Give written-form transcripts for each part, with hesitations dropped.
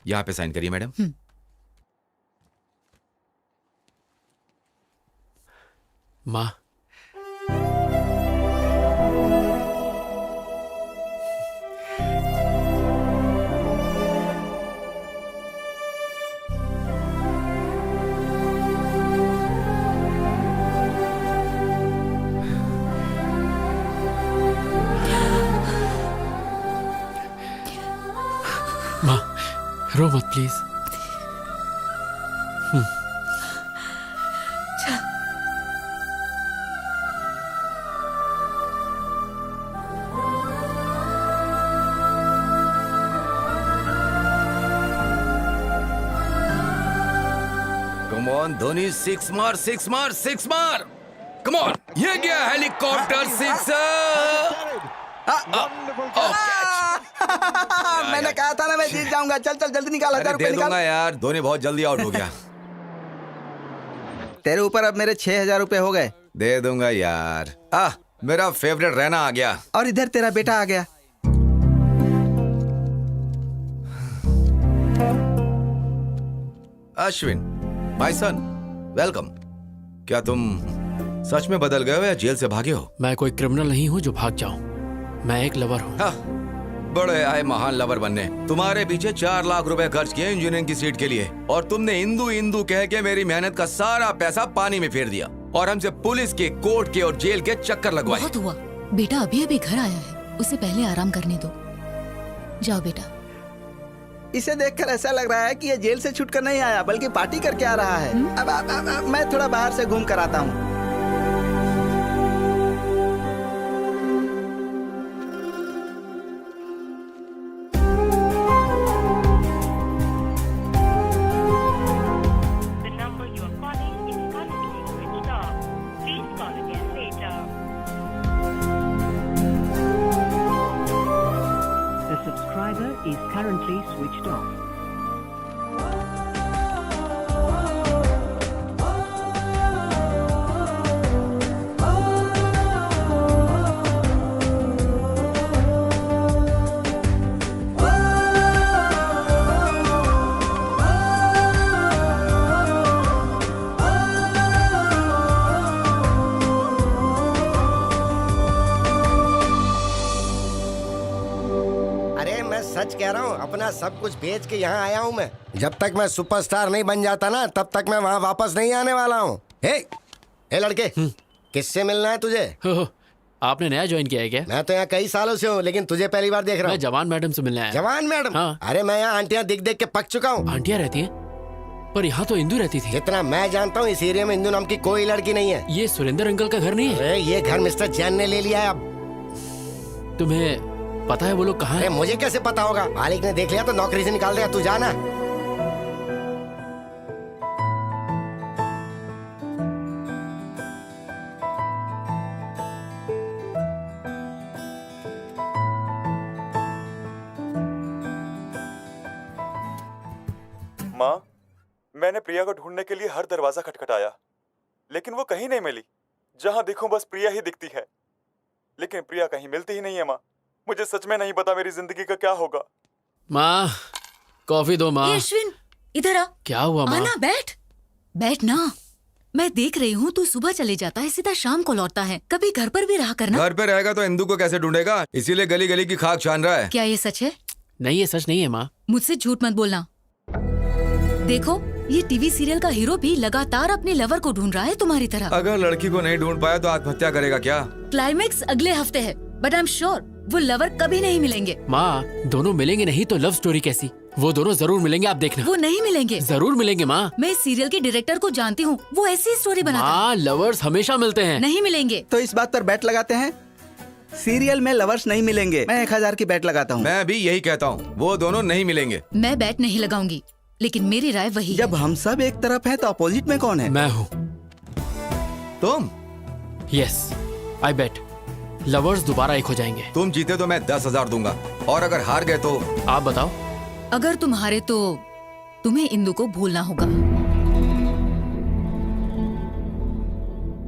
यहाँ पे साइन करिए मैडम। माँ, माँ रो मत please. Come on Dhoni, six मार, सिक्स मार, सिक्स मार। कम ऑन, ये गया हेलीकॉप्टर सिक्स। मैंने कहा था ना मैं जीत जाऊंगा। चल चल जल्दी निकाल, 1000 रुपए दे निकाल। दूंगा यार, धोनी बहुत जल्दी आउट हो गया। तेरे ऊपर अब मेरे 6000 रुपए हो गए। दे दूंगा यार। मेरा फेवरेट रहना आ गया। और इधर तेरा बेटा आ गया। Ashwin, my son, welcome. क्या तुम सच में बदल गए हो या जेल से भागे हो? मैं कोई क्रिमिनल नहीं हूँ जो भाग जाऊं। मैं एक लवर हूँ। बड़े आए महान लवर बनने। तुम्हारे पीछे 4 लाख रुपए खर्च किए इंजीनियरिंग की सीट के लिए, और तुमने हिंदू हिंदू कह के मेरी मेहनत का सारा पैसा पानी में फेर दिया, और हमसे पुलिस के, कोर्ट के और जेल के चक्कर लगवाए। बहुत हुआ। बेटा अभी अभी घर आया है, उसे पहले आराम करने दो। जाओ बेटा। इसे देखकर ऐसा लग रहा है कि ये जेल से छूटकर नहीं आया बल्कि पार्टी करके आ रहा है। अब मैं थोड़ा बाहर से घूम कर आता हूँ। The subscriber is currently switched off. अरे मैं सच कह रहा हूँ, अपना सब कुछ बेच के यहाँ आया हूँ मैं। जब तक मैं सुपरस्टार नहीं बन जाता ना, तब तक मैं वहाँ वापस नहीं आने वाला हूँ। हे लड़के, किससे मिलना है तुझे? हो, आपने नया ज्वाइन किया है क्या? मैं तो यहाँ कई सालों से हूँ, लेकिन तुझे पहली बार देख रहा मैं हूँ। जवान मैडम से मिलने आया। जवान मैडम? हाँ। अरे मैं यहाँ आंटियाँ दिख देख के पक चुका हूँ। आंटियाँ रहती हैं, पर यहाँ तो इंदू रहती थी। जितना मैं जानता हूँ इस एरिया में इंदू नाम की कोई लड़की नहीं है। ये सुरेंद्र अंकल का घर नहीं है? अरे ये घर मिस्टर जैन ने ले लिया है अब। तुम्हें पता है वो लोग कहाँ अरे हैं? मुझे कैसे पता होगा? मालिक ने देख लिया तो नौकरी से निकाल दिया। तू जाना। माँ, मैंने प्रिया को ढूंढने के लिए हर दरवाजा खटखटाया, लेकिन वो कहीं नहीं मिली। जहाँ देखूं बस प्रिया ही दिखती है, लेकिन प्रिया कहीं मिलती ही नहीं है। माँ, मुझे सच में नहीं पता मेरी जिंदगी का क्या होगा। माँ, कॉफी दो माँ। अश्विन, इधर आ। क्या हुआ माँ? आना, बैठ। बैठ ना। मैं देख रही हूँ तू सुबह चले जाता है, सीधा शाम को लौटता है। कभी घर पर भी रहा करना। घर पे रहेगा तो इंदू को कैसे ढूंढेगा? इसीलिए गली गली की खाक छान रहा है। क्या ये सच है? नहीं, ये सच नहीं है माँ। मुझसे झूठ मत बोलना। देखो, ये टीवी सीरियल का हीरो भी लगातार अपने लवर को ढूंढ रहा है तुम्हारी तरह। अगर लड़की को नहीं ढूंढ पाया तो आत्महत्या करेगा क्या? क्लाइमेक्स अगले हफ्ते है, बट आई एम श्योर वो लवर कभी नहीं मिलेंगे। माँ, दोनों मिलेंगे नहीं तो लव स्टोरी कैसी? वो दोनों जरूर मिलेंगे, आप देखना। वो नहीं मिलेंगे। जरूर मिलेंगे माँ। मैं इस सीरियल के डायरेक्टर को जानती हूँ, वो ऐसी स्टोरी बनाता है। माँ, लवर्स हमेशा मिलते हैं। नहीं मिलेंगे। तो इस बात पर बैट लगाते हैं। सीरियल में लवर्स नहीं मिलेंगे। मैं 1000 की बैट लगाता हूँ। मैं भी यही कहता हूँ, वो दोनों नहीं मिलेंगे। मैं बैट नहीं लगाऊंगी, लेकिन मेरी राय वही है। जब हम सब एक तरफ हैं तो अपोजिट में कौन है? मैं हूँ। तुम? यस, आई बेट लवर्स दोबारा एक हो जाएंगे। तुम जीते तो मैं 10,000 दूंगा, और अगर हार गए तो? आप बताओ। अगर तुम हारे तो तुम्हें इंदु को भूलना होगा।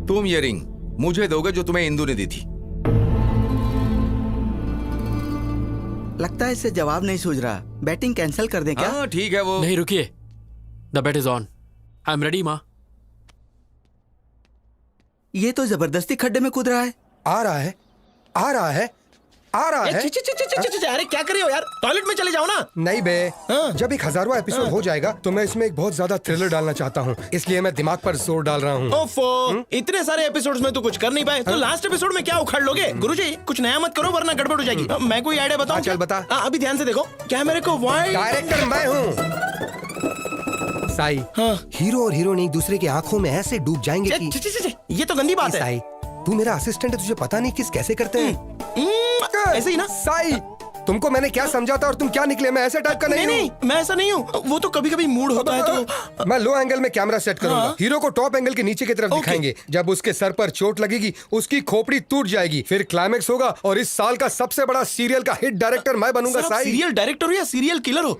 तुम ये रिंग मुझे दोगे जो तुम्हें इंदु ने दी थी। लगता है इससे जवाब नहीं सूझ रहा। बैटिंग कैंसिल कर दें क्या? हाँ ठीक है वो। नहीं रुकिए, the bet is on. I am ready माँ। ये तो जबरदस्ती खड्डे में कूद रहा है। आ रहा है, आ रहा है, आ रहा है। अरे क्या कर रहे हो यार, टॉयलेट में चले जाओ ना। नहीं बे, जब एक 1000वां एपिसोड हो जाएगा तो मैं इसमें एक बहुत ज्यादा थ्रिलर डालना चाहता हूँ, इसलिए मैं दिमाग पर जोर डाल रहा हूँ। ओफो, इतने सारे एपिसोड्स में तो कुछ कर नहीं पाए, तो लास्ट एपिसोड में क्या उखाड़ लोगे? गुरुजी कुछ नया मत करो वरना गड़बड़ हो जाएगी। मैं कोई आइडिया बताऊं? चल बता। अभी ध्यान से देखो, कैमरे को वाइड। डायरेक्टर मैं हूँ साई। हीरो और हीरोइन एक दूसरे की आंखों में ऐसे डूब जाएंगे कि ये तो गंदी बात है। साई, तू मेरा असिस्टेंट है, तुझे पता नहीं किस कैसे करते हैं। ऐसे ही ना साई, तुमको मैंने क्या समझाता और तुम क्या निकले? मैं ऐसे टाइप का नहीं नहीं, हूँ। मैं ऐसा नहीं हूँ। वो तो कभी कभी मूड होता है तो मैं लो एंगल में कैमरा सेट करूंगा। हाँ। हीरो को टॉप एंगल के नीचे की तरफ दिखाएंगे। जब उसके सर पर चोट लगेगी उसकी खोपड़ी टूट जाएगी, फिर क्लाइमेक्स होगा और इस साल का सबसे बड़ा सीरियल का हिट डायरेक्टर मैं बनूंगा। साई, सीरियल डायरेक्टर हो या सीरियल किलर हो?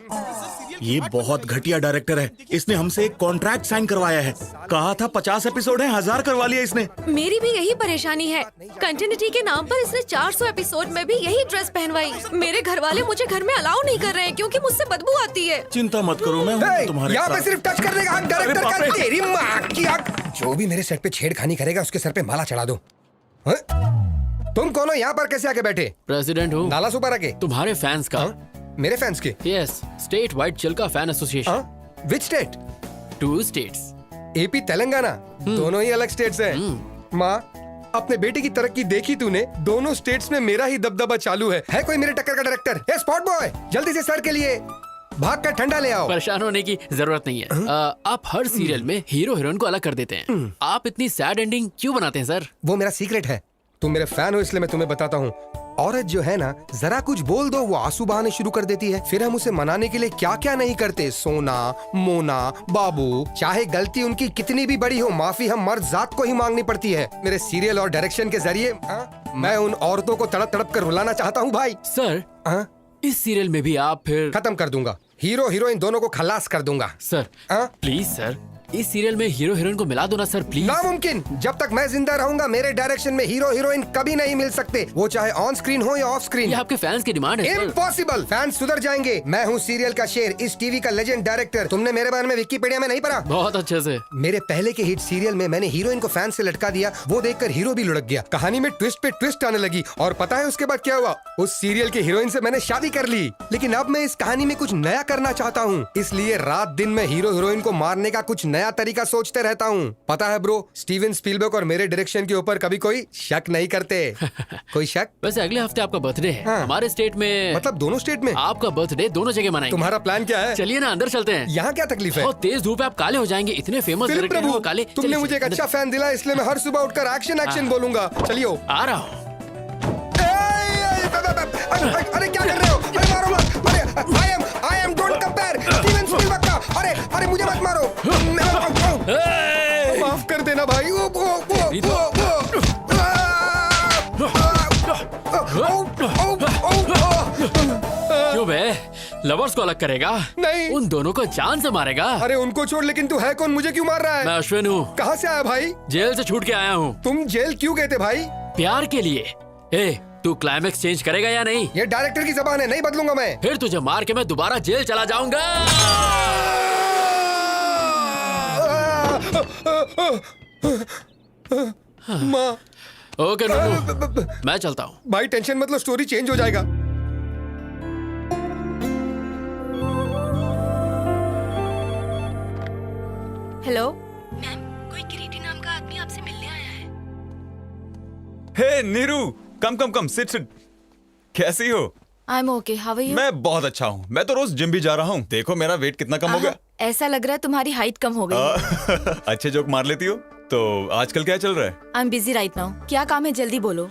ये बहुत घटिया डायरेक्टर है। इसने हमसे एक कॉन्ट्रैक्ट साइन करवाया है। कहा था 50 एपिसोड है, 1000 करवा लिया इसने। मेरी भी यही परेशानी है। कंटिन्यूटी के नाम पर इसने 400 एपिसोड में भी यही ड्रेस पहनवाई। मेरे घर वाले मुझे घर में अलाउ नहीं कर रहे हैं क्योंकि मुझसे बदबू आती है। चिंता मत करो, मैं हूं तुम्हारे यहाँ पे साथ। सिर्फ टच करने का हक डायरेक्टर अरे बाप का। रे। तेरी माँ की आग। जो भी मेरे सेट पे छेड़खानी करेगा उसके सर पे माला चढ़ा दो। हाँ? तुम कौन हो? यहाँ पर कैसे आके बैठे? प्रेसिडेंट हूँ नाला सुपर आके? तुम्हारे फैंस का। मेरे फैंस के? Yes, state wide Chilka fan association. Which state? 2 states. AP Telangana, दोनों ही अलग स्टेट्स हैं। माँ, अपने बेटे की तरक्की देखी तूने? दोनों स्टेट्स में मेरा ही दबदबा चालू है कोई मेरे टक्कर का डायरेक्टर? ए स्पॉट बॉय, जल्दी से सर के लिए भाग कर ठंडा ले आओ। परेशान होने की जरूरत नहीं है। आप हर सीरियल में हीरो हीरोइन को अलग कर देते हैं। आप इतनी सैड एंडिंग क्यों बनाते हैं सर? वो मेरा सीक्रेट है। तुम मेरे फैन हो इसलिए मैं तुम्हें बताता हूँ। औरत जो है ना, जरा कुछ बोल दो वो आंसू बहाने शुरू कर देती है। फिर हम उसे मनाने के लिए क्या क्या नहीं करते। सोना, मोना, बाबू, चाहे गलती उनकी कितनी भी बड़ी हो, माफी हम मर्द जात को ही मांगनी पड़ती है। मेरे सीरियल और डायरेक्शन के जरिए मैं उन औरतों को तड़प तड़प कर रुलाना चाहता हूँ भाई। सर, इस सीरियल में भी आप फिर खत्म कर दूंगा। हीरो हीरोइन दोनों को खलास कर दूंगा। सर, प्लीज सर, इस सीरियल में हीरो हीरोइन को मिला दो ना सर, प्लीज। नामुमकिन। जब तक मैं जिंदा रहूंगा मेरे डायरेक्शन में हीरो हीरोइन कभी नहीं मिल सकते, वो चाहे ऑन स्क्रीन हो या ऑफ स्क्रीन। ये आपके फैंस की डिमांड है सर। इम्पॉसिबल। फैंस सुधर जाएंगे। मैं हूँ सीरियल का शेर, इस टीवी का लेजेंड डायरेक्टर। तुमने मेरे बारे में विकिपीडिया में नहीं पढ़ा? बहुत अच्छे से। मेरे पहले के हिट सीरियल में मैंने हीरोइन को फैन से लटका दिया, वो देखकर हीरो भी लुढ़क गया। कहानी में ट्विस्ट पे ट्विस्ट आने लगी और पता है उसके बाद क्या हुआ? उस सीरियल के हीरोइन से मैंने शादी कर ली। लेकिन अब मैं इस कहानी में कुछ नया करना चाहता हूँ, इसलिए रात दिन में हीरो हीरोइन को मारने का कुछ नया तरीका सोचते रहता हूँ। पता है ब्रो, स्टीवन स्पीलबर्ग और मेरे डायरेक्शन के ऊपर कभी कोई शक नहीं करते। कोई शक? वैसे अगले हफ्ते आपका बर्थडे है। हमारे स्टेट में, मतलब दोनों स्टेट में आपका बर्थडे दोनों जगह मनाएंगे। तुम्हारा प्लान क्या है? चलिए ना अंदर चलते हैं। यहाँ क्या तकलीफ है? बहुत तेज धूप है, आप काले हो जाएंगे। इतने फेमस फिल्म डायरेक्टर हैं वो काले। तुमने चलिए, मुझे एक अंदर- अच्छा फैन दिला, इसलिए मैं हर सुबह उठकर एक्शन एक्शन बोलूंगा। चलिए। आ रहा हूँ। अरे क्या कर रहे हो? अरे मारो मत। अरे I am don't compare Steven Spielberg का। अरे मुझे मत मारो। माफ कर देना भाई। क्यों बे? लवर्स को अलग करेगा? नहीं। उन दोनों को जान से मारेगा? अरे उनको छोड़, लेकिन तू है कौन? मुझे क्यों मार रहा है? मैं अश्विन हूँ। कहाँ से आया भाई? जेल से छूट के आया हूँ। तुम जेल क्यों गए थे भाई? प्यार के लिए। ए, तू क्लाइमेक्स चेंज करेगा या नहीं? ये डायरेक्टर की जबान है, नहीं बदलूंगा मैं। फिर तुझे मार के मैं दोबारा जेल चला जाऊंगा। माँ। ओके नन्नू, मैं चलता हूँ। भाई टेंशन मत लो, स्टोरी चेंज हो जाएगा। हेलो मैम, कोई किरीटी नाम का आदमी आपसे मिलने आया है। Hey Neeru, come sit. कैसी हो? I am okay, how are you? मैं बहुत अच्छा हूँ। मैं तो रोज जिम भी जा रहा हूँ। देखो मेरा वेट कितना कम हो गया। ऐसा लग रहा है तुम्हारी हाइट कम हो गई है। अच्छे जोक मार लेती हो। तो आजकल क्या चल रहा है? I am busy right now. क्या काम है, जल्दी बोलो।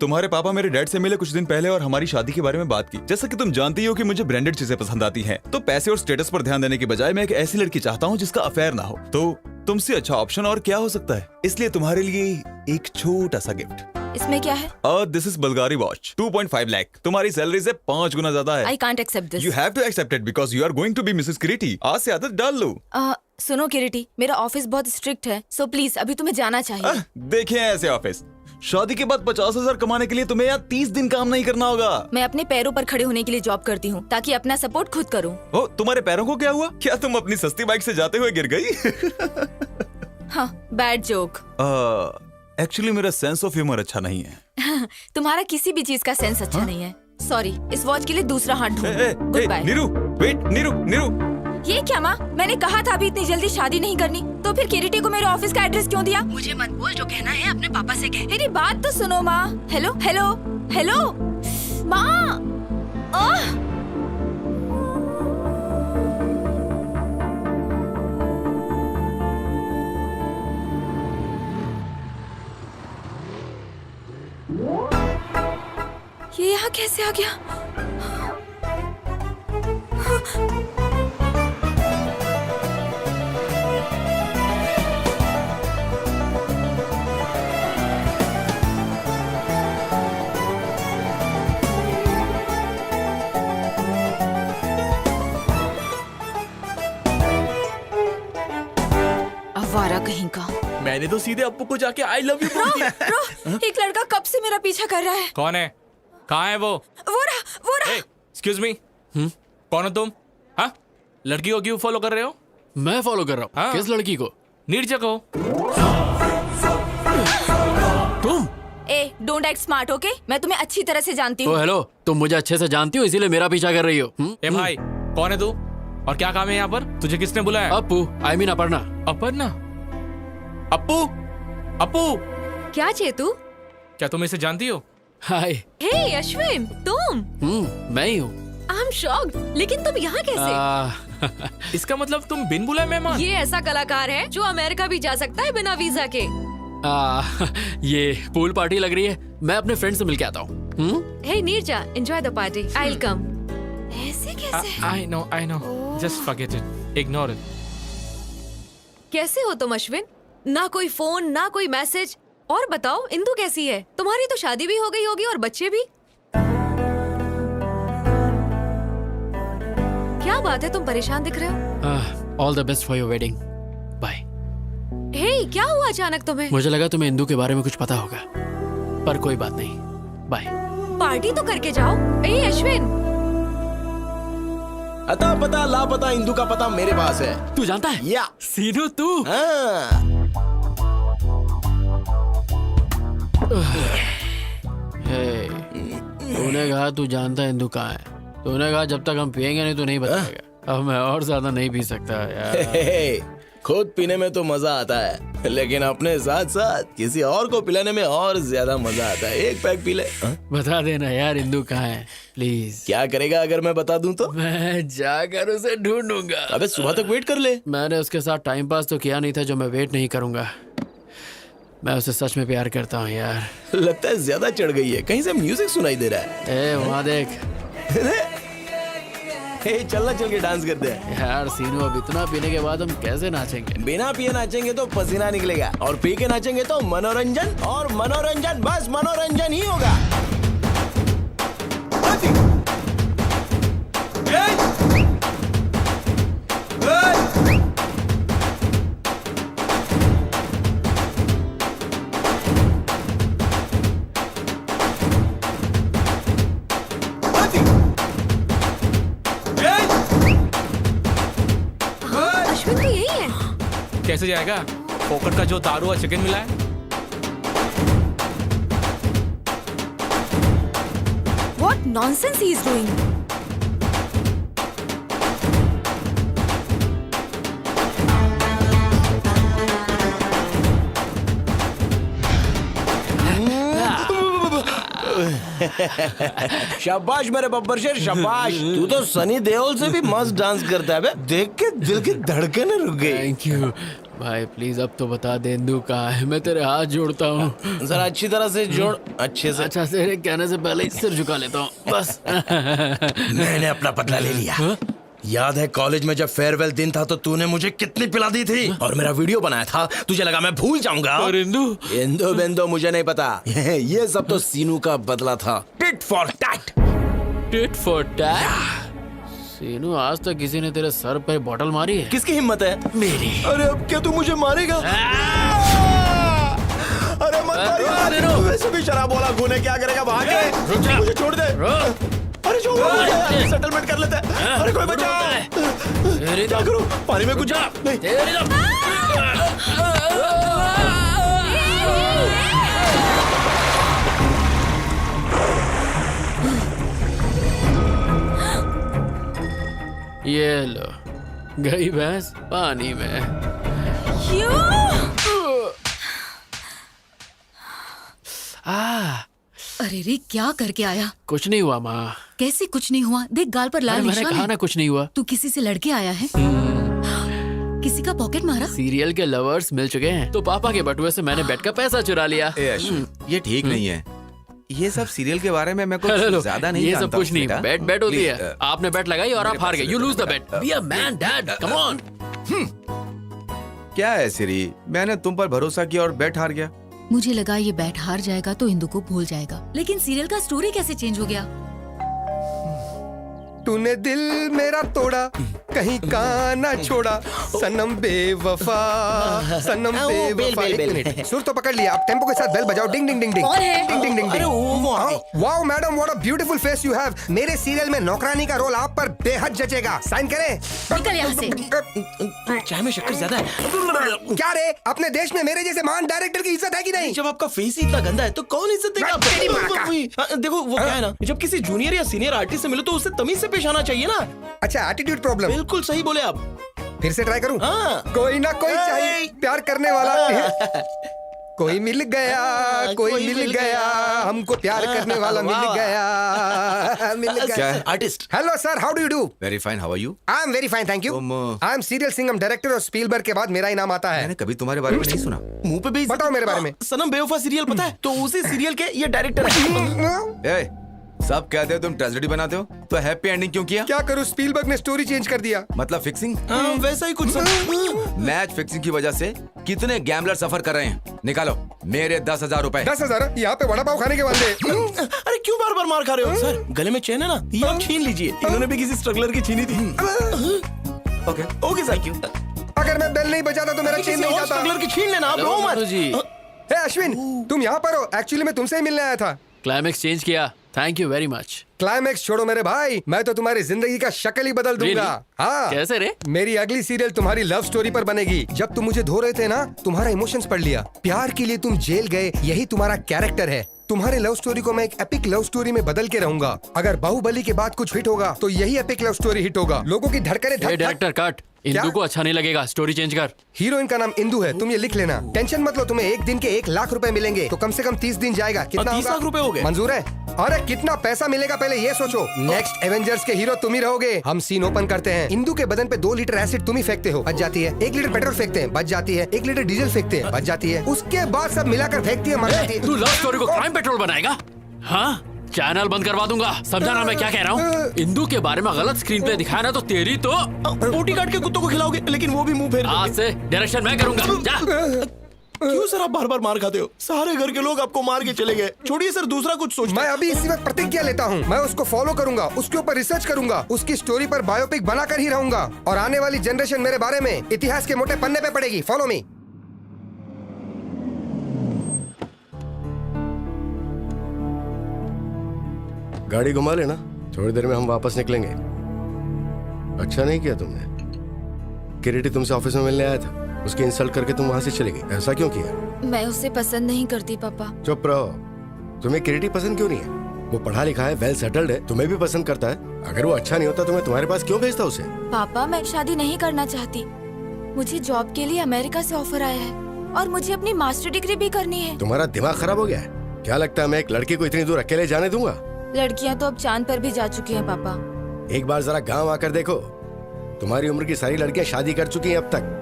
तुम्हारे पापा मेरे डैड से मिले कुछ दिन पहले और हमारी शादी के बारे में बात की। जैसा कि तुम जानती हो कि मुझे ब्रांडेड चीजें पसंद आती हैं, तो पैसे और स्टेटस पर ध्यान देने के बजाय मैं एक ऐसी लड़की चाहता हूँ जिसका अफेयर ना हो। तो तुमसे अच्छा ऑप्शन और क्या हो सकता है? इसलिए तुम्हारे लिए एक छोटा सा गिफ्ट। इसमें क्या है? This is Bulgari watch, 2.5 lakh. तुम्हारी सैलरी से 5 गुना ज्यादा है। I can't accept this. You have to accept it because you are going to be Mrs Kiriti. आज से आदत डाल लो। सुनो किरीटी, मेरा ऑफिस बहुत स्ट्रिक्ट है, सो प्लीज अभी तुम्हें जाना चाहिए। देखें ऐसे ऑफिस, शादी के बाद 50,000 कमाने के लिए तुम्हें यहाँ 30 दिन काम नहीं करना होगा। मैं अपने पैरों पर खड़े होने के लिए जॉब करती हूँ ताकि अपना सपोर्ट खुद करूँ। ओ, तुम्हारे पैरों को क्या हुआ? क्या तुम अपनी सस्ती बाइक से जाते हुए गिर गई? हाँ, बैड जोक। एक्चुअली मेरा सेंस ऑफ ह्यूमर अच्छा नहीं है। तुम्हारा किसी भी चीज का सेंस अच्छा नहीं है। सॉरी, इस वॉच के लिए दूसरा हाथ ढूंढो। Goodbye. Neeru, wait, Neeru. ये क्या माँ? मैंने कहा था अभी इतनी जल्दी शादी नहीं करनी, तो फिर किरीटी को मेरे ऑफिस का एड्रेस क्यों दिया? मुझे मत बोल, जो कहना है अपने पापा से कह। मेरी बात तो सुनो माँ। हेलो हेलो हेलो माँ। ये यहाँ कैसे आ गया? आवारा कहीं का। मैंने तो सीधे अप्पू को जाके आई लव यू बोल दिया। एक लड़का कब से मेरा पीछा कर रहा है। कौन है? कहाँ है वो? वो रहा। एक्सक्यूज मी, कौन हो तुम? हाँ, लड़की को क्यों फॉलो कर रहे हो? मैं फॉलो कर रहा हूँ। किस लड़की को? नीरजा को। तुम? Don't act smart, okay? मैं तुम्हें अच्छी तरह से जानती हूँ। हेलो, तुम मुझे अच्छे से जानती हो, इसीलिए मेरा पीछा कर रही हो। ए भाई, कौन है तू और क्या काम है यहाँ पर? तुझे किसने बुलाया? Appu, I mean Aparna. अपर्णा? अप्पू क्या चेतू? क्या तुम इसे जानती हो? हाय। हे अश्विन, तुम? मैं ही हूँ। आई एम शॉक्ड, लेकिन तुम यहाँ कैसे? इसका मतलब तुम बिन बुलाए मेहमान? ये ऐसा कलाकार है जो अमेरिका भी जा सकता है बिना वीजा के। ये पूल पार्टी लग रही है, मैं अपने फ्रेंड से मिल के आता हूँ। Hey Neerja, enjoy the party, I will come. ऐसे कैसे? I know, just forget it, ignore it. कैसे हो तुम अश्विन? ना कोई फोन, ना कोई मैसेज। और बताओ, इंदु कैसी है? तुम्हारी तो शादी भी हो गई होगी और बच्चे भी। क्या बात है, तुम परेशान दिख रहे हो? All the best for your wedding. Bye. Hey, क्या हुआ अचानक तुम्हें? मुझे लगा तुम्हें इंदु के बारे में कुछ पता होगा, पर कोई बात नहीं। बाय। पार्टी तो करके जाओ। ए अश्विन, अता पता लापता इंदु का पता मेरे पास है। तू जानता है? या सीनू तू? तूने कहा तू जानता है इंदु कहाँ है। तूने कहा जब तक हम पिएंगे नहीं तो नहीं बताएगा। अब मैं और ज्यादा नहीं पी सकता यार। खुद पीने में तो मजा आता है, लेकिन अपने साथ साथ किसी और को पिलाने में और ज्यादा मजा आता है। एक पैक पी ले। बता देना यार, इंदु कहाँ है प्लीज। क्या करेगा अगर मैं बता दूं तो? मैं जाकर उसे ढूंढूंगा। अबे सुबह तक वेट कर ले। मैंने उसके साथ टाइम पास तो किया नहीं था जो मैं वेट नहीं करूंगा। मैं उसे सच में प्यार करता हूँ यार। लगता है ज्यादा चढ़ गई है, कहीं से म्यूजिक सुनाई दे रहा है। वहाँ देख। चलना, चल के डांस करते हैं। यार सीनू, अब इतना पीने के बाद हम कैसे नाचेंगे? बिना पिए नाचेंगे तो पसीना निकलेगा, और पी के नाचेंगे तो मनोरंजन, और मनोरंजन बस मनोरंजन ही होगा। कैसे जाएगा? फोकट का जो दारू और चिकन मिला है। What nonsense he is doing? शाबाश मेरे बब्बर शेर, शाबाश। तू तो सनी देओल से भी मस्त डांस करता है बे। देख के दिल की धड़कनें रुक गई। थैंक यू भाई, प्लीज अब तो बता दे इंदु कहाँ है। मैं तेरे हाथ जोड़ता हूँ। जरा अच्छी तरह से जोड़, अच्छे से। अच्छा, तेरे कहने से पहले ही सिर झुका लेता हूँ बस। मैंने अपना बदला ले लिया। याद है कॉलेज में जब फेयरवेल दिन था तो तूने मुझे कितनी पिला दी थी और मेरा वीडियो बनाया था। तुझे लगा मैं भूल जाऊंगा? और इंदु बेंदो मुझे नहीं पता। ये सब तो सीनू का बदला था। Tit for tat. Tit for tat? Seenu, आज तक किसी ने तेरे सर पे बॉटल मारी है? किसकी हिम्मत है? मेरी। अरे अब क्या तू मुझे मारेगा? अरे वैसे भी शराब वाला खून क्या करेगा भाग के मुझे छोड़ दे। अरे जो सेटलमेंट कर लेते हैं। अरे कोई बचाओ। क्या करूं पानी में कुछ जा ये लो गई भैंस पानी में। अरे रे क्या करके आया? कुछ नहीं हुआ माँ। कैसे कुछ नहीं हुआ? देख गाल पर लाल मैंने निशान कहा है। ना कुछ नहीं हुआ। तू किसी से लड़के आया है? किसी का पॉकेट मारा? सीरियल के लवर्स मिल चुके हैं तो पापा के बटुए से मैंने बेट का पैसा चुरा लिया। ये ठीक नहीं है। ये सब सीरियल के बारे में मैं हेलो, कुछ ज्यादा नहीं ये जानता सब कुछ नहीं। बेटा। बेट बेट होती Please, है। आपने बेट लगाई और आप हार गए। You lose the bet. Be a man dad, come on. क्या है सिरी, मैंने तुम पर भरोसा किया और बेट हार गया। मुझे लगा ये बैट हार जाएगा तो इंदु को भूल जाएगा, लेकिन सीरियल का स्टोरी कैसे चेंज हो गया? तूने दिल मेरा तोड़ा कहीं का ना छोड़ा सनम बेवफा सनम बेवफा। एक मिनट, सुर तो पकड़ लिया, अब टेम्पो के साथ बेल बजाओ। डिंग डिंग डिंग डिंग। कौन है? Ding ding ding ding. Wow madam, what a beautiful face you have. मेरे सीरियल में नौकरानी का रोल आप पर बेहद जचेगा। साइन करें। निकल यहाँ से। चाय में शक्कर ज्यादा है। क्या रे, अपने देश में मेरे जैसे महान डायरेक्टर की इज्जत है कि नहीं? जब आपका फेस ही इतना गंदा है तो कौन इज्जत देगा? तेरी माँ का। हाँ, देखो वो क्या है ना, जब किसी जूनियर या सीनियर आर्टिस्ट से मिलो तो उससे तमीज से पेश आना चाहिए ना। अच्छा, एटीट्यूड प्रॉब्लम। बिल्कुल सही बोले आप। फिर से ट्राई करूं? हाँ। कोई ना कोई चाहिए प्यार करने वाला। कोई मिल गया, कोई मिल गया, हमको प्यार करने वाला मिल गया, मिल क्या गया। है? Artist. Hello sir, how do you do? Very fine, how are you? I am very fine, thank you. I am serial Singham director और स्पीलबर्ग के बाद मेरा ही नाम आता है। मैंने कभी तुम्हारे बारे में नहीं सुना। मुंह पे भी बताओ मेरे बारे में। सनम बेवफा सीरियल पता है? तो उसी सीरियल के ये डायरेक्टर है। ए, सब कहते हो तुम ट्रेजेडी बनाते हो, तो हैप्पी एंडिंग क्यों किया? क्या करूं, स्पीलबर्ग ने स्टोरी चेंज कर दिया। मतलब फिक्सिंग? वैसा ही कुछ सब। मैच फिक्सिंग की वजह से कितने गैम्बलर सफर कर रहे हैं। निकालो मेरे 10,000 रुपए। 10,000? यहाँ पे वड़ा पाव खाने के वाले। अरे क्यों बार बार मार खा रहे हो सर? गले में चेन है ना, ये आप छीन लीजिए। इन्होंने भी किसी स्ट्रगलर की छीनी थी। Okay sir. Thank you. अगर मैं बेल नहीं बजाता तो मेरा चेन नहीं जाता। स्ट्रगलर की छीन लेना आप। रो मत जी। हे अश्विन, तुम यहाँ पर हो? एक्चुअली मैं तुमसे ही मिलने आया था। क्लाइमेक्स चेंज किया। Thank you very much. Climax छोड़ो मेरे भाई, मैं तो तुम्हारी जिंदगी का शक्ल ही बदल दूंगा। हाँ। कैसे रे? मेरी अगली सीरियल तुम्हारी लव स्टोरी पर बनेगी। जब तुम मुझे धो रहे थे ना, तुम्हारा इमोशंस पढ़ लिया। प्यार के लिए तुम जेल गए, यही तुम्हारा कैरेक्टर है। तुम्हारे लव स्टोरी को मैं एक एपिक लव स्टोरी में बदल के रहूंगा। अगर बाहुबली के बाद कुछ हिट होगा तो यही एपिक लव स्टोरी हिट होगा। लोगों की धड़कने धक धक। Director cut. इंदु को अच्छा नहीं लगेगा, स्टोरी चेंज कर। हीरोइन का नाम इंदु है, तुम ये लिख लेना। टेंशन मत लो, तुम्हें एक दिन के 1 लाख रुपए मिलेंगे तो कम से कम 30 दिन जाएगा। कितना 30 लाख रुपए हो गए? मंजूर है? अरे कितना पैसा मिलेगा पहले ये सोचो। नेक्स्ट एवेंजर्स के हीरो तुम ही रहोगे। हम सीन ओपन करते हैं। इंदु के बदन पे 2 लीटर एसिड तुम ही फेंकते हो, बच जाती है। 1 लीटर पेट्रोल फेंकते हैं, बच जाती है। 1 लीटर डीजल फेंकते हैं, बच जाती है। उसके बाद सब मिलाकर फेंकती है, मर जाती है। तू लव स्टोरी को क्राइम पेट्रोल बनाएगा? हाँ, चैनल बंद करवा दूंगा। समझा ना मैं क्या कह रहा हूँ? इंदु के बारे में गलत स्क्रीन पे दिखाया ना तो तेरी तो बोटी काट के कुत्तों को खिलाओगे, लेकिन वो भी मुंह फेर। आज से डायरेक्शन मैं करूंगा। जा। क्यों सर आप बार बार मार खाते हो? सारे घर के लोग आपको मार के चले गए। छोड़िए सर, दूसरा कुछ सोच। मैं अभी इसी वक्त प्रतिज्ञा लेता हूँ, मैं उसको फॉलो करूंगा, उसके ऊपर रिसर्च करूंगा, उसकी स्टोरी पर बायोपिक बनाकर ही रहूंगा। और आने वाली जनरेशन मेरे बारे में इतिहास के मोटे पन्ने पे पड़ेगी। Follow me. गाड़ी घुमा लेना, थोड़ी देर में हम वापस निकलेंगे। अच्छा नहीं किया तुमने। किरीटी तुमसे ऑफिस में मिलने आया था, उसकी इंसल्ट करके तुम वहां से चली गई। ऐसा क्यों किया? मैं उसे पसंद नहीं करती पापा। चुप रहो। तुम्हें किरीटी पसंद क्यों नहीं है? वो पढ़ा लिखा है, वेल सेटल्ड है, तुम्हें भी पसंद करता है। अगर वो अच्छा नहीं होता तो मैं तुम्हारे पास क्यों भेजता उसे? पापा मैं शादी नहीं करना चाहती। मुझे जॉब के लिए अमेरिका से ऑफर आया है और मुझे अपनी मास्टर डिग्री भी करनी है। तुम्हारा दिमाग खराब हो गया है क्या? लगता है मैं एक लड़की को इतनी दूर अकेले जाने दूंगा? लड़कियां तो अब चांद पर भी जा चुकी हैं पापा। एक बार जरा गांव आकर देखो, तुम्हारी उम्र की सारी लड़कियां शादी कर चुकी हैं अब तक।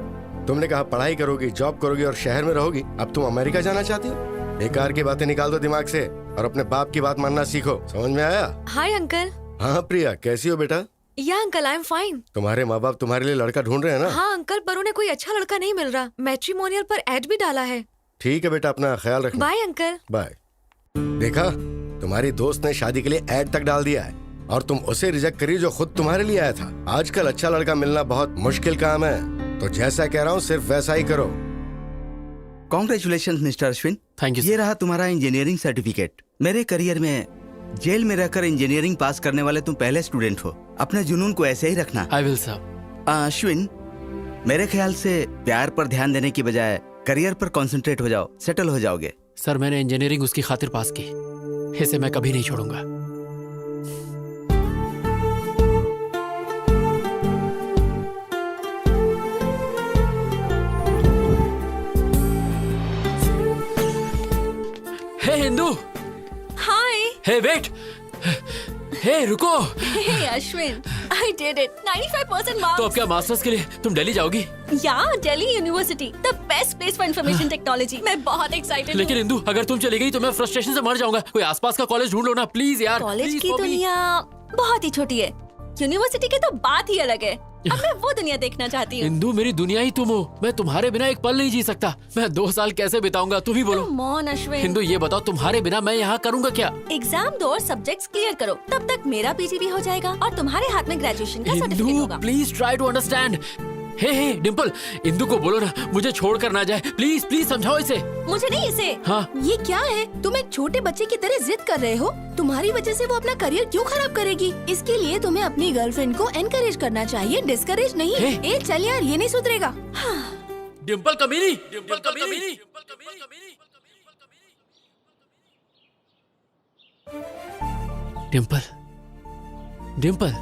तुमने कहा पढ़ाई करोगी, जॉब करोगी और शहर में रहोगी। अब तुम अमेरिका जाना चाहती हो? बेकार की बातें निकाल दो दिमाग से और अपने बाप की बात मानना सीखो। समझ में आया? Hi uncle. हाँ प्रिया, कैसी हो बेटा? या अंकल, आई एम फाइन। तुम्हारे माँ बाप तुम्हारे लिए लड़का ढूंढ रहे हैं ना? हाँ अंकल, पर उन्हें कोई अच्छा लड़का नहीं मिल रहा। मैट्रिमोनियल पर एड भी डाला है। ठीक है बेटा, अपना ख्याल रखना। Bye uncle. बाय। देखा, तुम्हारी दोस्त ने शादी के लिए ऐड तक डाल दिया है और तुम उसे रिजेक्ट करी जो खुद तुम्हारे लिए आया था। आजकल अच्छा लड़का मिलना बहुत मुश्किल काम है, तो जैसा कह रहा हूँ सिर्फ वैसा ही करो। Congratulation mister Ashwin. Thank you ये रहा तुम्हारा इंजीनियरिंग सर्टिफिकेट। मेरे करियर में जेल में रहकर इंजीनियरिंग पास करने वाले तुम पहले स्टूडेंट हो। अपने जुनून को ऐसे ही रखना। I will sir. अश्विन, मेरे ख्याल से प्यार पर ध्यान देने की बजाय करियर पर कंसंट्रेट हो जाओ, सेटल हो जाओगे। सर मैंने इंजीनियरिंग उसकी खातिर पास की, इसे मैं कभी नहीं छोड़ूंगा। हे हिंदू। हाय। हे वेट। हे रुको। हे Ashwin, I did it. 95% marks. तो अब क्या मास्टर्स के लिए तुम दिल्ली जाओगी? Yeah, Delhi University, the best place for information technology. मैं बहुत excited लेकिन हूँ। इंदू, अगर तुम चली गई तो मैं फ्रस्ट्रेशन से मर जाऊंगा। कोई आसपास का कॉलेज ढूंढ लो ना प्लीज यार। कॉलेज Please की for me. दुनिया बहुत ही छोटी है, यूनिवर्सिटी की तो बात ही अलग है। अब मैं वो दुनिया देखना चाहती हूँ। इंदू मेरी दुनिया ही तुम हो, मैं तुम्हारे बिना एक पल नहीं जी सकता। मैं 2 साल कैसे बिताऊंगा, तुम ही बोलो। Come on, Ashwin. हिंदू ये बताओ, तुम्हारे बिना मैं यहाँ करूँगा क्या? एग्जाम दो और सब्जेक्ट्स क्लियर करो, तब तक मेरा पीजी भी हो जाएगा और तुम्हारे हाथ में ग्रेजुएशन का सर्टिफिकेट इंदू होगा। Please try to understand. Hey Dimple, Indu को बोलो ना मुझे छोड़ कर ना जाए, प्लीज प्लीज समझाओ इसे। मुझे नहीं इसे। हाँ। ये क्या है? तुम एक छोटे बच्चे की तरह जिद कर रहे हो। तुम्हारी वजह से वो अपना करियर क्यों खराब करेगी? इसके लिए तुम्हें अपनी गर्लफ्रेंड को एनकरेज करना चाहिए, डिस्करेज नहीं। ए चल यार, ये नहीं सुधरेगा। डिम्पल कमीनी, डिम्पल कमीनी। डिम्पल, डिम्पल।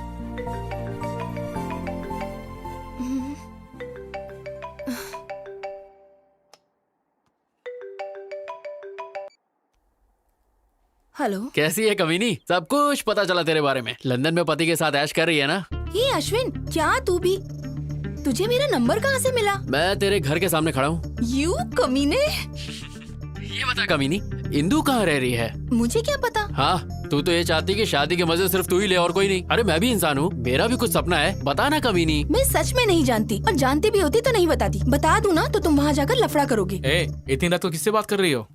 हेलो। कैसी है कमीनी? सब कुछ पता चला तेरे बारे में। लंदन में पति के साथ ऐश कर रही है ना? ये अश्विन, क्या तू भी? तुझे मेरा नंबर कहाँ से मिला? मैं तेरे घर के सामने खड़ा हूँ। यू कमीने। ये बता कमीनी, इंदू कहाँ रह रही है? मुझे क्या पता? हाँ, तू तो ये चाहती कि शादी के मजे सिर्फ तू ही ले और कोई नहीं। अरे मैं भी इंसान हूँ, मेरा भी कुछ सपना है, बता ना कमीनी। मैं सच में नहीं जानती, और जानती भी होती तो नहीं बताती। बता दूँ ना तो तुम वहाँ जाकर लफड़ा करोगे। इतनी रात को किससे बात कर रही हो?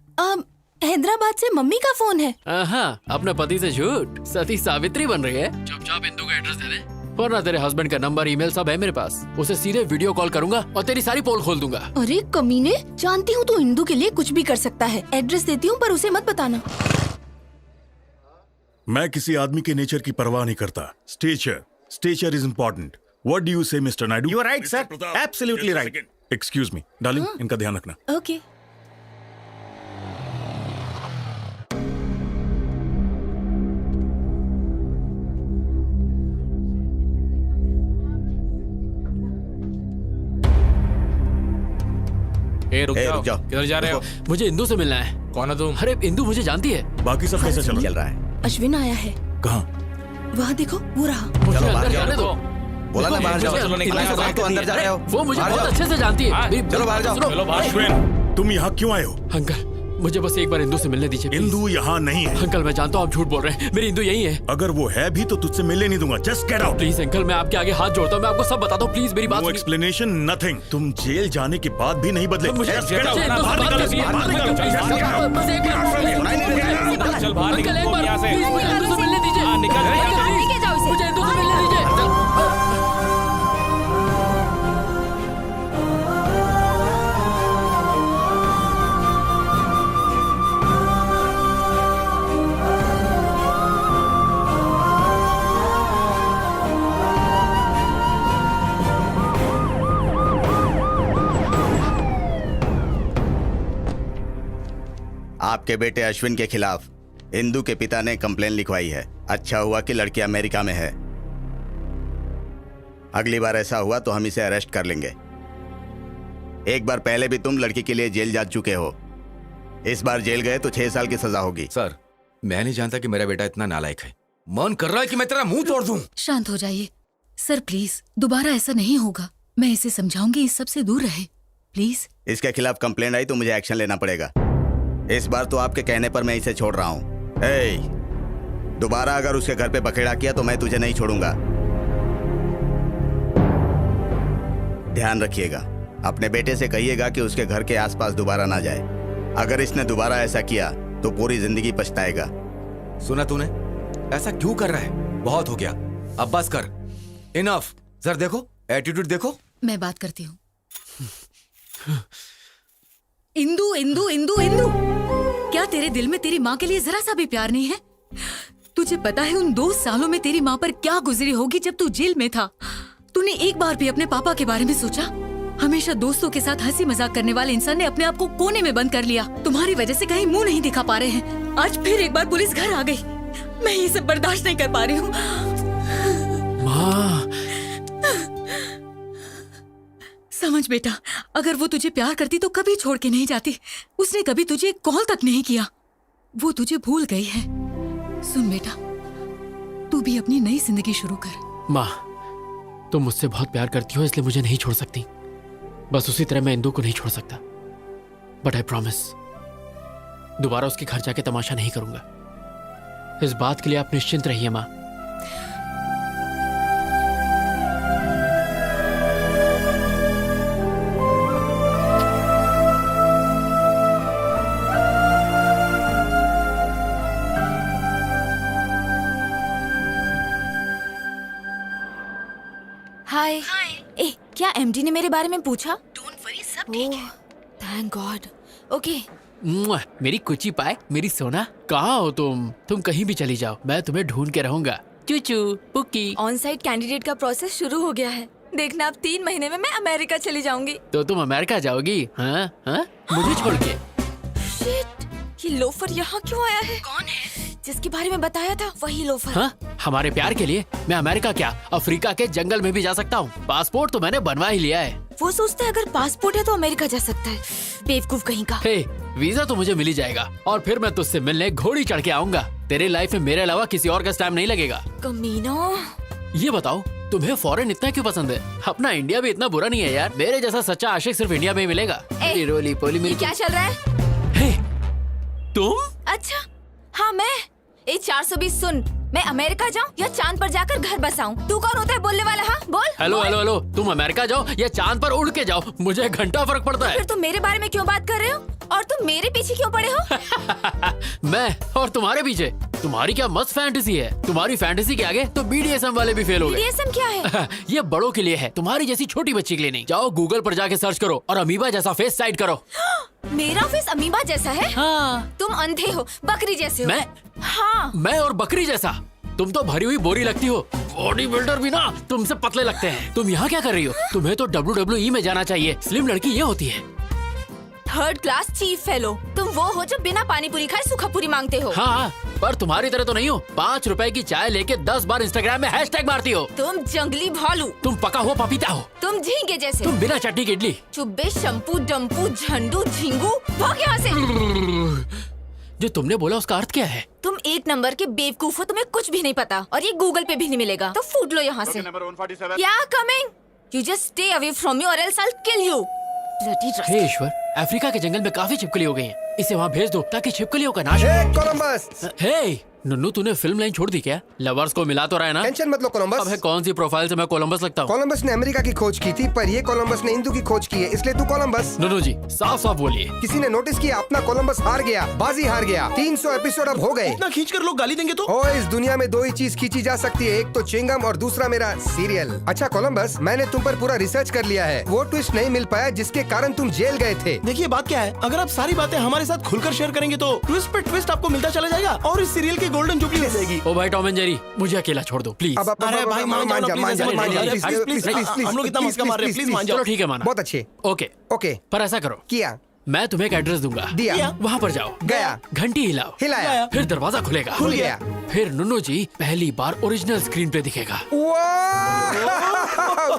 हैदराबाद से मम्मी का फोन है। हाँ, अपने पति से झूठ, सती सावित्री बन रही है। चुपचाप इंदू का एड्रेस दे दे, वरना तेरे हस्बैंड का नंबर ईमेल सब है मेरे पास। उसे सीधे वीडियो कॉल करूंगा और तेरी सारी पोल खोल दूंगा। अरे कमीने, जानती हूँ तू इंदू के लिए कुछ भी कर सकता है। एड्रेस देती हूँ पर उसे मत बताना। मैं किसी आदमी के नेचर की परवाह नहीं करता। Stature is important. What do you say mister Naidu? You are right, sir. Absolutely right. Excuse me darling, इनका ध्यान रखना। ओके। रुक जाओ। किधर जा रहे हो? मुझे इंदू से मिलना है। कौन है तुम? अरे इंदू मुझे जानती है। बाकी सब कैसे चल रहा है? अश्विन आया है। कहाँ? वहाँ देखो, वो रहा। मुझे अंदर जाने दो। बोला ना बाहर जाओ। मुझे तो अंदर जा रहे हो। वो मुझे बहुत अच्छे से जानती है। चलो बाहर जाओ। सुनो। अश्विन, तुम यहाँ क्यों आए हो? अंकल, मुझे बस एक बार इंदू से मिलने दीजिए। इंदू यहाँ नहीं है। अंकल मैं जानता हूँ आप झूठ बोल रहे हैं, मेरी इंदू यही है। अगर वो है भी तो तुझसे मिलने नहीं दूंगा। Just get out. Please uncle, मैं आपके आगे हाथ जोड़ता हूँ, मैं आपको सब बताता हूँ, प्लीज मेरी बात नो सुनिए। Explanation, nothing. तुम जेल जाने के बाद भी नहीं बदले। मुझे Just get out. इंदू से बाहर बात निकलो, करनी है। बाहर निकलो, अंकल, just get out. बस एक बार। चल बाहर अंकल, एक बार यहाँ से। प्लीज मुझे इंदू से मिलने दीजिए। लेके जाओ इसे। मुझे इंदू से मिलने दीजिए। आपके बेटे अश्विन के खिलाफ इंदू के पिता ने कंप्लेन लिखवाई है। अच्छा हुआ कि लड़की अमेरिका में है। अगली बार ऐसा हुआ तो हम इसे अरेस्ट कर लेंगे। एक बार पहले भी तुम लड़की के लिए जेल जा चुके हो। इस बार जेल गए तो 6 साल की सजा होगी। सर, मैं नहीं जानता कि मेरा बेटा इतना नालायक है। मन कर रहा है कि मैं तेरा मुंह तोड़ दूं। शांत हो जाइए सर, प्लीज दोबारा ऐसा नहीं होगा। मैं इसे समझाऊंगी, इस सब से दूर रहे प्लीज। इसके खिलाफ कंप्लेंट आई तो मुझे एक्शन लेना पड़ेगा। इस बार तो आपके कहने पर मैं इसे छोड़ रहा हूँ। दोबारा अगर उसके घर पे बखेड़ा किया तो मैं तुझे नहीं छोड़ूंगा। ध्यान रखिएगा, अपने बेटे से कहिएगा कि उसके घर के आसपास दोबारा ना जाए। अगर इसने दोबारा ऐसा किया तो पूरी जिंदगी पछताएगा। सुना तूने? ऐसा क्यों कर रहा है? बहुत हो गया, अब बस कर। इनफ। सर देखो, एटीट्यूड देखो। मैं बात करती हूँ। इंदू इंदू इंदू इंदू क्या तेरे दिल में तेरी माँ के लिए जरा सा भी प्यार नहीं है? तुझे पता है उन 2 सालों में तेरी माँ पर क्या गुजरी होगी जब तू जेल में था? तूने एक बार भी अपने पापा के बारे में सोचा? हमेशा दोस्तों के साथ हंसी मजाक करने वाले इंसान ने अपने आप को कोने में बंद कर लिया। तुम्हारी वजह से कहीं मुंह नहीं दिखा पा रहे हैं। आज फिर एक बार पुलिस घर आ गई। मैं ये सब बर्दाश्त नहीं कर पा रही हूँ। माँ, समझ बेटा, अगर वो तुझे प्यार करती तो कभी छोड़ के नहीं जाती। उसने कभी तुझे कॉल तक नहीं किया। वो तुझे भूल गई है। सुन बेटा, तू भी अपनी नई जिंदगी शुरू कर। माँ, तुम मुझसे बहुत प्यार करती हो इसलिए मुझे नहीं छोड़ सकती। बस उसी तरह मैं इंदु को नहीं छोड़ सकता। बट आई प्रॉमिस, दोबारा उसके घर जाके तमाशा नहीं करूंगा। इस बात के लिए आप निश्चिंत रहिए माँ। हाय। ए, क्या एमडी ने मेरे बारे में पूछा? डोंट वरी, सब ठीक है। Thank God. ओके। मुआ, मेरी कुची पाए, मेरी सोना, कहाँ हो तुम? तुम कहीं भी चली जाओ, मैं तुम्हें ढूंढ के रहूंगा। चूचू पुकी। ऑन साइट कैंडिडेट का प्रोसेस शुरू हो गया है। देखना, अब 3 महीने में मैं अमेरिका चली जाऊंगी। तो तुम अमेरिका जाओगी? हाँ हाँ, मुझे छोड़ के। शिट, ये लोफर यहाँ क्यों आया है? कौन है? जिसके बारे में बताया था वही लोफर। हाँ, हमारे प्यार के लिए मैं अमेरिका क्या, अफ्रीका के जंगल में भी जा सकता हूँ। पासपोर्ट तो मैंने बनवा ही लिया है। वो सोचता है अगर पासपोर्ट है तो अमेरिका जा सकता है। बेवकूफ कहीं का। हे, वीजा तो मुझे मिल ही जाएगा और फिर मैं तुझसे मिलने घोड़ी चढ़ के आऊंगा। तेरी लाइफ में मेरे अलावा किसी और का स्टैम्प नहीं लगेगा। कमीनो। ये बताओ, तुम्हें फॉरेन इतना क्यों पसंद है? अपना इंडिया भी इतना बुरा नहीं है यार। मेरे जैसा सच्चा आशिक सिर्फ इंडिया में ही मिलेगा। रोली पोली मेरी। क्या चल रहा है? हे, तुम? अच्छा, हाँ मैं। 420 सुन, मैं अमेरिका जाऊँ या चांद पर जाकर घर बसाऊं? तू कौन होता है बोलने वाला? हाँ बोल। हेलो हेलो हेलो, तुम अमेरिका जाओ या चांद पर उड़ के जाओ, मुझे घंटा फर्क पड़ता है। फिर तुम मेरे बारे में क्यों बात कर रहे हो? और तुम मेरे पीछे क्यों पड़े हो? मैं और तुम्हारे पीछे? तुम्हारी क्या मस्त फैंटेसी है। तुम्हारी फैंटेसी के आगे तो BDSM वाले भी फेल हो गए। BDSM क्या है? ये बड़ों के लिए है, तुम्हारी जैसी छोटी बच्ची के लिए नहीं। जाओ गूगल पर जाके सर्च करो और अमीबा जैसा फेस साइड करो। मेरा फेस अमीबा जैसा है? हाँ। तुम अंधे हो, बकरी जैसे हो। मैं? हाँ। मैं और बकरी जैसा? तुम तो भरी हुई बोरी लगती हो। बॉडी बिल्डर भी ना तुमसे पतले लगते हैं। तुम यहाँ क्या कर रही हो? तुम्हें तो WWE में जाना चाहिए। स्लिम लड़की ये होती है। 3rd class chief fellow. तुम वो हो जो बिना पानी पूरी खाए सूखा पूरी मांगते हो। हाँ, पर तुम्हारी तरह तो नहीं हो। 5 रुपए की चाय लेके 10 बार इंस्टाग्राम में हैशटैग मारती हो। तुम जंगली भालू। तुम पका हुआ पपीता हो। तुम झींगे जैसे। तुम बिना चटनी की इडली। चुब्बे, शंपू, डम्पू, झंडू, झिंगू, भाग यहाँ से। जो तुमने बोला उसका अर्थ क्या है? तुम 1 नंबर के बेवकूफ हो, तुम्हें कुछ भी नहीं पता और ये गूगल पे भी नहीं मिलेगा। तो फूट लो यहाँ से। या coming. You just stay away from me or else I'll kill you. हे ईश्वर, अफ्रीका के जंगल में काफी छिपकली हो गई हैं। इसे वहाँ भेज दो ताकि छिपकलियों का नाश हो। कोलंबस। हे नन्नू, तूने फिल्म लाइन छोड़ दी क्या? लवर्स को मिला तो रहा है ना? टेंशन मत लो कोलंबस। अब है कौन सी प्रोफाइल से मैं कोलंबस लगता हूँ? कोलंबस ने अमेरिका की खोज की थी, पर ये कोलंबस ने हिंदू की खोज की है, इसलिए तू कोलंबस। नन्नू जी, साफ साफ बोलिए। किसी ने नोटिस किया अपना कोलंबस हार गया, बाजी हार गया। 300 एपिसोड अब हो गए। इतना खींच कर लोग गाली देंगे तो? ओ, इस दुनिया में 2 ही चीज खींची जा सकती है, एक तो चिंगम और दूसरा मेरा सीरियल। अच्छा कोलंबस, मैंने तुम पर पूरा रिसर्च कर लिया है। वो ट्विस्ट नहीं मिल पाया जिसके कारण तुम जेल गए थे। देखिए बात क्या है, अगर आप सारी बातें हमारे साथ खुलकर शेयर करेंगे तो ट्विस्ट पे ट्विस्ट आपको मिलता चला जाएगा और इस सीरियल की गोल्डन जुबली हो जाएगी। ओ भाई टॉम एंड जेरी, मुझे अकेला छोड़ दो प्लीज। अरे भाई मान जा, हम लोग इतना मस्का मार रहे हैं, प्लीज मान जाओ। चलो ठीक है, माना। बहुत अच्छे। ओके ओके, पर ऐसा करो, किया। मैं तुम्हें एक एड्रेस दूंगा, दिया। वहाँ पर जाओ, गया। घंटी हिलाओ, हिलाया। फिर दरवाजा खुलेगा, खुल गया। फिर नुन्नू जी पहली बार ओरिजिनल स्क्रीन पे दिखेगा।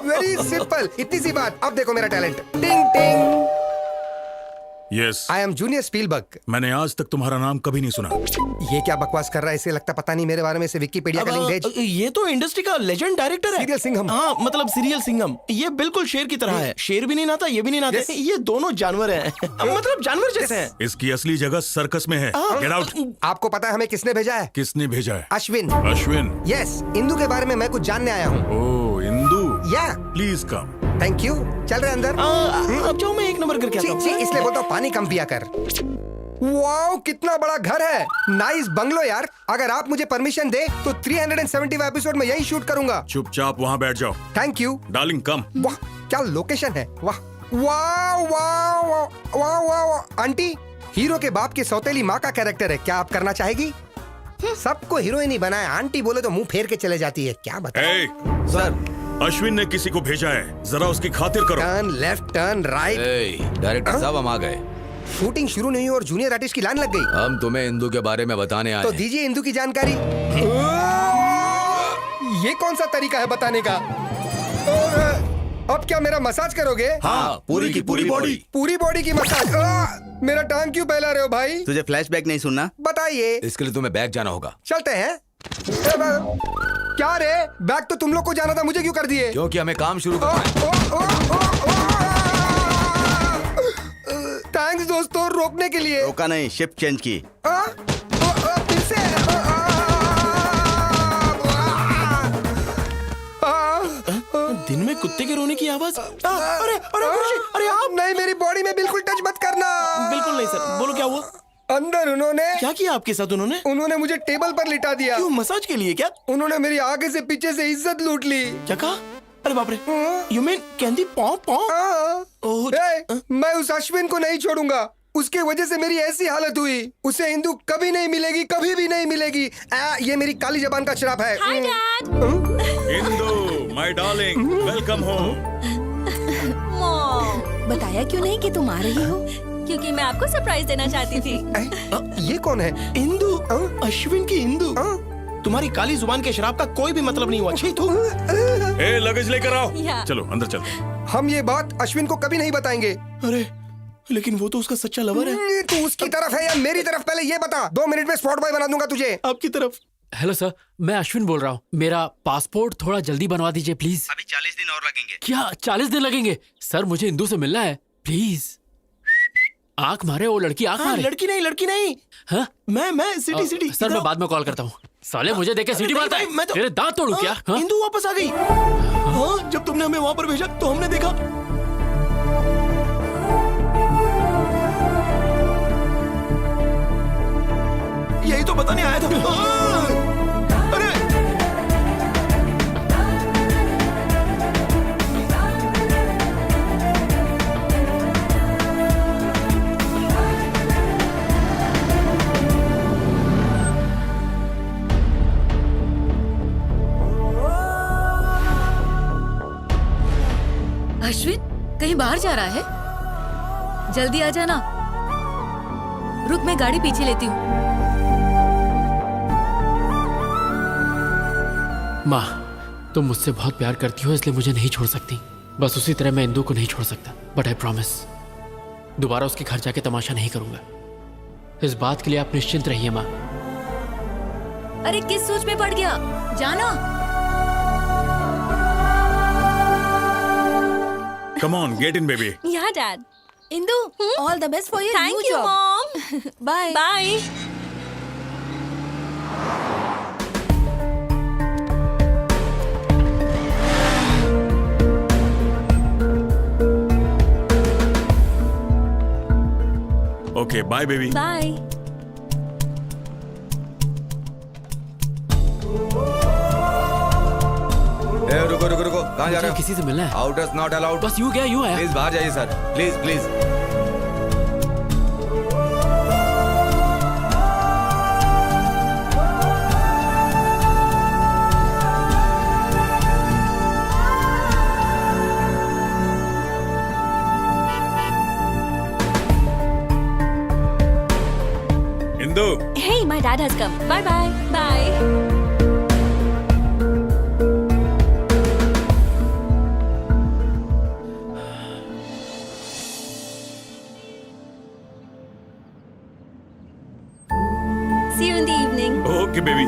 वेरी सिंपल, इतनी सी बात। अब देखो मेरा टैलेंट। टिंग टिंग। Yes, I am junior Spielberg. मैंने आज तक तुम्हारा नाम कभी नहीं सुना। ये क्या बकवास कर रहा है? इसे लगता पता नहीं मेरे बारे में। से विकिपीडिया का लिंक भेज। ये तो इंडस्ट्री का लेजेंड डायरेक्टर है। सीरियल सिंघम। हाँ, मतलब सीरियल सिंघम। ये बिल्कुल शेर की तरह है। शेर भी नहीं नाता, ये भी नहीं नाते। ये दोनों जानवर हैं। मतलब जानवर जैसे हैं। इसकी असली जगह सर्कस में है। Get out. आपको पता है हमें किसने भेजा है? किसने भेजा है? अश्विन। अश्विन? यस, इंदू के बारे में मैं कुछ जानने आया हूँ। ओह, इंदू। या प्लीज कम। Thank you. चल रहे अंदर। अब जाओ, मैं 1 नंबर करके आता हूँ। इसलिए बोलता हूँ पानी कम पिया कर। वाओ, कितना बड़ा घर है। नाइस बंगलो यार। अगर आप मुझे परमिशन दे तो 375 एपिसोड में यही शूट करूंगा। चुपचाप वहाँ बैठ जाओ। थैंक यू डार्लिंग, कम। वाह, क्या लोकेशन है। वाह वाह वाह वाह वाह वाह। आंटी, हीरो के बाप की सौतेली माँ का कैरेक्टर है, क्या आप करना चाहेगी? सबको हीरोइन ही बनाया, आंटी बोले तो मुंह फेर के चले जाती है, क्या बताएं? सर अश्विन ने किसी को भेजा है, जरा उसकी खातिर करो। Turn left, turn right. Director साहब हम आ गए। शूटिंग शुरू नहीं हुई और जूनियर आर्टिस्ट की लाइन लग गई। हम तुम्हें इंदू के बारे में बताने आए तो हैं। दीजिए इंदू की जानकारी। ये कौन सा तरीका है बताने का? और अब क्या मेरा मसाज करोगे? हाँ, पूरी की पूरी बॉडी। पूरी बॉडी की मसाज। मेरा टांग क्यों फैला रहे हो भाई? तुझे फ्लैशबैक नहीं सुनना? बताइए। इसके लिए तुम्हें बैग जाना होगा। चलते हैं। क्या रे, बैग तो तुम लोग को जाना था, मुझे क्यों कर दिए? क्योंकि हमें काम शुरू करना है। थैंक्स दोस्तों, रोकने के लिए। रोका नहीं, शिफ्ट चेंज की। फिर से। दिन में कुत्ते के रोने की आवाज। अरे अरे अरे आप नहीं, मेरी बॉडी में बिल्कुल टच मत करना। बिल्कुल नहीं सर, बोलो क्या हुआ? अंदर उन्होंने क्या किया आपके साथ? उन्होंने मुझे टेबल पर लिटा दिया। क्यों, मसाज के लिए क्या? उन्होंने मेरी आगे से पीछे से इज्जत लूट ली। क्या कहा? अरे बाप रे, यू मीन कैंडी पॉ पॉ? मैं उस अश्विन को नहीं छोड़ूंगा, उसके वजह से मेरी ऐसी हालत हुई। उसे इंदू कभी नहीं मिलेगी, कभी भी नहीं मिलेगी। ये मेरी काली जबान का श्राप है। Hi dad. Indu my darling, welcome home. बताया क्यों नहीं कि तुम आ रही हो? क्योंकि मैं आपको सरप्राइज देना चाहती थी। ये कौन है? इंदू, अश्विन की इंदू। तुम्हारी काली जुबान के शराब का कोई भी मतलब नहीं हुआ। छी तू। ए, लगेज लेकर आओ। या। चलो अंदर चलते। हम ये बात अश्विन को कभी नहीं बताएंगे। अरे लेकिन वो तो उसका सच्चा लवर है। तू उसकी तरफ है या मेरी तरफ, पहले ये बता। 2 मिनट में स्पॉट बॉय बना दूंगा तुझे। आपकी तरफ। हेलो सर, मैं अश्विन बोल रहा हूँ। मेरा पासपोर्ट थोड़ा जल्दी बनवा दीजिए प्लीज। अभी 40 दिन और लगेंगे। क्या 40 दिन लगेंगे? सर मुझे इंदू से मिलना है प्लीज। आंख मारे वो लड़की, आंख मारे। लड़की नहीं। हाँ? मैं सिटी सर मैं बाद में कॉल करता हूँ। साले मुझे देख के सीटी मारता है। मैं तो- तेरे दांत तोड़ू क्या? हाँ? इंदू वापस आ गई। हाँ, जब तुमने हमें वहाँ पर भेजा तो हमने देखा। यही तो बताने आया था। अरे अश्विन कहीं बाहर जा रहा है? जल्दी आ जाना। रुक, मैं गाड़ी पीछे लेती हूँ। माँ, तुम मुझसे बहुत प्यार करती हो इसलिए मुझे नहीं छोड़ सकती। बस उसी तरह मैं इंदू को नहीं छोड़ सकता। बट आई प्रॉमिस, दोबारा उसके घर जाके तमाशा नहीं करूंगा। इस बात के लिए आप निश्चिंत रहिए माँ। अरे किस सोच में पड़ गया? जाना। Come on, get in, baby. या dad. Indu, all the best for your new thank you job. Mom. Bye bye. Okay, bye, baby. Bye. रुको रुको रुको, कहाँ जा रहे हो? किसी से मिलना है। Outers not allowed. बस यूं गया यूं आया। प्लीज बाहर जाइए sir, please please. Indu, Hey, my dad has come. Bye bye. Bye. See you in the evening. okay, baby.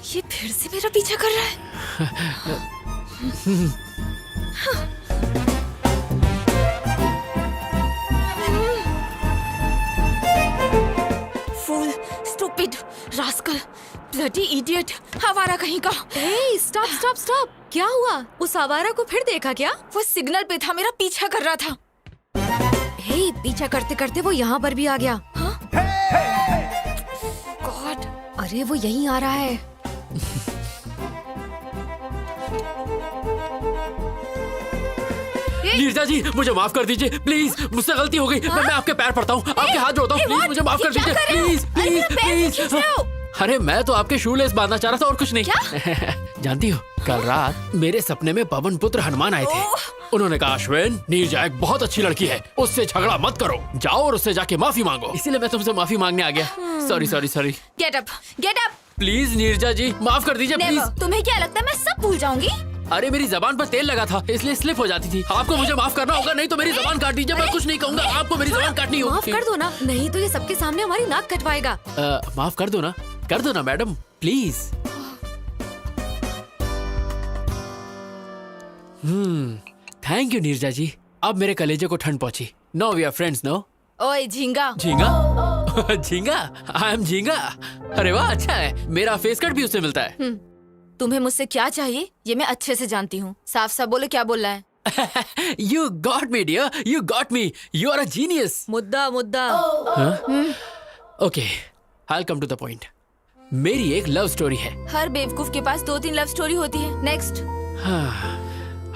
ये फिर से मेरा पीछा कर रहा है। Fool, stupid, rascal, bloody idiot, आवारा कहीं का। हे स्टॉप स्टॉप स्टॉप, क्या हुआ? उस आवारा को फिर देखा क्या? वो सिग्नल पे था, मेरा पीछा कर रहा था। हे पीछा करते करते वो यहाँ पर भी आ गया। गॉड, अरे वो यहीं आ रहा है। नीरजा जी मुझे माफ कर दीजिए प्लीज, मुझसे गलती हो गई। मैं आपके पैर पड़ता हूँ, आपके हाथ जोड़ता हूँ, प्लीज मुझे माफ कर दीजिए प्लीज प्लीज प्लीज। अरे मैं तो आपके शू लेस बांधना चाह रहा था और कुछ नहीं। जानती हो कल रात मेरे सपने में पवन पुत्र हनुमान आए थे। उन्होंने कहा अश्विन, नीरजा एक बहुत अच्छी लड़की है, उससे झगड़ा मत करो, जाओ और उससे जाके माफी मांगो। इसीलिए मैं तुमसे माफी मांगने आ गया। Sorry sorry sorry. Get up, get up. Please Neerja ji माफ कर दीजिए प्लीज। तुम्हें क्या लगता है मैं सब भूल जाऊंगी? अरे मेरी जबान पर तेल लगा था इसलिए स्लिप हो जाती थी। आपको मुझे माफ करना होगा, नहीं तो मेरी जबान काट दीजिए। मैं कुछ नहीं कहूँगा, आपको मेरी जबान काटनी होगी। माफ कर दो ना, नहीं तो ये सबके सामने हमारी नाक कटवाएगा। माफ कर दो ना madam please. Thank you Neerja ji, अब मेरे कलेजे को ठंड पहुंची। No we are friends no. ओए झींगा। झींगा? झींगा? आई एम झींगा। अरे वाह अच्छा है, मेरा फेस कट भी उससे मिलता है। तुम्हें मुझसे क्या चाहिए ये मैं अच्छे से जानती हूँ, साफ साफ बोलो क्या बोलना है। You got me dear, you got me, you are a genius. मुद्दा मुद्दा। Okay, I'll come to the point. मेरी एक लव स्टोरी है। हर बेवकूफ के पास 2-3 लव स्टोरी होती है। नेक्स्ट।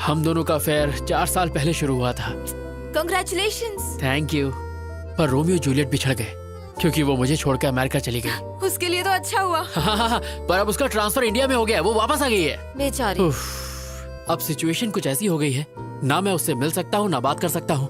हम दोनों का अफेयर 4 साल पहले शुरू हुआ था। Congratulations. Thank you. पर रोमियो जूलियट बिछड़ गए क्योंकि वो मुझे छोड़कर अमेरिका चली गई। उसके लिए तो अच्छा हुआ। पर अब उसका ट्रांसफर इंडिया में हो गया, वो वापस आ गई है। बेचारी। अब सिचुएशन कुछ ऐसी हो गई है, ना मैं उससे मिल सकता हूँ ना बात कर सकता हूँ,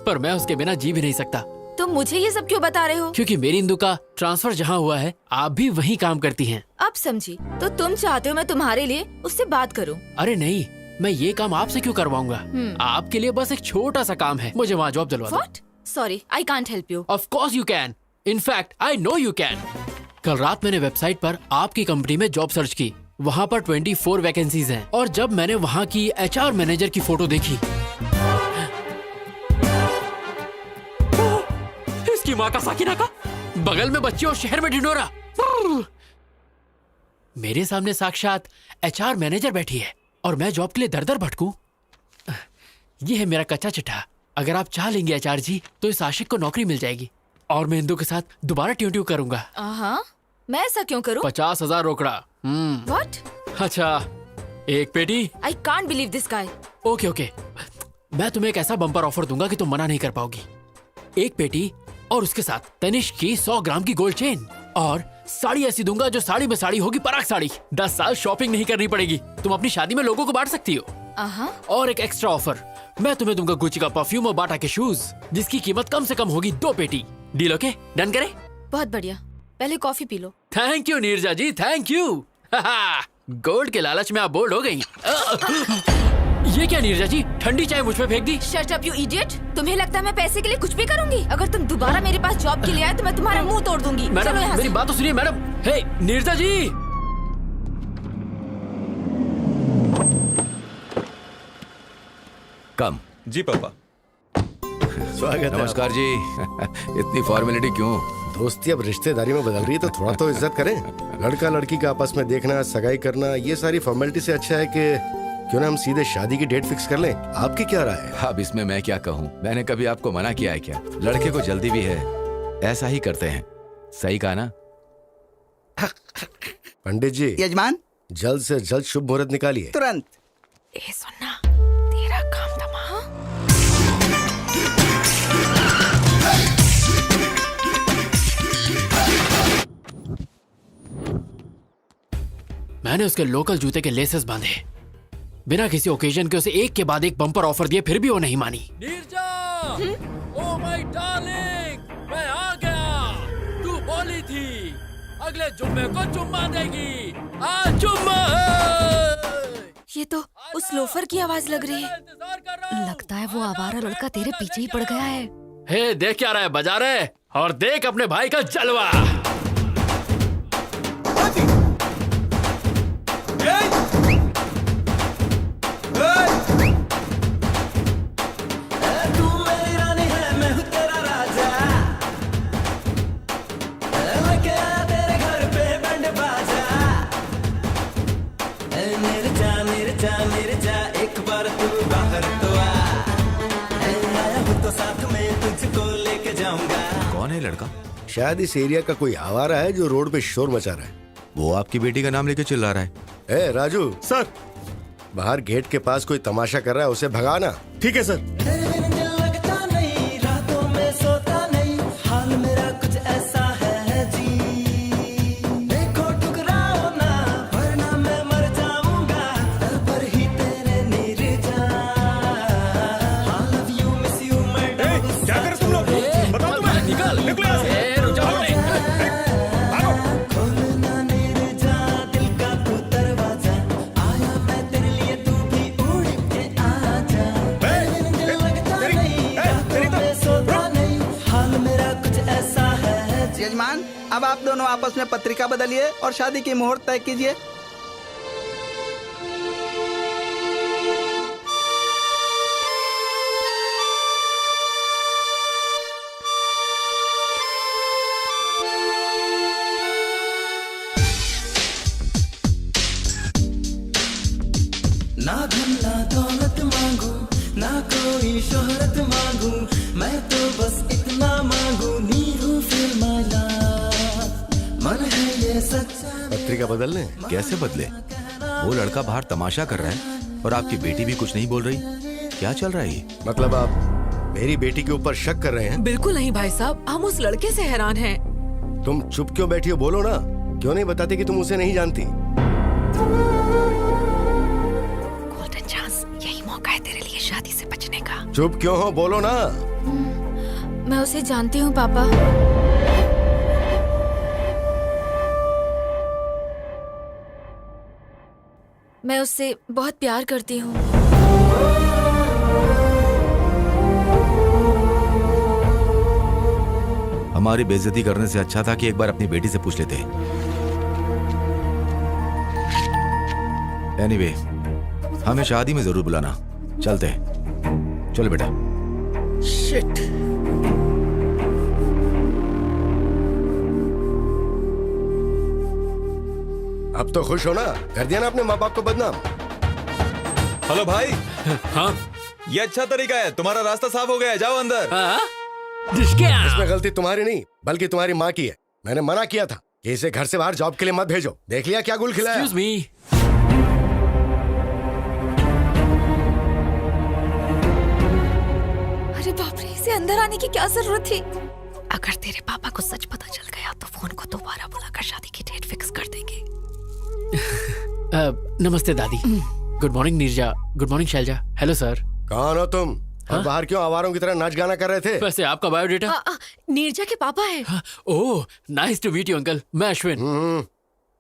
पर मैं उसके बिना जी भी नहीं सकता। तुम मुझे ये सब क्यों बता रहे हो? क्योंकि मेरी इंदु का ट्रांसफर जहाँ हुआ है आप भी वहीं काम करती हैं। अब समझी, तो तुम चाहते हो मैं तुम्हारे लिए उससे बात करूं? अरे नहीं, मैं ये काम आपसे क्यों करवाऊंगा? आपके लिए बस एक छोटा सा काम है, मुझे वहाँ जॉब दिलवा दो। What? Sorry, I can't help you. Of course you can. In fact, I know you can. कल रात मैंने वेबसाइट पर आपकी कंपनी में जॉब सर्च की, वहाँ पर 24 वैकेंसीज हैं, और जब मैंने वहाँ की HR मैनेजर की फोटो देखी, इसकी माँ का साकिना का बगल में बच्ची और शहर में ढिंढोरा। मेरे सामने साक्षात HR मैनेजर बैठी है और मैं जॉब के लिए दर दर भटकूं। ये है मेरा कच्चा चिट्ठा। अगर आप चाह लेंगे HR जी तो इस आशिक को नौकरी मिल जाएगी और मैं इंदु के साथ दोबारा ट्यून करूंगा। मैं ऐसा क्यों करूं? 50,000 रोकड़ा। What? अच्छा, एक पेटी। I can't believe this guy. Okay, मैं तुम्हें एक ऐसा बम्पर ऑफर दूंगा कि तुम मना नहीं कर पाओगी। एक पेटी और उसके साथ तनिष्क की 100 ग्राम की गोल्ड चेन, और साड़ी ऐसी दूंगा जो साड़ी में साड़ी होगी, पराग साड़ी। 10 साल शॉपिंग नहीं करनी पड़ेगी, तुम अपनी शादी में लोगों को बांट सकती हो। और एक एक्स्ट्रा ऑफर, मैं तुम्हें दूंगा गुच्ची का परफ्यूम और बाटा के शूज जिसकी कीमत कम से कम होगी 2 पेटी। Deal okay? डन करें? बहुत बढ़िया, पहले कॉफी पी लो। Thank you Neerja ji, thank you. Gold के लालच में आप बोल्ड हो गई। ये क्या नीरजा जी, ठंडी चाय मुझ पे फेंक दी? Shut up you idiot. तुम्हें लगता है मैं पैसे के लिए कुछ भी करूंगी? अगर तुम दोबारा मेरे पास जॉब के लिए आए तो मैं तुम्हारा मुंह तोड़ दूंगी। मैडम चलो यहाँ मेरी से। बात तो सुनिए मैडम। हे नीरजा जी। कम। जी पापा। स्वागत है। नमस्कार जी। इतनी फॉर्मेलिटी क्यों? दोस्ती अब रिश्तेदारी में बदल रही है तो थोड़ा तो इज्जत करें। लड़का लड़की का आपस में देखना, सगाई करना, ये सारी फॉर्मेलिटी से अच्छा है कि क्यों ना हम सीधे शादी की डेट फिक्स कर लें। आपकी क्या राय है? अब इसमें मैं क्या कहूँ, मैंने कभी आपको मना किया है क्या? लड़के को जल्दी भी है, ऐसा ही करते हैं। सही कहा ना? पंडित जी। यजमान, जल्द से जल्द शुभ मुहूर्त निकालिए। तुरंत। ए सुनना, तेरा काम तमाम। मैंने उसके लोकल जूते के लेसेस बांधे, बिना किसी ओकेजन के उसे एक के बाद एक बम्पर ऑफर दिए, फिर भी वो नहीं मानी। नीरजा, ओह माय डार्लिंग, मैं आ गया। तू बोली थी अगले जुम्मे को चुम्मा देगी, आज जुम्मा है। ये तो उस लोफर की आवाज लग रही है। लगता है वो आवारा लड़का तेरे पीछे ही पड़ गया है। हे देख क्या रहा है, बजा रहे, और देख अपने भाई का जलवा। निर्जा एक बार तू बाहर तो आया हूँ तो साथ में तुझको लेके जाऊंगा। कौन है लड़का? शायद इस एरिया का कोई आवारा है जो रोड पे शोर मचा रहा है। वो आपकी बेटी का नाम लेके चिल्ला रहा है। ए राजू सर। बाहर गेट के पास कोई तमाशा कर रहा है, उसे भगाना। ठीक है सर। लगता नहीं रातों में सोता नहीं, हाल मेरा कुछ ऐसा है जी। देखो ठुकराओ ना वरना मैं मर जाऊंगा, दर पर ही तेरे Nirja. I love you, miss you, मैं क्या कर तुम लोग? बताओ तुम्हें। निकल यहाँ से। खोलना निर्जा दिल का तू दरवाजा, आया मैं तेरे लिए तू भी उड़ के आजा। लगता नहीं रातों में सोता नहीं, हाल मेरा कुछ ऐसा है। यजमान, अब आप दोनों आपस में पत्रिका बदलिए और शादी की मुहूर्त तय कीजिए। ना धन ना दौलत मांगू, ना कोई शोहरत मांगू, मैं तो बस इतना मांगू, नीरू फिर माला मन है ये सच्चा। पत्रिका बदलने? कैसे बदले? वो लड़का बाहर तमाशा कर रहा है और आपकी बेटी भी कुछ नहीं बोल रही। क्या चल रहा है ये? मतलब आप मेरी बेटी के ऊपर शक कर रहे हैं? बिल्कुल नहीं भाई साहब, हम उस लड़के से हैरान हैं। तुम चुप क्यों बैठी हो? बोलो ना, क्यों नहीं बताती कि तुम उसे नहीं जानती? गोल्डन चांस, यही मौका है तेरे लिए शादी से बचने का। चुप क्यों हो? बोलो ना। मैं उसे जानती हूँ पापा। मैं उससे बहुत प्यार करती हूँ। हमारी बेइज्जती करने से अच्छा था कि एक बार अपनी बेटी से पूछ लेते। एनीवे, हमें शादी में जरूर बुलाना। चलते हैं। चलो बेटा। शिट। अब तो खुश हो ना? कर दिया ना अपने माँ बाप को बदनाम। हेलो भाई। हाँ, ये अच्छा तरीका है, तुम्हारा रास्ता साफ हो गया है, जाओ अंदर। इसमें गलती तुम्हारी नहीं बल्कि तुम्हारी माँ की है। मैंने मना किया था कि इसे घर से बाहर जॉब के लिए मत भेजो। देख लिया क्या गुल खिलाया। Excuse me। अरे बाप रे, इसे अंदर आने की क्या जरूरत थी? अगर तेरे पापा को सच पता चल गया तो फोन को दोबारा बुलाकर शादी की डेट फिक्स कर देंगे। नमस्ते दादी। Good morning Neerja. Good morning Shailaja. Hello sir. कौन हो तुम? और बाहर क्यों आवारों की तरह नाच गाना कर रहे थे? वैसे आपका बायोडेटा? नीरजा के पापा है। Oh, nice to meet you uncle. मैं अश्विन।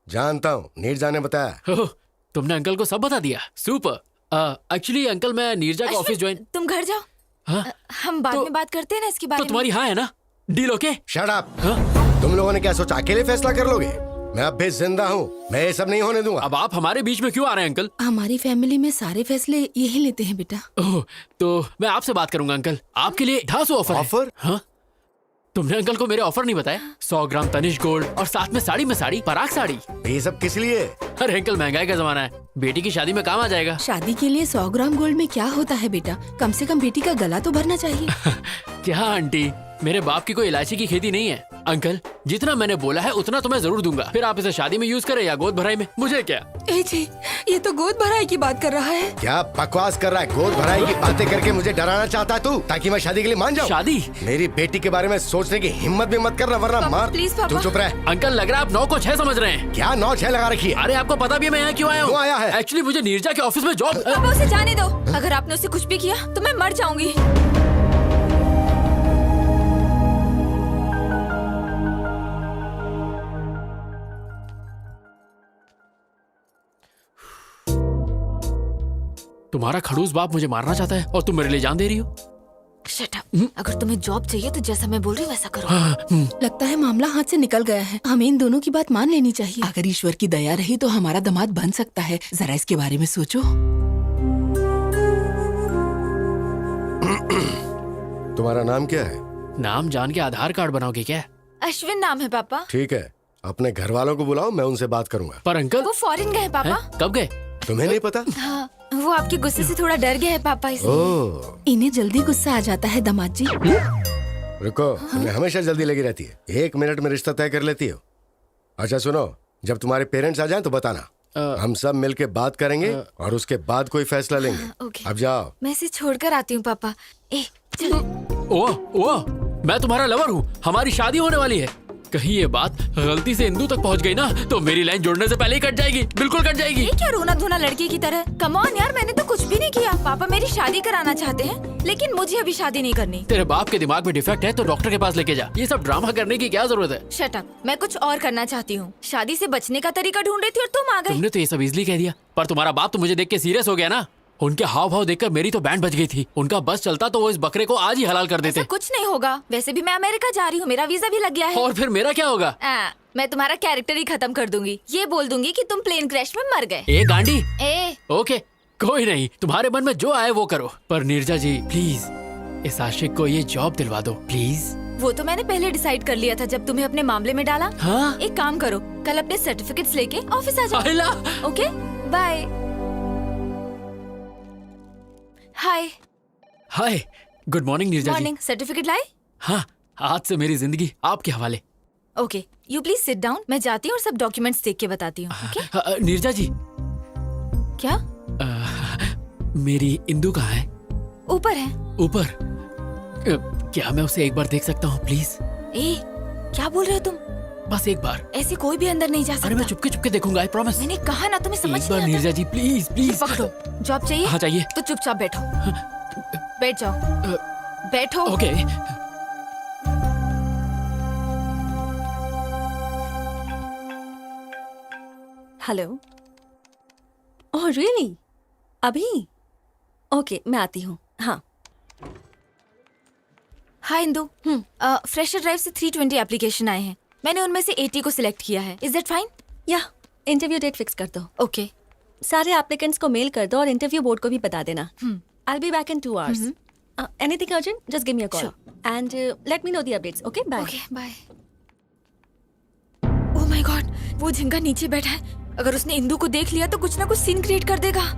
जानता हूँ, नीरजा ने बताया। ओह, तुमने अंकल को सब बता दिया। सुपर। एक्चुअली अंकल, मैं नीरजा का ऑफिस ज्वाइन। तुम घर जाओ। हाँ? हम बाद में बात करते हैं ना इसके बारे तो में। तुम्हारी हाँ है ना? Deal okay? Shut up. तुम लोगों ने क्या सोचा अकेले फैसला कर लोगे? मैं अब भी जिंदा हूँ, मैं ये सब नहीं होने दूंगा। अब आप हमारे बीच में क्यों आ रहे हैं अंकल? हमारी फैमिली में सारे फैसले यही लेते हैं बेटा। ओह, तो मैं आपसे बात करूंगा अंकल। आपके लिए ढासू ऑफर है। ऑफर? हाँ, तुमने अंकल को मेरे ऑफर नहीं बताया? 100 ग्राम तनिष्क गोल्ड और साथ में साड़ी में साड़ी, पराग साड़ी। ये सब किस लिए? अरे अंकल, महंगाई का जमाना है, बेटी की शादी में काम आ जाएगा। शादी के लिए 100 ग्राम गोल्ड में क्या होता है बेटा? कम से कम बेटी का गला तो भरना चाहिए। क्या आंटी, मेरे बाप की कोई इलायची की खेती नहीं है। अंकल, जितना मैंने बोला है उतना तो मैं जरूर दूंगा। फिर आप इसे शादी में यूज करें या गोद भराई में, मुझे क्या। ए जी, ये तो गोद भराई की बात कर रहा है। क्या बकवास कर रहा है? गोद भराई की बातें करके मुझे डराना चाहता है तू, ताकि मैं शादी के लिए मान जाऊं? शादी? मेरी बेटी के बारे में सोचने की हिम्मत भी मत करना, वरना मार। प्लीज पापा। तू चुप रह। अंकल, लग रहा है आप 9 को 6 समझ रहे हैं। क्या 9 6 लगा रखी है? अरे आपको पता भी है मैं यहाँ क्यों आया हूँ? क्यों आया है? एक्चुअली मुझे नीरजा के ऑफिस में जॉब। पापा, उसे जाने दो। अगर आपने उसे कुछ भी किया तो मैं मर जाऊंगी। तुम्हारा खड़ूस बाप मुझे मारना चाहता है और तुम मेरे लिए जान दे रही हो। Shut up. अगर तुम्हें जॉब चाहिए तो जैसा मैं बोल रही हूँ वैसा करो। लगता है मामला हाथ से निकल गया है। हमें इन दोनों की बात मान लेनी चाहिए। अगर ईश्वर की दया रही तो हमारा दामाद बन सकता है। जरा इसके बारे में सोचो। तुम्हारा नाम क्या है? नाम जान के आधार कार्ड बनाओगे क्या? अश्विन नाम है पापा। ठीक है, अपने घर वालों को बुलाओ, मैं उनसे बात करूंगा। पर अंकल, वो फॉरेन गए पापा। कब गए? तुम्हें नहीं पता? हाँ, वो आपके गुस्से से थोड़ा डर गया है पापा, इसलिए। ओह, इन्हें जल्दी गुस्सा आ जाता है दामाद जी। रुको, तुम्हें हमेशा जल्दी लगी रहती है। 1 मिनट में रिश्ता तय कर लेती हो। अच्छा सुनो, जब तुम्हारे पेरेंट्स आ जाएं तो बताना, हम सब मिलके बात करेंगे और उसके बाद कोई फैसला लेंगे। ओके। अब जाओ। मैं इसे छोड़कर आती हूँ पापा। चलो। ओह, मैं तुम्हारा लवर हूँ, हमारी शादी होने वाली है। कहीं ये बात गलती से इंदू तक पहुँच गई ना तो मेरी लाइन जोड़ने से पहले ही कट जाएगी, बिल्कुल कट जाएगी। ये क्या रोना धोना लड़की की तरह? कम ऑन यार, मैंने तो कुछ भी नहीं किया। पापा मेरी शादी कराना चाहते हैं, लेकिन मुझे अभी शादी नहीं करनी। तेरे बाप के दिमाग में डिफेक्ट है तो डॉक्टर के पास लेके जा। ये सब ड्रामा करने की क्या जरूरत है? शट अप, मैं कुछ और करना चाहती हूँ। शादी से बचने का तरीका ढूंढ रही थी और तुम आ गए। तुमने तो ये सब इजली कह दिया, पर तुम्हारा बाप तो मुझे देख के सीरियस हो गया ना। उनके हाव भाव देखकर मेरी तो बैंड बज गई थी। उनका बस चलता तो वो इस बकरे को आज ही हलाल कर देते। कुछ नहीं होगा, वैसे भी मैं अमेरिका जा रही हूँ, मेरा वीजा भी लग गया है। और फिर मेरा क्या होगा? मैं तुम्हारा कैरेक्टर ही खत्म कर दूंगी। ये बोल दूंगी कि तुम प्लेन क्रैश में मर गए। ए गांडी। ओके, कोई नहीं, तुम्हारे मन में जो आए वो करो, पर नीरजा जी प्लीज इस आशिक को ये जॉब दिलवा दो प्लीज। वो तो मैंने पहले डिसाइड कर लिया था जब तुम्हें अपने मामले में डाला। हाँ? एक काम करो, कल अपने सर्टिफिकेट्स लेके ऑफिस आ जाओ। Okay, bye. Hi. Hi, good morning Neerja ji. Morning. Certificate लाए? हाँ, आज से मेरी जिंदगी आपके हवाले। Okay, you please sit down. मैं जाती हूँ और सब डॉक्यूमेंट्स देख के बताती हूँ। ओके? नीरजा जी। क्या? मेरी इंदू कहाँ है? ऊपर है। ऊपर? क्या मैं उसे एक बार देख सकता हूँ प्लीज? क्या बोल रहे हो तुम? बस एक बार। ऐसे कोई भी अंदर नहीं जा सकता। अरे मैं चुपके चुपके देखूंगा, आई प्रॉमिस। मैंने कहा ना, तुम्हें समझ एक बार नहीं आता। नीरजा जी प्लीज प्लीज। पकड़ो। जॉब चाहिए? हाँ चाहिए। तो चुपचाप बैठो। बैठ जाओ। बैठो। ओके। हेलो। Oh really? अभी? ओके, मैं आती हूँ। हाँ। हाय इंदू। फ्रेशर ड्राइव से 320 एप्लीकेशन आए हैं। मैंने उनमें से 80 को सिलेक्ट किया है। Is that fine? या इंटरव्यू डेट फिक्स कर दो। ओके। सारे एप्लीकेंट्स को मेल कर दो और इंटरव्यू बोर्ड को भी बता देना। आई will be back in 2 hours. Anything urgent? Just give me a call. Sure. And let me know the updates. Okay? Bye. Okay, bye. Oh my God, वो झिंगा नीचे बैठा है। अगर उसने इंदू को देख लिया तो कुछ ना कुछ सीन क्रिएट कर देगा।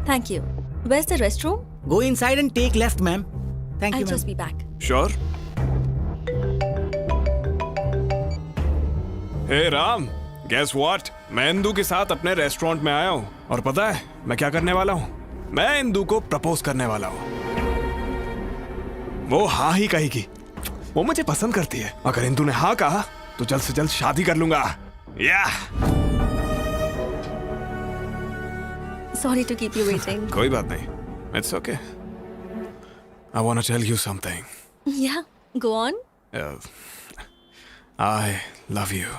Thank you. Where's the restroom? Go inside and take left, ma'am. Thank I'll you, ma'am. just be back. Sure. हे राम, गेस व्हाट? मैं इंदू के साथ अपने रेस्टोरेंट में आया हूँ और पता है मैं क्या करने वाला हूँ? मैं इंदू को प्रपोज करने वाला हूँ। वो हाँ ही कहेगी। वो मुझे पसंद करती है। अगर इंदू ने हाँ कहा तो जल्द से जल्द शादी कर लूंगा। या Sorry to keep you waiting. कोई बात नहीं, it's okay. I want to tell you something. Yeah, go on. I love you.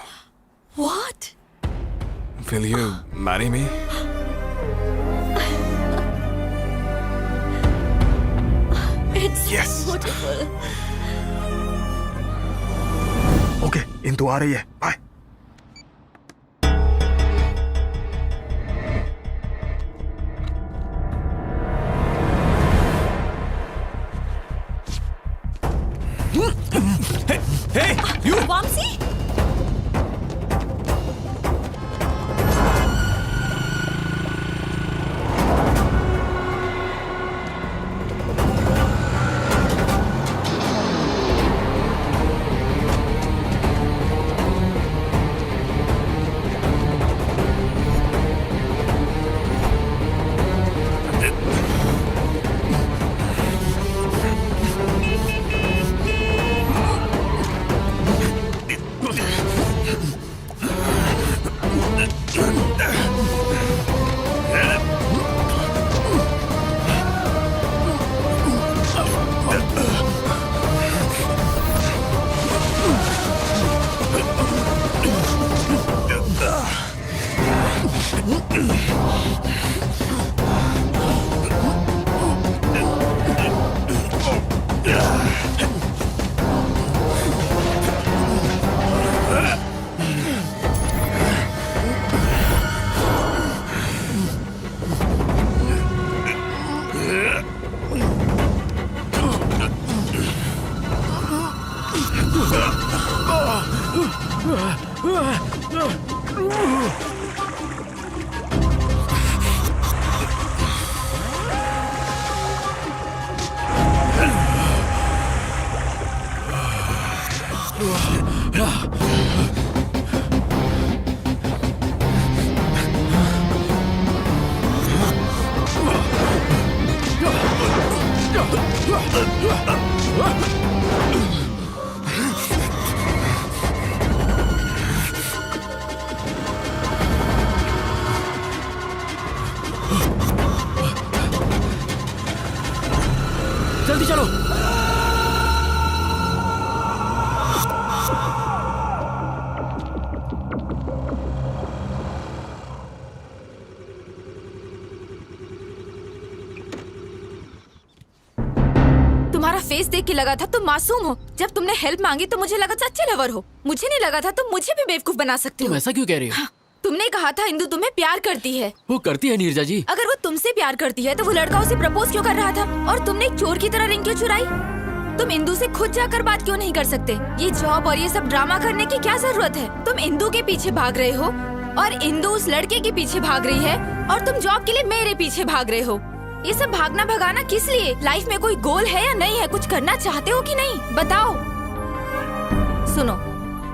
What? Will you marry me? It's Yes. beautiful. Okay, Indu आ रही है। बाय। Hey, you! वामसी? जल्दी चलो। तुम्हारा face देख के लगा था तुम मासूम हो। जब तुमने हेल्प मांगी तो मुझे लगा था अच्छे लवर हो। मुझे नहीं लगा था तुम मुझे भी बेवकूफ बना सकते हो। तुम ऐसा क्यों कह रही हो? हाँ, तुमने कहा था इंदु तुम्हें प्यार करती है। वो करती है नीरजा जी। अगर वो तुमसे प्यार करती है तो वो लड़का उसे प्रपोज क्यों कर रहा था? और तुमने एक चोर की तरह रिंग क्यों चुराई? तुम इंदु से खुद जाकर बात क्यों नहीं कर सकते? ये जॉब और ये सब ड्रामा करने की क्या जरूरत है? तुम इंदु के पीछे भाग रहे हो और इंदु उस लड़के के पीछे भाग रही है और तुम जॉब के लिए मेरे पीछे भाग रहे हो। ये सब भागना भगाना किस लिए? लाइफ में कोई गोल है या नहीं है? कुछ करना चाहते हो कि नहीं? बताओ। सुनो,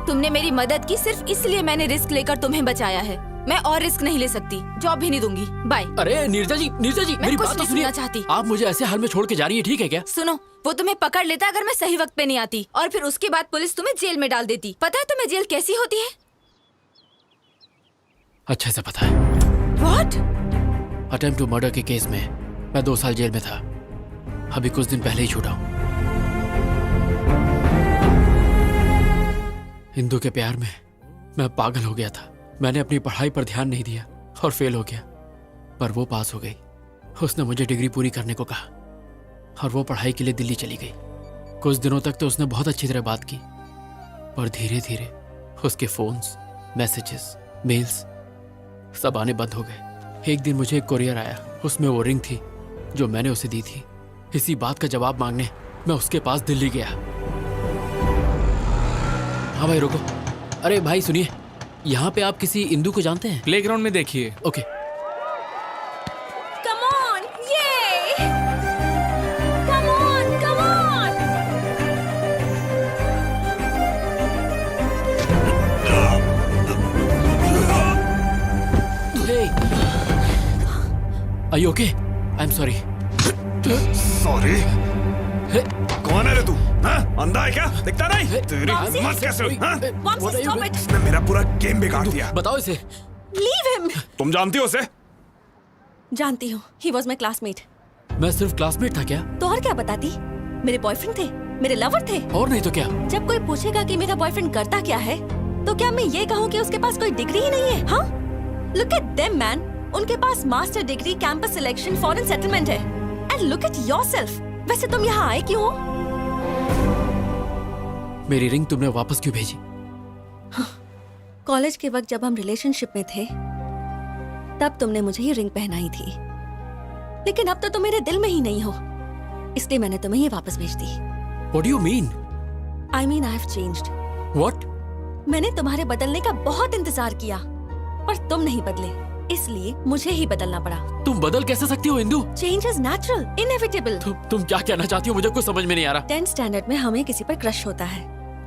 तुमने मेरी मदद की सिर्फ इसलिए मैंने रिस्क लेकर तुम्हें बचाया है। मैं और रिस्क नहीं ले सकती। जॉब भी नहीं दूंगी। बाय। अरे नीरजा जी, मेरी बात तो सुनिए। चाहती। आप मुझे ऐसे हाल में छोड़ के जा रही है, ठीक है क्या? सुनो, वो तुम्हें पकड़ लेता अगर मैं सही वक्त पे नहीं आती, और फिर उसके बाद पुलिस तुम्हें जेल में डाल देती। पता है तुम्हें जेल कैसी होती है? अच्छे से पता है। What? अटेम्प्ट टू मर्डर के केस में मैं 2 साल जेल में था। अभी कुछ दिन पहले ही छूटा हूँ। इंदु के प्यार में मैं पागल हो गया था। मैंने अपनी पढ़ाई पर ध्यान नहीं दिया और फेल हो गया, पर वो पास हो गई। उसने मुझे डिग्री पूरी करने को कहा और वो पढ़ाई के लिए दिल्ली चली गई। कुछ दिनों तक तो उसने बहुत अच्छी तरह बात की, पर धीरे धीरे उसके फोन्स, मैसेजेस, मेल्स सब आने बंद हो गए। एक दिन मुझे एक कोरियर आया, उसमें वो रिंग थी जो मैंने उसे दी थी। इसी बात का जवाब मांगने मैं उसके पास दिल्ली गया। हाँ भाई रुको। अरे भाई सुनिए, यहाँ पे आप किसी इंदु को जानते हैं? प्लेग्राउंड में देखिए। Okay. Come on, yay! Come on, come on! Are you okay? I'm sorry. Sorry. कौन है रे तू? हाँ? अंधा है क्या? दिखता नहीं? तेरी हिम्मत कैसे हुई? हाँ? Vamsi, stop it. इसने मेरा पूरा गेम बिगाड़ दिया। बताओ इसे। Leave him. तुम जानती हो उसे? जानती हूँ, ही वॉज माई क्लासमेट। मैं सिर्फ क्लासमेट था क्या? तो और क्या बताती? मेरे बॉयफ्रेंड थे, मेरे लवर थे। और नहीं तो क्या? जब कोई पूछेगा कि मेरा बॉयफ्रेंड करता क्या है, तो क्या मैं ये कहूँ कि उसके पास कोई डिग्री ही नहीं है? हाँ? लुक एट देम मैन, उनके पास master degree, campus selection, foreign settlement है। And look at yourself. वैसे तुम यहाँ आए क्यों हो? मेरी रिंग तुमने वापस क्यों भेजी? कॉलेज के वक्त जब हम रिलेशनशिप में थे, तब तुमने मुझे ये रिंग पहनाई थी। लेकिन अब तो तुम मेरे दिल में ही नहीं हो, इसलिए मैंने तुम्हें ये वापस भेज दी। What do you mean? I mean I have changed. What? मैंने तुम्हारे बदलने का बहुत इंतजार किया, पर तुम नहीं बदले, इसलिए मुझे ही बदलना पड़ा। तुम बदल कैसे सकती हो Indu? Change is natural, inevitable. तुम क्या कहना चाहती हो? मुझे कुछ समझ में नहीं आ रहा। 10th स्टैंडर्ड में हमें किसी पर क्रश होता है,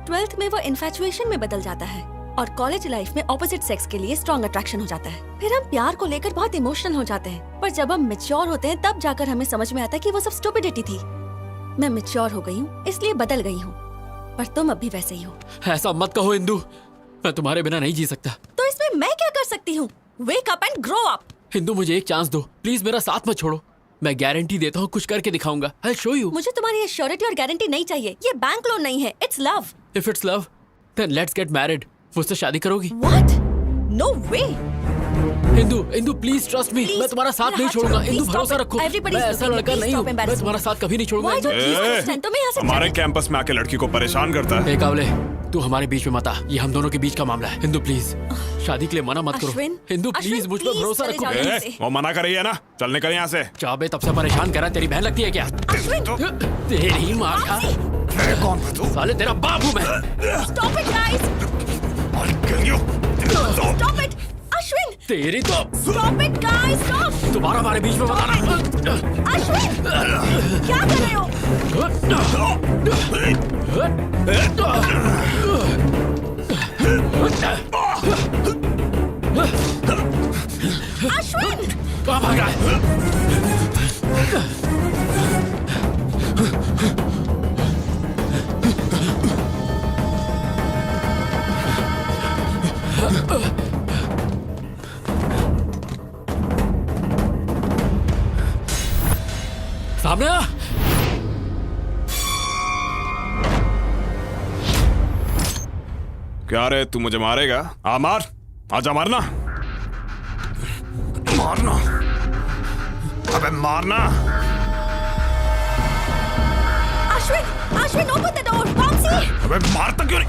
12th में वो इन्फैचुएशन में बदल जाता है, और कॉलेज लाइफ में ऑपोजिट सेक्स के लिए स्ट्रॉन्ग अट्रैक्शन हो जाता है। फिर हम प्यार को लेकर बहुत इमोशनल हो जाते हैं, पर जब हम मैच्योर होते हैं तब जाकर हमें समझ में आता है कि वो सब स्टुपिडिटी थी। मैं मैच्योर हो गई हूँ, इसलिए बदल गई हूँ, पर तुम अब भी वैसे ही हो। ऐसा मत कहो इंदु, मैं तुम्हारे बिना नहीं जी सकता। तो इसमें मैं क्या कर सकती हूँ? Wake up and grow up. Indu मुझे एक चांस दो, प्लीज मेरा साथ मत छोड़ो। मैं गारंटी देता हूँ कुछ करके दिखाऊंगा। I'll show you. मुझे तुम्हारी ये श्योरिटी और गारंटी नहीं चाहिए, ये बैंक लोन नहीं है, it's love. If it's love, then let's get married. मुझसे शादी करोगी? What? No way. Indu please trust me, मैं तुम्हारा साथ नहीं छोड़ूगा। इंदु भरोसा रखो, मैं ऐसा लड़का नहीं हूँ, मैं तुम्हारा साथ कभी नहीं छोड़ूंगा। हमारे कैंपस में आके लड़की को परेशान करता है। कावले, तू हमारे बीच में मत आ, ये हम दोनों के बीच का मामला है। इंदु प्लीज शादी के लिए मना मत करो। इंदु प्लीज मुझ पर भरोसा रखो। वो मना कर रही है ना, चल निकल यहाँ से। क्या बे, तब से परेशान कर रहा है, तेरी बहन लगती है क्या? तेरी माँ का कौन तू? साले तेरा बाप हूँ मैं। Stop it, guys. Stop it. Ashwin! तेरी तो Stop it, guys! Stop! दोबारा हमारे बीच में बताना। अश्विन! क्या कर रहे हो? अश्विन! कहाँ भाग रहा है? सामने आ। क्या रे, तू मुझे मारेगा? आ मार, आजा मारना, मारना, अबे मारना। Ashwin, open the door, Vamsi! अबे मारता क्यों नहीं?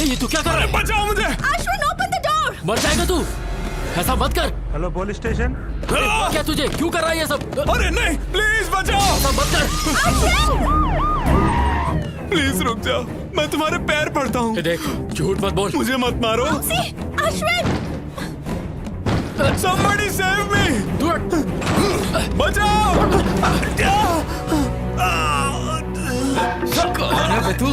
ये तू क्या कर रहा है? बचाओ मुझे! Ashwin, open the door! मर जाएगा तू, ऐसा मत कर। Hello police station. क्या तुझे क्यों कर रहा है ये सब? अरे नहीं, प्लीज बचाओ! ऐसा मत कर। प्लीज रुक जाओ, मैं तुम्हारे पैर पड़ता हूँ। देख, झूठ मत बोल। मुझे मत मारो। अश्विन! Somebody save me! बचाओ! तू,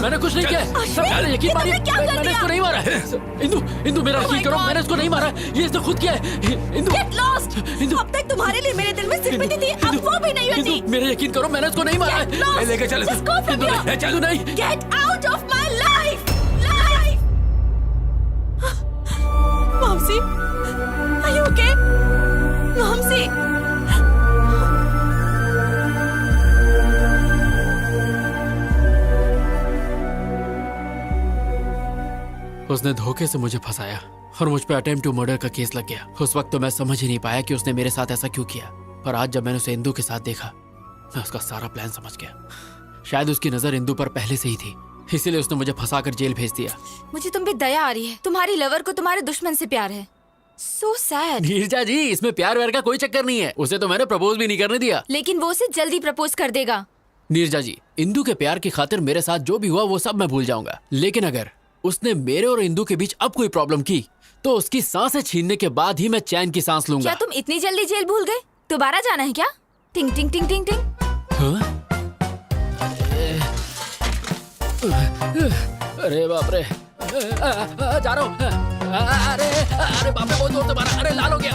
मैंने कुछ नहीं किया। मैंने यकीन मारी, मैंने इसको नहीं मारा। इंदु मेरा यकीन करो, मैंने इसको नहीं मारा, ये इसने खुद किया है। Indu Get lost! अब तक तुम्हारे लिए मेरे दिल में सिंपैथी थी, अब वो भी नहीं होती। मेरा यकीन करो, मैंने इसको नहीं मारा। लेके चल, Just go from here. चलो नहीं। Get out of my life! Vamsi, are you okay? Vamsi! उसने धोखे से मुझे फंसाया और मुझ पे अटेम्प्ट टू मर्डर का केस लग गया। उस वक्त तो मैं समझ ही नहीं पाया कि उसने मेरे साथ ऐसा क्यों किया, पर आज जब मैंने उसे इंदु के साथ देखा, मैं उसका सारा प्लान समझ गया। शायद उसकी नजर इंदु पर पहले से ही थी, इसीलिए उसने मुझे फंसाकर जेल भेज दिया। मुझे तुम पे दया आ रही है, तुम्हारी लवर को तुम्हारे दुश्मन से प्यार है। So sad. नीरजा जी, इसमें प्यार व्यार का कोई चक्कर नहीं है, उसे तो मैंने प्रपोज भी नहीं करने दिया। लेकिन वो उसे जल्दी प्रपोज कर देगा। नीरजा जी, इंदु के प्यार की खातिर मेरे साथ जो भी हुआ वो सब मैं भूल जाऊंगा, लेकिन अगर उसने मेरे और इंदु के बीच अब कोई प्रॉब्लम की तो उसकी सांसें छीनने के बाद ही मैं चैन की सांस लूंगा। क्या तुम इतनी जल्दी जेल भूल गए? दोबारा जाना है क्या? टिंग टिंग टिंग टिंग टिंग। अरे बाप रे, जा रहा हूँ। अरे अरे बाप रे, बहुत जोर से मारा, अरे लाल हो गया।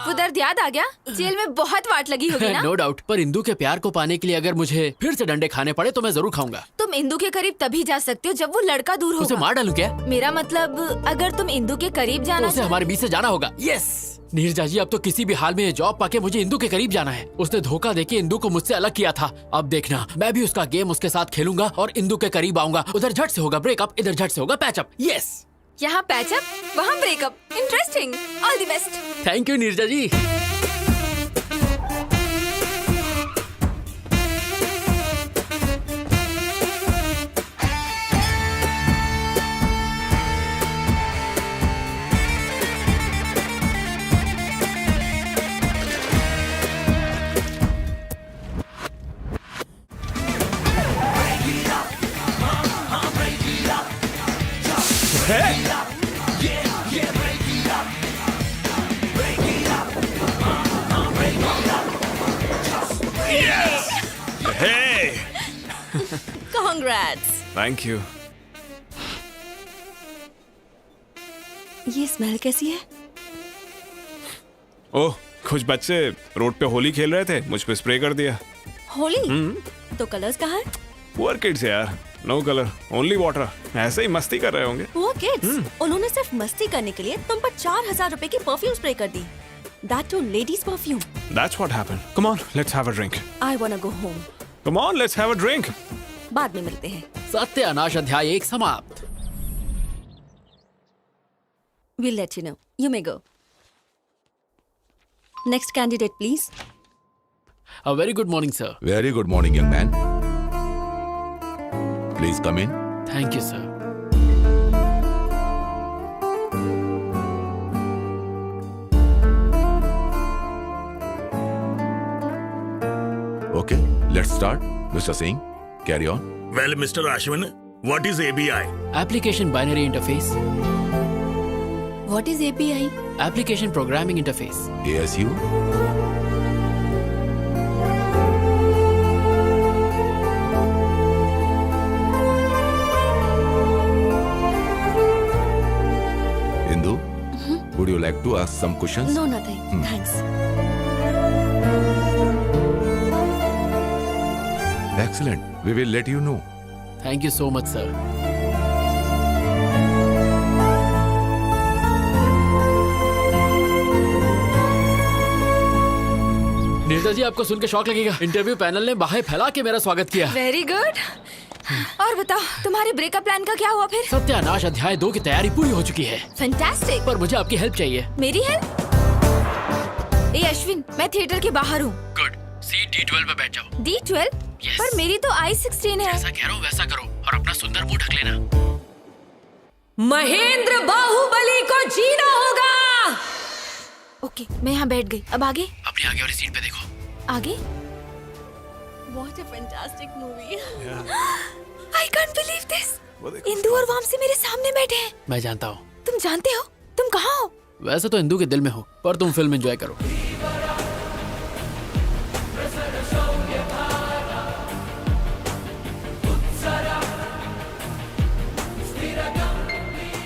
वो दर्द याद आ गया? जेल में बहुत वाट लगी होगी ना? नो डाउट, पर इंदू के प्यार को पाने के लिए अगर मुझे फिर से डंडे खाने पड़े तो मैं जरूर खाऊंगा। तुम इंदू के करीब तभी जा सकते हो जब वो लड़का दूर उसे होगा। मार डालूं क्या? मेरा मतलब अगर तुम इंदू के करीब तो जाना उसे हमारे बीच से जाना होगा। यस नीरजा जी, अब तो किसी भी हाल में ये जॉब पाके मुझे इंदू के करीब जाना है। उसने धोखा देके इंदू को मुझसे अलग किया था। अब देखना, मैं भी उसका गेम उसके साथ खेलूंगा और इंदू के करीब आऊंगा। उधर झट से होगा ब्रेकअप, इधर झट से होगा पैचअप। यस, यहाँ पैचअप, वहाँ breakup. Interesting. All the best. Thank you Neerja ji. Hey! Congrats. Thank you. ये स्मेल कैसी है? ओह, कुछ बच्चे रोड पे होली खेल रहे थे, मुझ पे स्प्रे कर दिया। होली? तो कलर्स कहाँ हैं? पुअर किड्स यार, नो कलर, ओनली वाटर। ऐसे ही मस्ती कर रहे होंगे। वो किड्स, उन्होंने सिर्फ मस्ती करने के लिए तुम पर 4000 रुपए की परफ्यूम स्प्रे कर दी। That too ladies perfume. That's what happened. Come on, let's have a drink. I wanna go home. Come on, let's have a drink. बाद में मिलते हैं। सत्यानाश अध्याय 1 समाप्त। We'll let you know. You may go. Next candidate, please. A very good morning, sir. Very good morning, young man. Please come in. Thank you, sir. Okay, let's start. Mr. Singh, carry on. Well, Mr. Ashwin, what is ABI? Application Binary Interface. What is API? Application Programming Interface. ASU. Indu, would you like to ask some questions? No, nothing. Thanks. Excellent. We will let you know. Thank you so much, sir. Neerja जी, आपको सुन के शौक लगेगा। Interview panel ने बाहें फैला के मेरा स्वागत किया। Very good. और बताओ, तुम्हारे ब्रेकअप प्लान का क्या हुआ फिर? सत्यानाश अध्याय 2 की तैयारी पूरी हो चुकी है। फैंटास्टिक। पर मुझे आपकी हेल्प चाहिए। मेरी हेल्प? ए अश्विन, मैं थिएटर के बाहर हूँ। गुड। सीट D12 पे बैठ जाओ। D12? Yes. पर मेरी तो I16 है। जैसा कह रहा हूँ वैसा करो और अपना सुंदर मुंह ढक लेना। महेंद्र बाहुबली को जीना होगा। ओके, मैं यहाँ बैठ गई। अब आगे? अपनी आगे वाली सीट पे देखो। आगे? What a fantastic movie. I can't believe this. Indu और वामसी मेरे सामने बैठे हैं। मैं जानता हूँ। तुम जानते हो? तुम कहाँ हो? वैसे तो इंदू के दिल में हो, पर तुम फिल्म एंजॉय करो।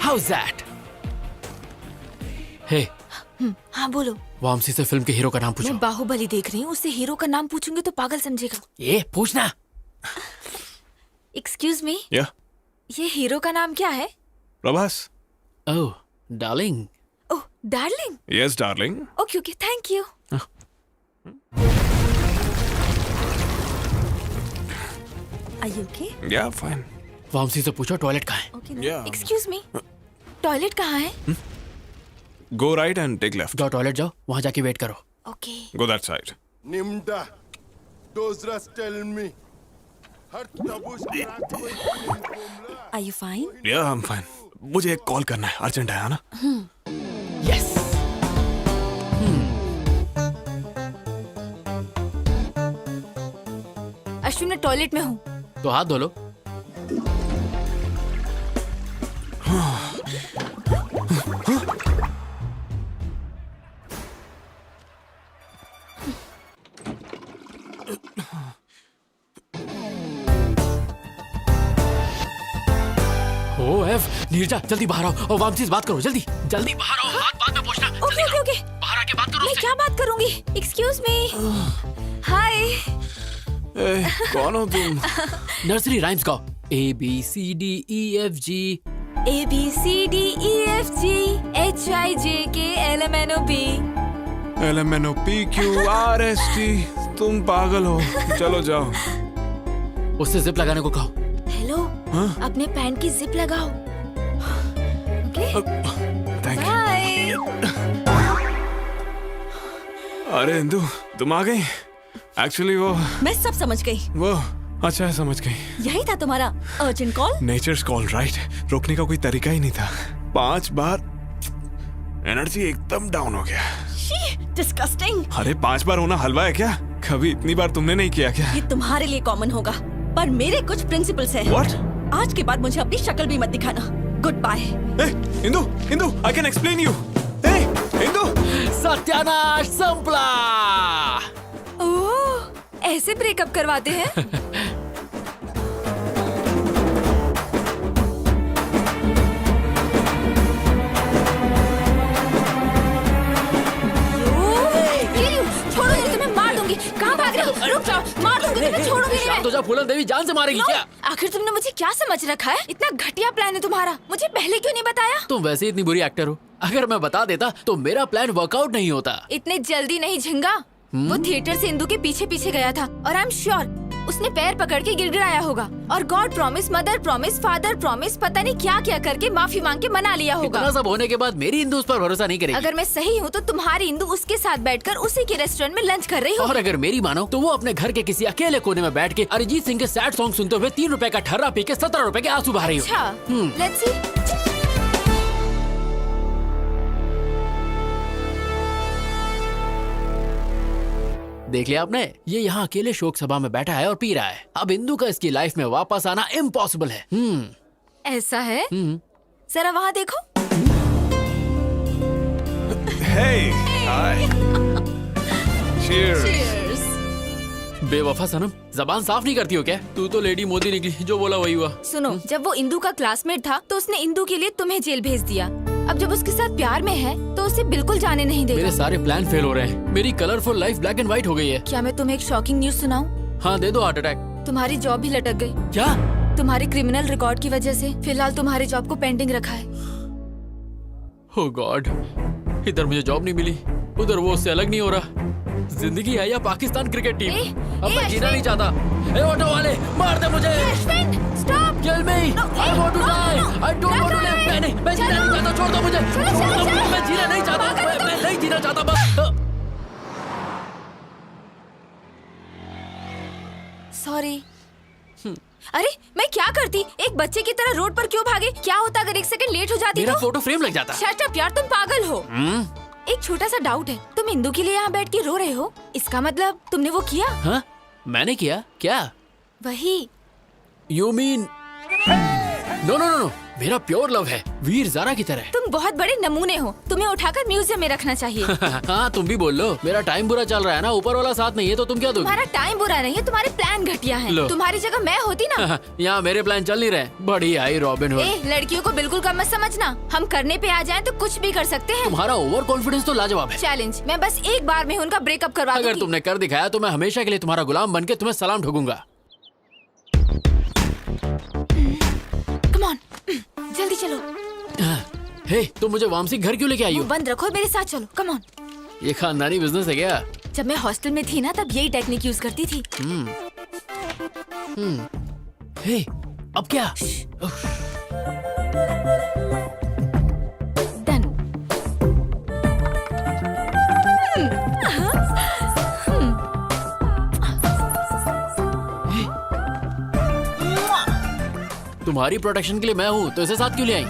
How's that? Hey, हाँ बोलो। वामसी से फिल्म के हीरो का नाम पूछो। मैं बाहुबली देख रही हूँ, उससे हीरो का नाम पूछूंगी तो पागल समझेगा। ये पूछना। एक्सक्यूज मी, Yeah, ये हीरो का नाम क्या है? Prabhas. Oh, darling. Oh, darling. Yes, darling. Okay okay, thank you. Are you okay? Yeah, fine. Vamsi से पूछो टॉयलेट कहाँ है। Okay. Yeah. Excuse me, toilet कहाँ है? Go right and take left. जाओ टॉयलेट जाओ, वहाँ जाके वेट करो। Okay. Go that side. Nimda, those rest tell me. Are you fine? Yeah, I'm fine. मुझे एक कॉल करना है, अर्जेंट है ना? यस। अश्विन, मैं टॉयलेट में हूँ। तो हाथ धो लो। OF नीरजा जल्दी बाहर आओ और वामसी से बात करो जल्दी जल्दी बाहर आओ हाथ बाद में पूछना ओके ओके ओके बाहर आके बात करो मैं क्या बात करूंगी? Excuse me. हाय। कौन हो तुम? नर्सरी राइम्स गाओ ABCDEFG ABCDEFG HIJKLMNOP LMNOPQRST। तुम पागल हो, चलो जाओ। उससे जिप लगाने को कहो। हेलो, अपने पैंट की जिप लगाओ। Okay thank bye. अरे इंदु, तुम आ गई? एक्चुअली वो मैं सब समझ गई। वो अच्छा है, समझ गई। यही था तुम्हारा urgent call? Nature's call, right? रोकने का कोई तरीका ही नहीं था। 5 बार एनर्जी एकदम डाउन हो गया। डिस्गस्टिंग। अरे 5 बार होना हलवा है क्या? कभी इतनी बार तुमने नहीं किया क्या? ये तुम्हारे लिए कॉमन होगा, पर मेरे कुछ प्रिंसिपल्स हैं। What? आज के बाद मुझे अपनी शक्ल भी मत दिखाना। Goodbye. Indu, Indu, I can explain you. Indu, सत्यानाश संपला। ओह, ऐसे ब्रेकअप करवाते हैं? छोड़ो, ये तुम्हें मार दूंगी। कहाँ भाग रहे हो? रुक जाओ, मार दूंगी तुम्हें, छोड़ूंगी नहीं मैं। तो जा फूलन देवी जान से मारेगी क्या? आखिर तुमने मुझे क्या समझ रखा है? इतना घटिया प्लान है तुम्हारा, मुझे पहले क्यों नहीं बताया? तुम वैसे ही इतनी बुरी एक्टर हो, अगर मैं बता देता तो मेरा प्लान वर्कआउट नहीं होता। इतने जल्दी नहीं झिंगा। वो थिएटर से इंदु के पीछे पीछे गया था और आई एम श्योर उसने पैर पकड़ के गिड़गिड़ाया होगा और God promise, mother promise, father promise, पता नहीं क्या क्या करके माफी मांग के मना लिया होगा। इतना सब होने के बाद मेरी इंदु उस पर भरोसा नहीं करेगी। अगर मैं सही हूँ तो तुम्हारी इंदु उसके साथ बैठकर उसी के रेस्टोरेंट में लंच कर रही हो। और अगर मेरी मानो तो वो अपने घर के किसी अकेले कोने में बैठ के अरिजीत सिंह के सैड सॉन्ग सुनते हुए 3 रुपए का ठर्रा पी के 17 रुपए के आंसू बहा रही हो। अच्छा, लेट्स सी। देख लिया आपने, ये यहाँ अकेले शोक सभा में बैठा है और पी रहा है। अब इंदु का इसकी लाइफ में वापस आना इम्पॉसिबल है। ऐसा है? जरा वहाँ देखो। Hey, hi. Cheers. बेवफा सनम, जबान साफ नहीं करती हो क्या? तू तो लेडी मोदी निकली, जो बोला वही हुआ। सुनो, जब वो इंदु का क्लासमेट था तो उसने इंदु के लिए तुम्हें जेल भेज दिया। अब जब उसके साथ प्यार में है तो उसे बिल्कुल जाने नहीं देगा। मेरे सारे प्लान फेल हो रहे हैं। मेरी colourful life black and white हो गई है। क्या मैं तुम्हें एक शॉकिंग न्यूज सुनाऊं? हाँ दे दो हार्ट अटैक। तुम्हारी जॉब भी लटक गई। क्या? तुम्हारे क्रिमिनल रिकॉर्ड की वजह से फिलहाल तुम्हारे जॉब को पेंडिंग रखा है। ओह गॉड, इधर मुझे जॉब नहीं मिली, उधर वो उससे अलग नहीं हो रहा। जिंदगी है या पाकिस्तान क्रिकेट टीम? अब मैं जीना नहीं चाहता। ए ऑटो वाले, मार दे मुझे। Stop. Kill me. I want to die. I don't want to live. मैं जीना नहीं चाहता, छोड़ दो मुझे। छोड़ दो, मैं जीना नहीं चाहता। मैं नहीं जीना चाहता बस। सॉरी। अरे मैं क्या करती? एक बच्चे की तरह रोड पर क्यों भागे? क्या होता अगर 1 सेकंड लेट हो जाती? मेरा तो फोटो फ्रेम लग जाता। शट अप यार, तुम पागल हो। एक छोटा सा डाउट है, तुम इंदु के लिए यहाँ बैठ के रो रहे हो, इसका मतलब तुमने वो किया? हाँ, मैंने किया। क्या? वही। You mean? No no no, मेरा प्योर लव है, वीर ज़ारा की तरह। तुम बहुत बड़े नमूने हो, तुम्हें उठाकर म्यूजियम में रखना चाहिए। हाँ तुम भी बोल लो, मेरा टाइम बुरा चल रहा है ना, ऊपर वाला साथ नहीं है तो तुम क्या दोगे? तुम्हारा टाइम बुरा नहीं है, तुम्हारे प्लान घटिया हैं। तुम्हारी जगह मैं होती ना। यहाँ मेरे प्लान चल नहीं रहे। बड़ी आई रॉबिन हुड। लड़कियों को बिल्कुल कम मत समझना, हम करने पे आ जाएं तो कुछ भी कर सकते हैं। तुम्हारा ओवर कॉन्फिडेंस तो लाजवाब है। चैलेंज, मैं बस एक बार में उनका ब्रेकअप करवा दूंगी। अगर तुमने कर दिखाया तो मैं हमेशा के लिए तुम्हारा गुलाम बनके तुम्हें सलाम ठोकूंगा। कम ऑन, जल्दी चलो। हे, तुम मुझे वामसी घर क्यों लेके आई हो? बंद रखो, मेरे साथ चलो। Come on. ये खानदानी बिजनेस है क्या? जब मैं हॉस्टल में थी ना तब यही टेक्निक यूज करती थी। हे, अब क्या? डन। तुम्हारी प्रोटेक्शन के लिए मैं हूँ तो इसे साथ क्यों ले आई?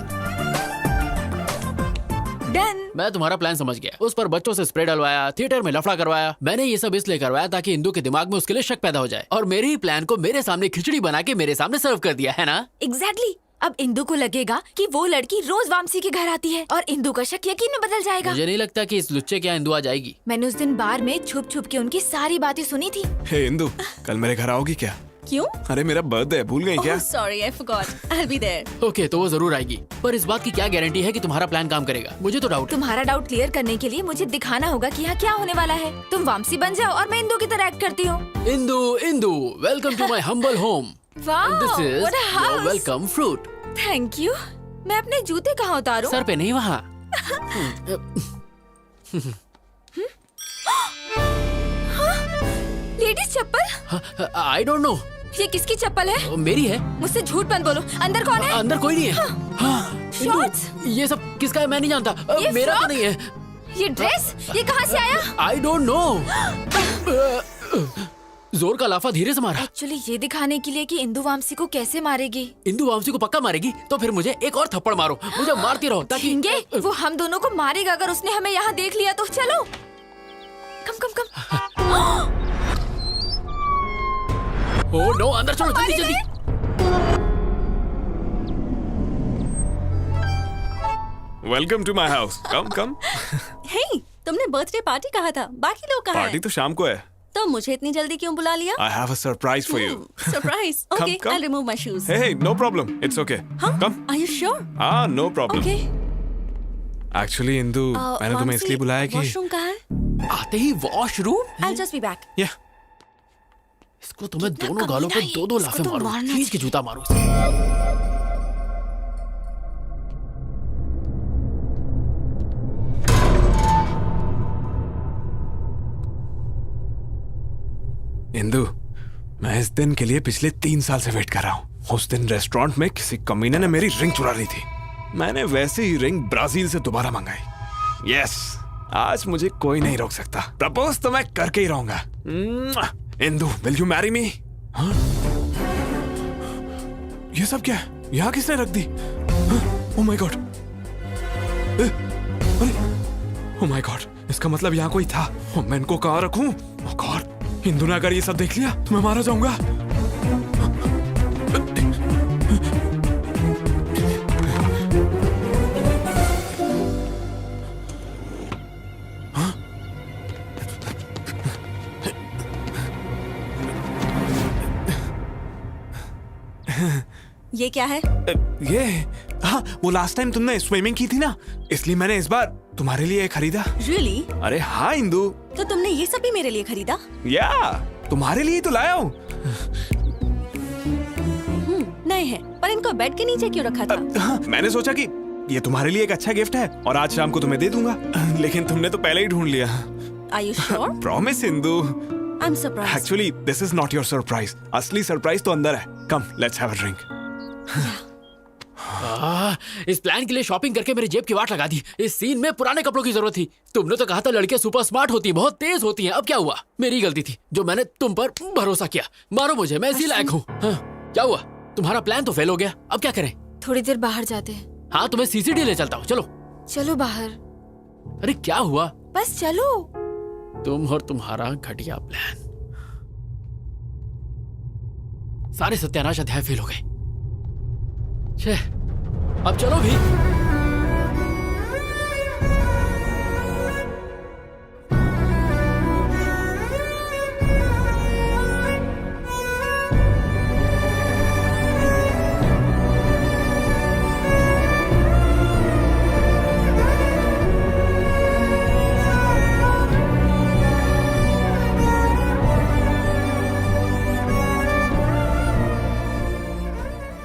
डन। मैं तुम्हारा प्लान समझ गया। उस पर बच्चों से स्प्रे डलवाया, थिएटर में लफड़ा करवाया। मैंने ये सब इसलिए करवाया ताकि इंदु के दिमाग में उसके लिए शक पैदा हो जाए, और मेरे ही प्लान को मेरे सामने खिचड़ी बना के मेरे सामने सर्व कर दिया है ना? एग्जैक्टली। अब इंदु को लगेगा कि वो लड़की रोज वामसी के घर आती है और इंदु का शक यकीन में बदल जाएगा। मुझे नहीं लगता कि इस लुच्चे के यहाँ इंदु आ जाएगी। मैंने उस दिन बार में छुप छुप के उनकी सारी बातें सुनी थी। हे इंदु, कल मेरे घर आओगी क्या? क्यों? अरे मेरा बर्थडे है, भूल गई क्या? Sorry I forgot. I will be there. Okay तो वो जरूर आएगी, पर इस बात की क्या गारंटी है कि तुम्हारा प्लान काम करेगा? मुझे तो डाउट है। तुम्हारा डाउट क्लियर करने के लिए मुझे दिखाना होगा कि यहाँ क्या होने वाला है। तुम वामसी बन जाओ और मैं इंदू की तरह एक्ट करती हूँ। Indu, welcome to my humble home. Wow, this is what a house. Your welcome fruit. Thank you. मैं अपने जूते कहाँ उतारूं? सर पे नहीं, वहाँ। लेडीज चप्पल? I don't know. ये किसकी चप्पल है? मेरी है। मुझसे झूठ मत बोलो। अंदर कौन है? अंदर कोई नहीं है। हाँ, शॉर्ट्स? ये सब किसका है मैं नहीं जानता। ये मेरा तो फ्रॉक? नहीं है। ये ड्रेस? ये कहाँ से आया? आई डोंट नो। जोर का लाफा धीरे से मारा। एक्चुअली ये दिखाने के लिए कि इंदू वामसी को कैसे मारेगी। इंदू वामसी को पक्का मारेगी तो फिर मुझे एक और थप्पड़ मारो, मुझे मारती रहो ताकि झिंगे, वो हम दोनों को मारेगा अगर उसने हमें यहाँ देख लिया तो। चलो कम। ओह नो, अंदर चलो जल्दी जल्दी। Welcome to my house. Come. Hey, तुमने बर्थडे पार्टी कहा था, बाकी लोग कहाँ पार्टी हैं? तो शाम को है। तो मुझे इतनी जल्दी क्यों बुला लिया? I have a surprise for you. Surprise. Okay, come. I'll remove my shoes. Hey, no problem. It's okay. Come. Are you sure? No problem. Okay. Actually, Indu, मैंने तुम्हें इसलिए बुलाया कि वॉशरूम कहाँ है? आते ही washroom. I'll just be back. Yeah. इसको तो मैं दोनों गालों पे दो लाफे तो मारूं, मारना खींच के जूता मारूं इसे। इंदू, मैं इस दिन के लिए पिछले 3 साल से वेट कर रहा हूँ। उस दिन रेस्टोरेंट में किसी कमीने ने मेरी रिंग चुरा ली थी। मैंने वैसे ही रिंग ब्राजील से दोबारा मंगाई। यस, आज मुझे कोई नहीं रोक सकता। प्रपोज तो मैं करके ही रहूंगा। Indu, will you marry me? ये सब क्या है? यहाँ किसने रख दी? Oh my god, oh my god, इसका मतलब यहाँ कोई था। मैं इनको कहाँ रखूं? ओह गॉड, इंदू ने अगर ये सब देख लिया तो मैं मारा जाऊंगा। ये क्या है? ये हाँ, वो लास्ट टाइम तुमने स्विमिंग की थी ना, इसलिए मैंने इस बार तुम्हारे लिए खरीदा। Really? अरे हाँ इंदू। तो तुमने ये सब भी मेरे लिए खरीदा? या, तुम्हारे लिए तो लाया हूँ। नए हैं, पर इनको बेड के नीचे क्यों रखा था? हाँ, मैंने सोचा कि ये तुम्हारे लिए एक अच्छा गिफ्ट है और आज शाम को तुम्हें दे दूंगा। लेकिन तुमने तो पहले ही ढूंढ लिया। Are you sure? Promise Indu. I'm surprised. Actually this is not your surprise. असली सरप्राइज तो अंदर है। कम, लेट्स हैव अ ड्रिंक। इस प्लान के लिए शॉपिंग करके मेरी जेब की वाट लगा दी। इस सीन में पुराने कपड़ों की जरूरत थी। तुमने तो कहा था लड़कियां सुपर स्मार्ट होती हैं, बहुत तेज होती हैं। अब क्या हुआ? मेरी गलती थी जो मैंने तुम पर भरोसा किया। मारो मुझे, मैं इसी लायक हूँ। हाँ, क्या हुआ? तुम्हारा प्लान तो फेल हो गया, अब क्या करें? थोड़ी देर बाहर जाते हैं। हाँ, तुम्हें सीसीडी ले चलता हूँ, चलो। चलो बाहर। अरे क्या हुआ? बस चलो। तुम और तुम्हारा घटिया प्लान। सारे सत्यानाश अध्याय फेल हो गए। अब चलो भी।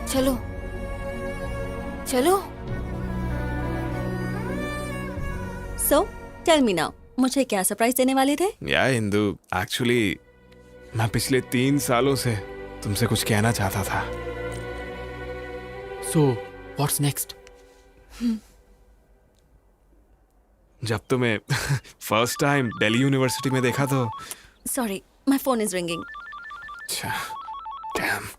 चलो चलो। So, tell me now, मुझे क्या सरप्राइज देने वाले थे? या इंदू, एक्चुअली मैं पिछले 3 सालों से तुमसे कुछ कहना चाहता था। So, what's next? जब तुम्हें फर्स्ट टाइम दिल्ली यूनिवर्सिटी में देखा तो। Sorry, my phone is ringing. अच्छा, damn.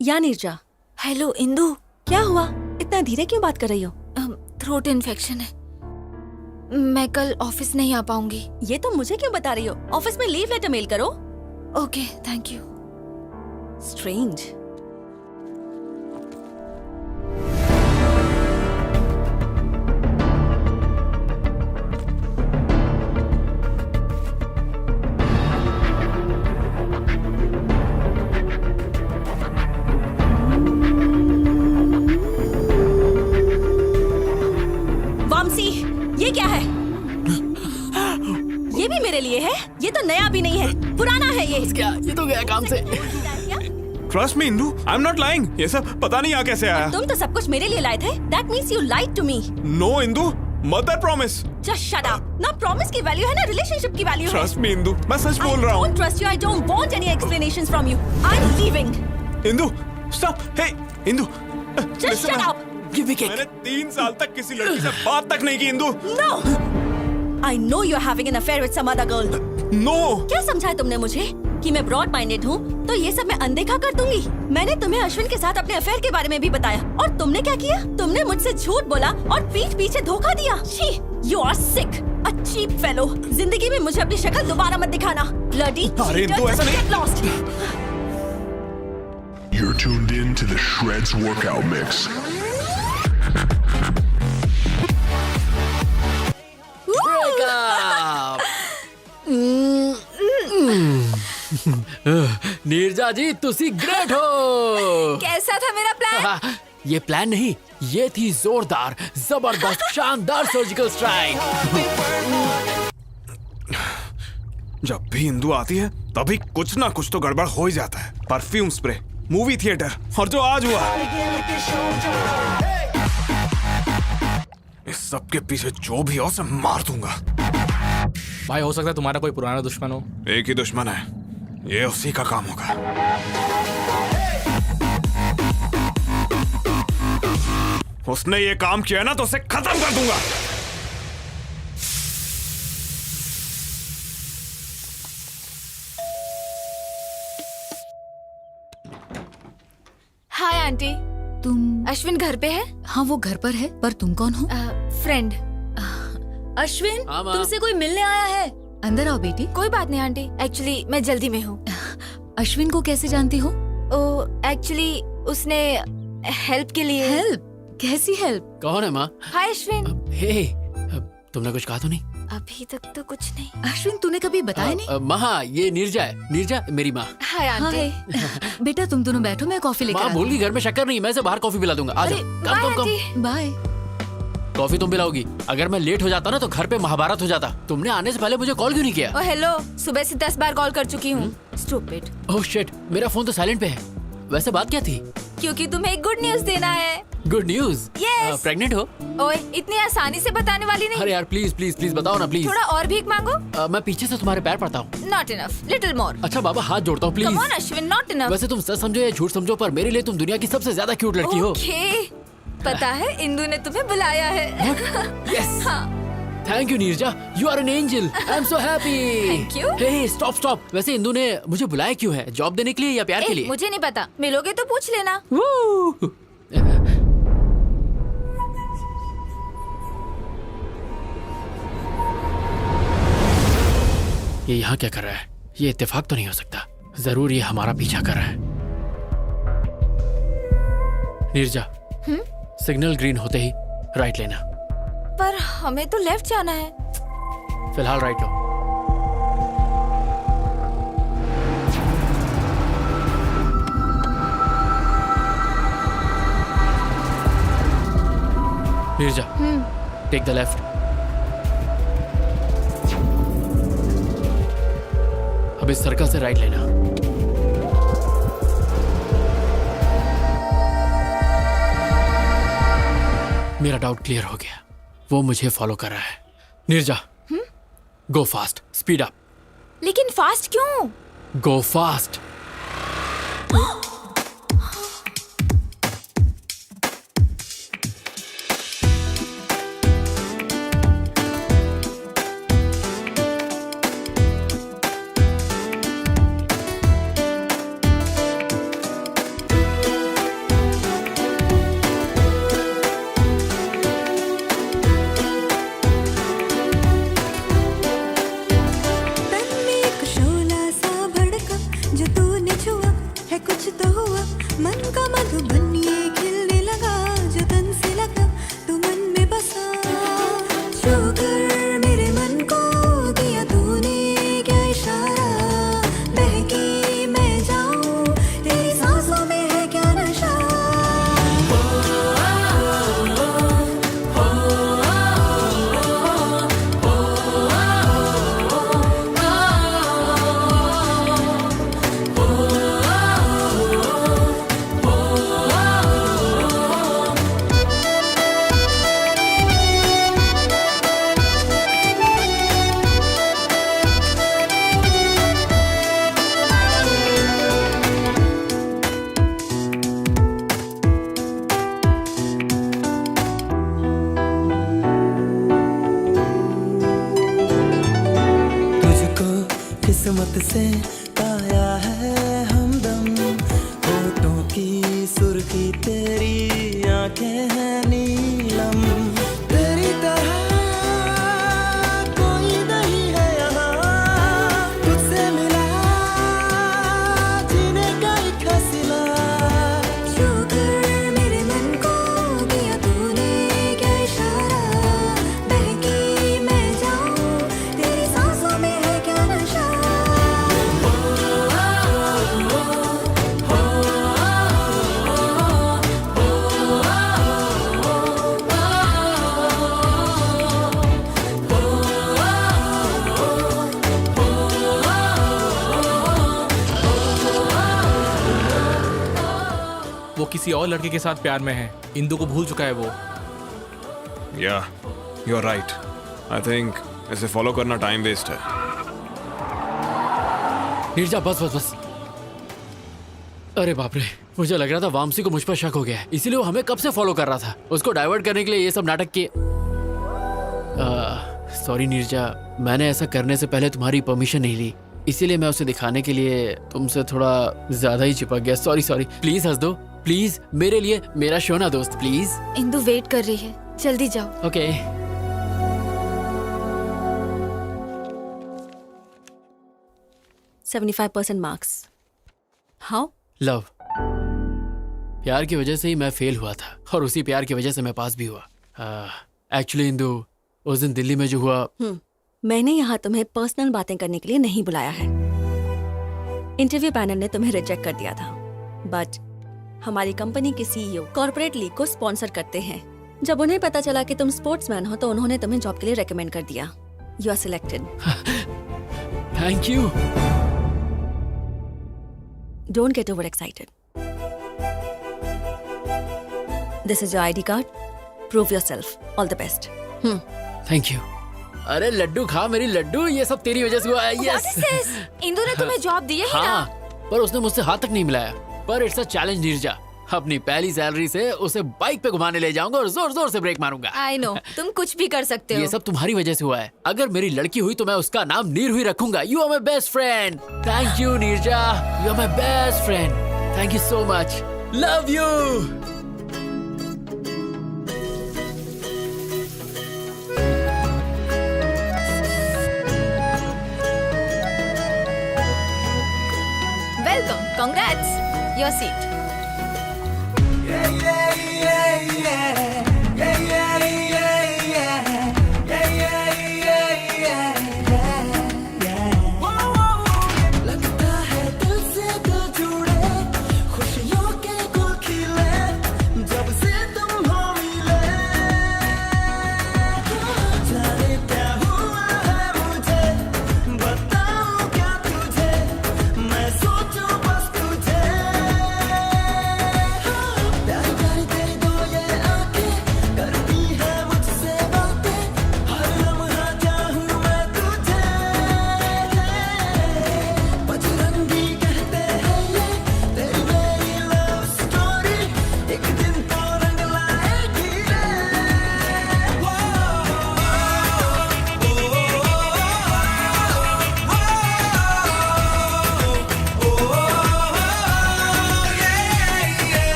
या नीरजा। हेलो इंदू। क्या हुआ? इतना धीरे क्यों बात कर रही हो? थ्रोट इन्फेक्शन है, मैं कल ऑफिस नहीं आ पाऊंगी। ये तो मुझे क्यों बता रही हो? ऑफिस में लीव लेटर मेल करो। Okay, thank you. स्ट्रेंज। मेरे लिए है? ये तो नया भी नहीं है, पुराना है ये। क्या? ये तो गया काम से। Trust me Indu, I am not lying. ये सब पता नहीं यहाँ कैसे आया। तुम तो सब कुछ मेरे लिए लाए थे। That means you lied to me. No Indu, मत that promise. Just shut up. ना प्रॉमिस की वैल्यू है ना रिलेशनशिप की वैल्यू है। ट्रस्ट मी इंदू, मैं सच बोल रहा हूँ। I don't trust you. I don't want any explanations from you. I'm leaving. Indu, stop. Hey Indu, Just shut up. Give me cake. मैंने 3 साल तक किसी लड़की से बात तक नहीं की Indu. No. I know you're having an affair with some other girl. No. क्या समझा है तुमने मुझे कि मैं ब्रॉड माइंडेड हूँ, तो ये सब मैं अनदेखा कर दूंगी? मैंने तुम्हें अश्विन के साथ अपने अफेयर के बारे में भी बताया, और तुमने क्या किया? तुमने मुझसे झूठ बोला और पीठ पीछे धोखा दिया। छी, you are sick, a cheap fellow. जिंदगी में मुझे अपनी शक्ल दोबारा मत दिखाना। Bloody अरे cheater, इंदू, ऐसा नहीं। get lost. You're tuned in to the Shreds Workout Mix. Neerja जी, तुसी ग्रेट हो। कैसा था मेरा प्लान? ये प्लान नहीं, ये थी जोरदार, जबरदस्त, शानदार सर्जिकल स्ट्राइक। जब भी इंदू आती है तभी कुछ ना कुछ तो गड़बड़ हो ही जाता है। परफ्यूम स्प्रे, मूवी थिएटर, और जो आज हुआ, इस सब के पीछे जो भी हो उसे मार दूंगा। भाई हो सकता है तुम्हारा कोई पुराना दुश्मन हो। एक ही दुश्मन है, ये उसी का काम होगा। उसने ये काम किया ना तो उसे खत्म कर दूंगा। Hi aunty. तुम? अश्विन घर पे है? हाँ, वो घर पर है, पर तुम कौन हो? फ्रेंड। अश्विन, हाँ, माँ। तुमसे कोई मिलने आया है। अंदर आओ बेटी। कोई बात नहीं आंटी, एक्चुअली मैं जल्दी में हूँ। अश्विन को कैसे जानती हो? एक्चुअली उसने हेल्प के लिए। हेल्प? कैसी हेल्प? कौन है माँ? हाय अश्विन। हे, तुमने कुछ कहा तो नहीं? अभी तक तो कुछ नहीं। अश्विन, तूने कभी बताया नहीं? माँ, ये नीरजा है। नीरजा मेरी माँ। Hi aunty. बेटा तुम दोनों बैठो, मैं कॉफी लेकर माँ भूल गई, घर में शक्कर नहीं, मैं से बाहर कॉफी पिला दूंगा। आ जाओ। कम। बाय। कॉफी तुम पिलाओगी? अगर मैं लेट हो जाता ना तो घर पे महाभारत हो जाता। तुमने आने से पहले मुझे कॉल क्यों नहीं किया? ओ हेलो, सुबह से 10 बार कॉल कर चुकी हूँ। स्टूपिड। ओह शिट, मेरा फोन तो साइलेंट पे है। वैसे बात क्या थी? क्योंकि तुम्हें एक गुड न्यूज देना है। Good news? Yes. प्रेग्नेंट हो? ओए, इतनी आसानी से बताने वाली नहीं। अरे यार प्लीज प्लीज प्लीज बताओ ना प्लीज। थोड़ा और भीख मांगो। मैं पीछे से तुम्हारे पैर पड़ता हूँ। Not enough, little more. अच्छा बाबा, हाथ जोड़ता हूँ please. Come on Ashwin, not enough. वैसे तुम सच समझो या झूठ समझो, पर मेरे लिए तुम दुनिया की सबसे ज्यादा क्यूट लड़की हो। Okay. पता है इंदु ने तुम्हें बुलाया है। Yes. हाँ। Thank you Neerja, you are an angel. I am so happy. Thank you. Hey stop stop. वैसे इंदु ने मुझे बुलाया क्यों है? जॉब देने के लिए या प्यार के लिए? मुझे नहीं पता, मिलोगे तो पूछ लेना। ये यहाँ क्या कर रहा है? ये इत्तेफाक तो नहीं हो सकता। जरूर ये हमारा पीछा कर रहा है। नीरजा, सिग्नल ग्रीन होते ही राइट लेना। पर हमें तो लेफ्ट जाना है। फिलहाल राइट लो। Neerja, take the left. अब इस सर्कल से राइट लेना। मेरा डाउट क्लियर हो गया, वो मुझे फॉलो कर रहा है। नीरजा, गो फास्ट, स्पीड अप। लेकिन फास्ट क्यों? गो फास्ट। जो तू किस्मत से पाया है हमदम, होठों की सुर्खी तेरी आंखें हैं नीलम, तेरी तरह कोई नहीं है यहाँ, तुझसे मिला जीने का एक हसीला, छू कर मेरे मन को दिया तूने क्या इशारा, बहकी मैं जाऊं तेरी सांसों में है क्या नशा, वो किसी और लड़के के साथ प्यार में है, इंदु को भूल चुका है वो। Yeah, you're right. I think इसे फॉलो करना टाइम वेस्ट है। नीरजा बस बस बस। अरे बाप रे, मुझे लग रहा था वामसी को मुझ पर शक हो गया है, इसीलिए वो हमें कब से फॉलो कर रहा था। उसको डाइवर्ट करने के लिए ये सब नाटक किए। सॉरी नीरजा, मैंने ऐसा करने से पहले तुम्हारी परमिशन नहीं ली, इसीलिए मैं उसे दिखाने के लिए तुमसे थोड़ा ज्यादा ही चिपक गया। Sorry sorry. प्लीज हंस दो प्लीज, मेरे लिए, मेरा शो ना दोस्त प्लीज। इंदु वेट कर रही है, जल्दी जाओ। ओके। 75% मार्क्स। हाउ? लव। प्यार की वजह से ही मैं फेल हुआ था और उसी प्यार की वजह से मैं पास भी हुआ। एक्चुअली इंदु, उस दिन दिल्ली में जो हुआ। मैंने यहाँ तुम्हें पर्सनल बातें करने के लिए नहीं बुलाया है। इंटरव्यू पैनल ने तुम्हें रिजेक्ट कर दिया था, बट हमारी कंपनी के सीईओ कॉर्पोरेट लीग को स्पॉन्सर करते हैं। जब उन्हें पता चला कि तुम स्पोर्ट्समैन हो तो उन्होंने तुम्हें जॉब के लिए रेकमेंड कर दिया। You are selected. Thank you. Don't get over excited. This is your ID card, prove yourself. All the best. Thank you. अरे लड्डू खा मेरी लड्डू, ये सब तेरी वजह से हुआ है। यस। इंदु ने तुम्हें जॉब दी है हाँ, पर उसने मुझसे हाथ तक नहीं मिलाया। पर इट्स अ चैलेंज नीरजा, अपनी पहली सैलरी से उसे बाइक पे घुमाने ले जाऊंगा और जोर जोर से ब्रेक मारूंगा। आई नो, तुम कुछ भी कर सकते हो। ये सब तुम्हारी वजह से हुआ है। अगर मेरी लड़की हुई तो मैं उसका नाम नीर ही रखूंगा। You are my best friend. Thank you Neerja, you are my best friend. Thank you so much. Love you. Welcome, congrats, your seat. लगता है दिल से दिल जुड़े, खुशियों के गुल खिले, जब से तुम हो मिले। जाने क्या हुआ है मुझे, बताऊं क्या तुझे, मैं सोचूं बस तुझे। प्यार करते दो ये आंखें, करती है मुझसे बातें, हर लम्हा चाहूं मैं तुझे। बजरंगी कहते हैं ये तेरी मेरी लव स्टोरी, एक दिन तो रंग लाएगी रे।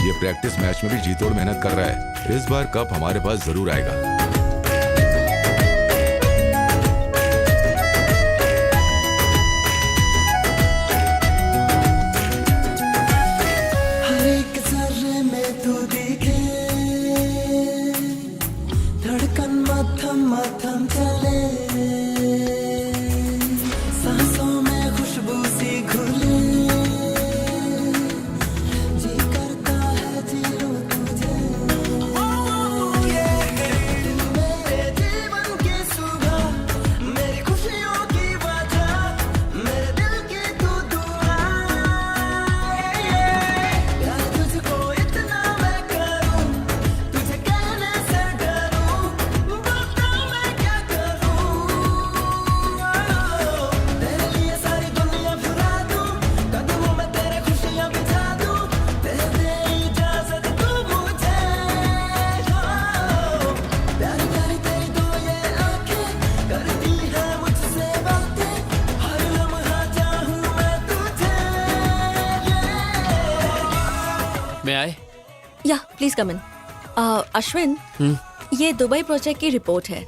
ये प्रैक्टिस मैच में भी जी तोड़ मेहनत कर रहा है। इस बार कप हमारे पास जरूर आएगा। हर एक जर्रे में तू दिखे, धड़कन मथम मथम चले, सांसों में खुशबू सी घुले, जी करता है जी लूं तुझे। प्लीज कम इन। अश्विन, ये दुबई प्रोजेक्ट की रिपोर्ट है।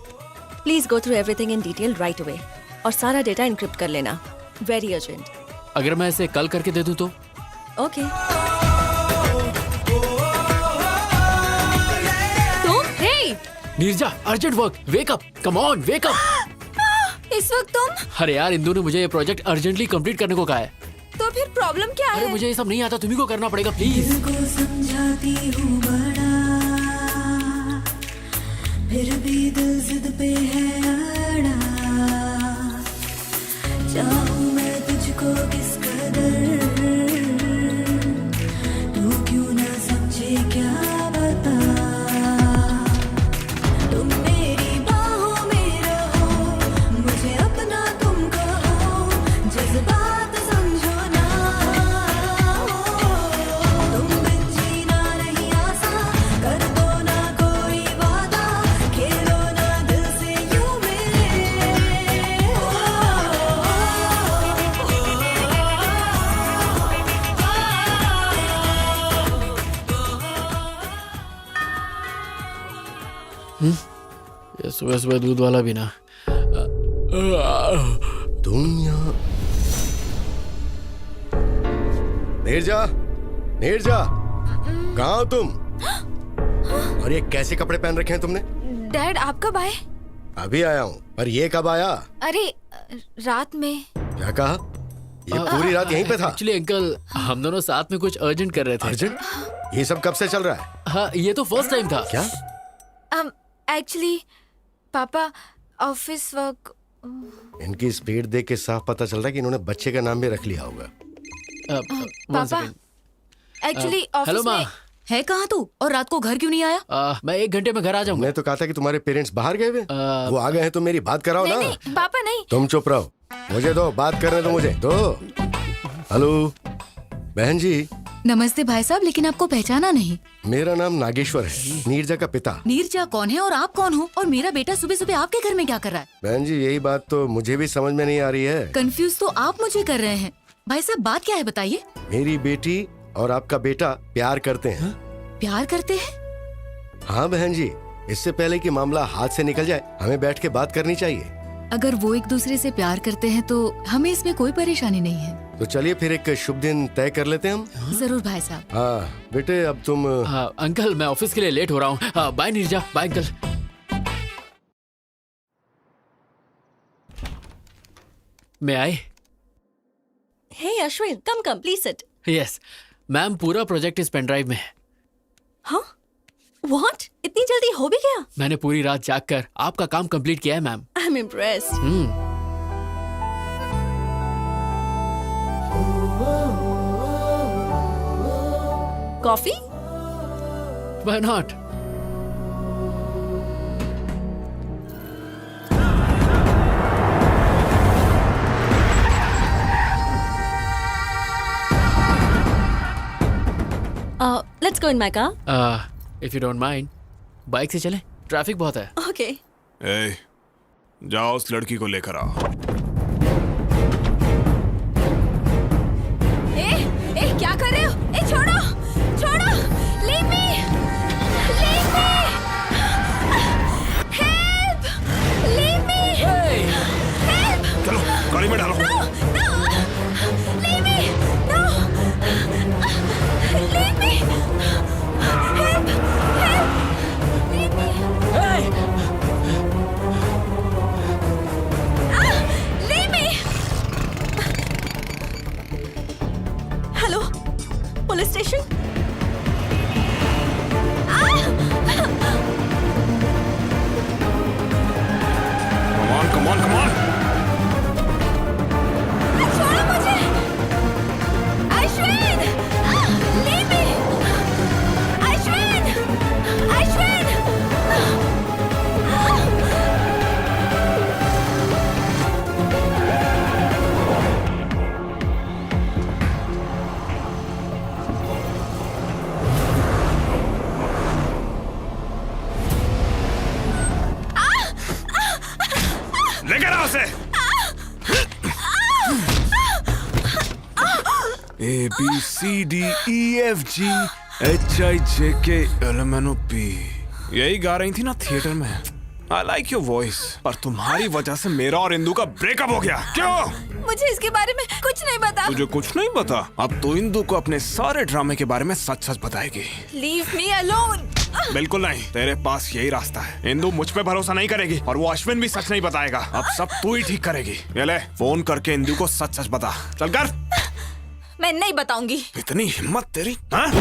Please go through everything in detail right away और सारा डेटा इनक्रिप्ट कर लेना। Very urgent. अगर मैं इसे कल करके दे दूं तो? Okay. Neerja, urgent work, wake up, come on, wake up. इस वक्त तुम? अरे यार, इंदू ने मुझे ये प्रोजेक्ट अर्जेंटली कंप्लीट करने को कहा है। तो फिर प्रॉब्लम क्या है? अरे मुझे ये सब नहीं आता, तुम्ही को करना पड़ेगा प्लीज। समझाती हूँ बड़ा, फिर भी दिल जिद पे है अड़ा। चाहूँ मैं तुझको किस कदर, तू क्यों ना समझे क्या बता। तुम मेरी बाहों में रहो, मुझे अपना तुम कहो, जज्बात समझो ना। तुम बिन जीना नहीं आसान, कर दो ना कोई वादा, खेलो ना दिल से यूं मेरे। ये सुबह सुबह दूध वाला भी ना। तुम यहाँ नीरजा, नीरजा, कहाँ हो तुम? और ये कैसे कपड़े पहन रखे हैं तुमने? डैड, आप कब आए? अभी आया हूँ, पर ये कब आया? अरे रात में। क्या कहा? ये पूरी रात यहीं पे था? एक्चुअली अंकल, हम दोनों साथ में कुछ अर्जेंट कर रहे थे। अर्जेंट? ये सब कब से चल रहा है? हाँ, ये तो फर्स्ट टाइम था। क्या? एक्चुअली पापा ऑफिस वर्क। इनकी स्पीड देख के साफ पता चल रहा है कि इन्होंने बच्चे का नाम भी रख लिया होगा। पापा एक्चुअली हेलो ऑफिस माँ। में। है कहाँ तू? और रात को घर क्यों नहीं आया? मैं 1 घंटे में घर आ जाऊंगा। मैं तो कहा था कि तुम्हारे पेरेंट्स बाहर गए हुए। वो आ गए हैं तो मेरी बात कराओ ना। नहीं, पापा नहीं। तुम चुप रहो, मुझे दो, बात करने दो मुझे। दो। हेलो बहन जी। नमस्ते भाई साहब, लेकिन आपको पहचाना नहीं। मेरा नाम नागेश्वर है, नीरजा का पिता। नीरजा कौन है और आप कौन हो? और मेरा बेटा सुबह सुबह आपके घर में क्या कर रहा है? बहन जी, यही बात तो मुझे भी समझ में नहीं आ रही है। कंफ्यूज तो आप मुझे कर रहे हैं। भाई साहब, बात क्या है बताइए। मेरी बेटी और आपका बेटा प्यार करते हैं। प्यार करते हैं? हाँ बहन जी, इससे पहले कि मामला हाथ से निकल जाए, हमें बैठ के बात करनी चाहिए। अगर वो एक दूसरे से प्यार करते हैं तो हमें इसमें कोई परेशानी नहीं है। तो चलिए फिर एक शुभ दिन तय कर लेते हैं हम। जरूर भाई साहब। हाँ बेटे, अब तुम। अंकल, मैं ऑफिस के लिए लेट हो रहा हूँ। Bye Neerja, bye uncle. मैं आए? Hey Ashwin, come please sit. Yes ma'am, पूरा प्रोजेक्ट इस पेन ड्राइव में है। हाँ? व्हाट? इतनी जल्दी हो भी गया? मैंने पूरी रात जाग कर आपका काम कंप्लीट किया है ma'am. I am impressed. Coffee? Why not? Let's go in my car. If you don't mind, bike से चलें, ट्रैफिक बहुत है। Okay. ए, जाओ उस लड़की को लेकर आओ। ए, क्या कर रहे हो? ए, छोड़ो, छोड़ो, leave me, leave me, help, leave me, help. चलो गाड़ी में डालो। No, leave me, no, leave me, help, leave me. Leave me. Hello, police station? Come on, come on. छोड़ो मुझे, अश्विन, leave me, अश्विन, अश्विन. लेकर आओ उसे। A B C D E F G HIJKLMNOP यही गा रही थी ना थिएटर में। आई लाइक योर वॉइस, पर तुम्हारी वजह से मेरा और इंदु का ब्रेकअप हो गया। क्यों? मुझे इसके बारे में कुछ नहीं पता। तुझे कुछ नहीं पता? अब तो इंदु को अपने सारे ड्रामे के बारे में सच सच बताएगी। Leave me alone. बिल्कुल नहीं, तेरे पास यही रास्ता है। इंदु मुझ पे भरोसा नहीं करेगी और वो अश्विन भी सच नहीं बताएगा। अब सब तू ही ठीक करेगी। ये ले, फोन करके इंदु को सच सच बता। चल कर। मैं नहीं बताऊंगी। इतनी हिम्मत तेरी? हाँ?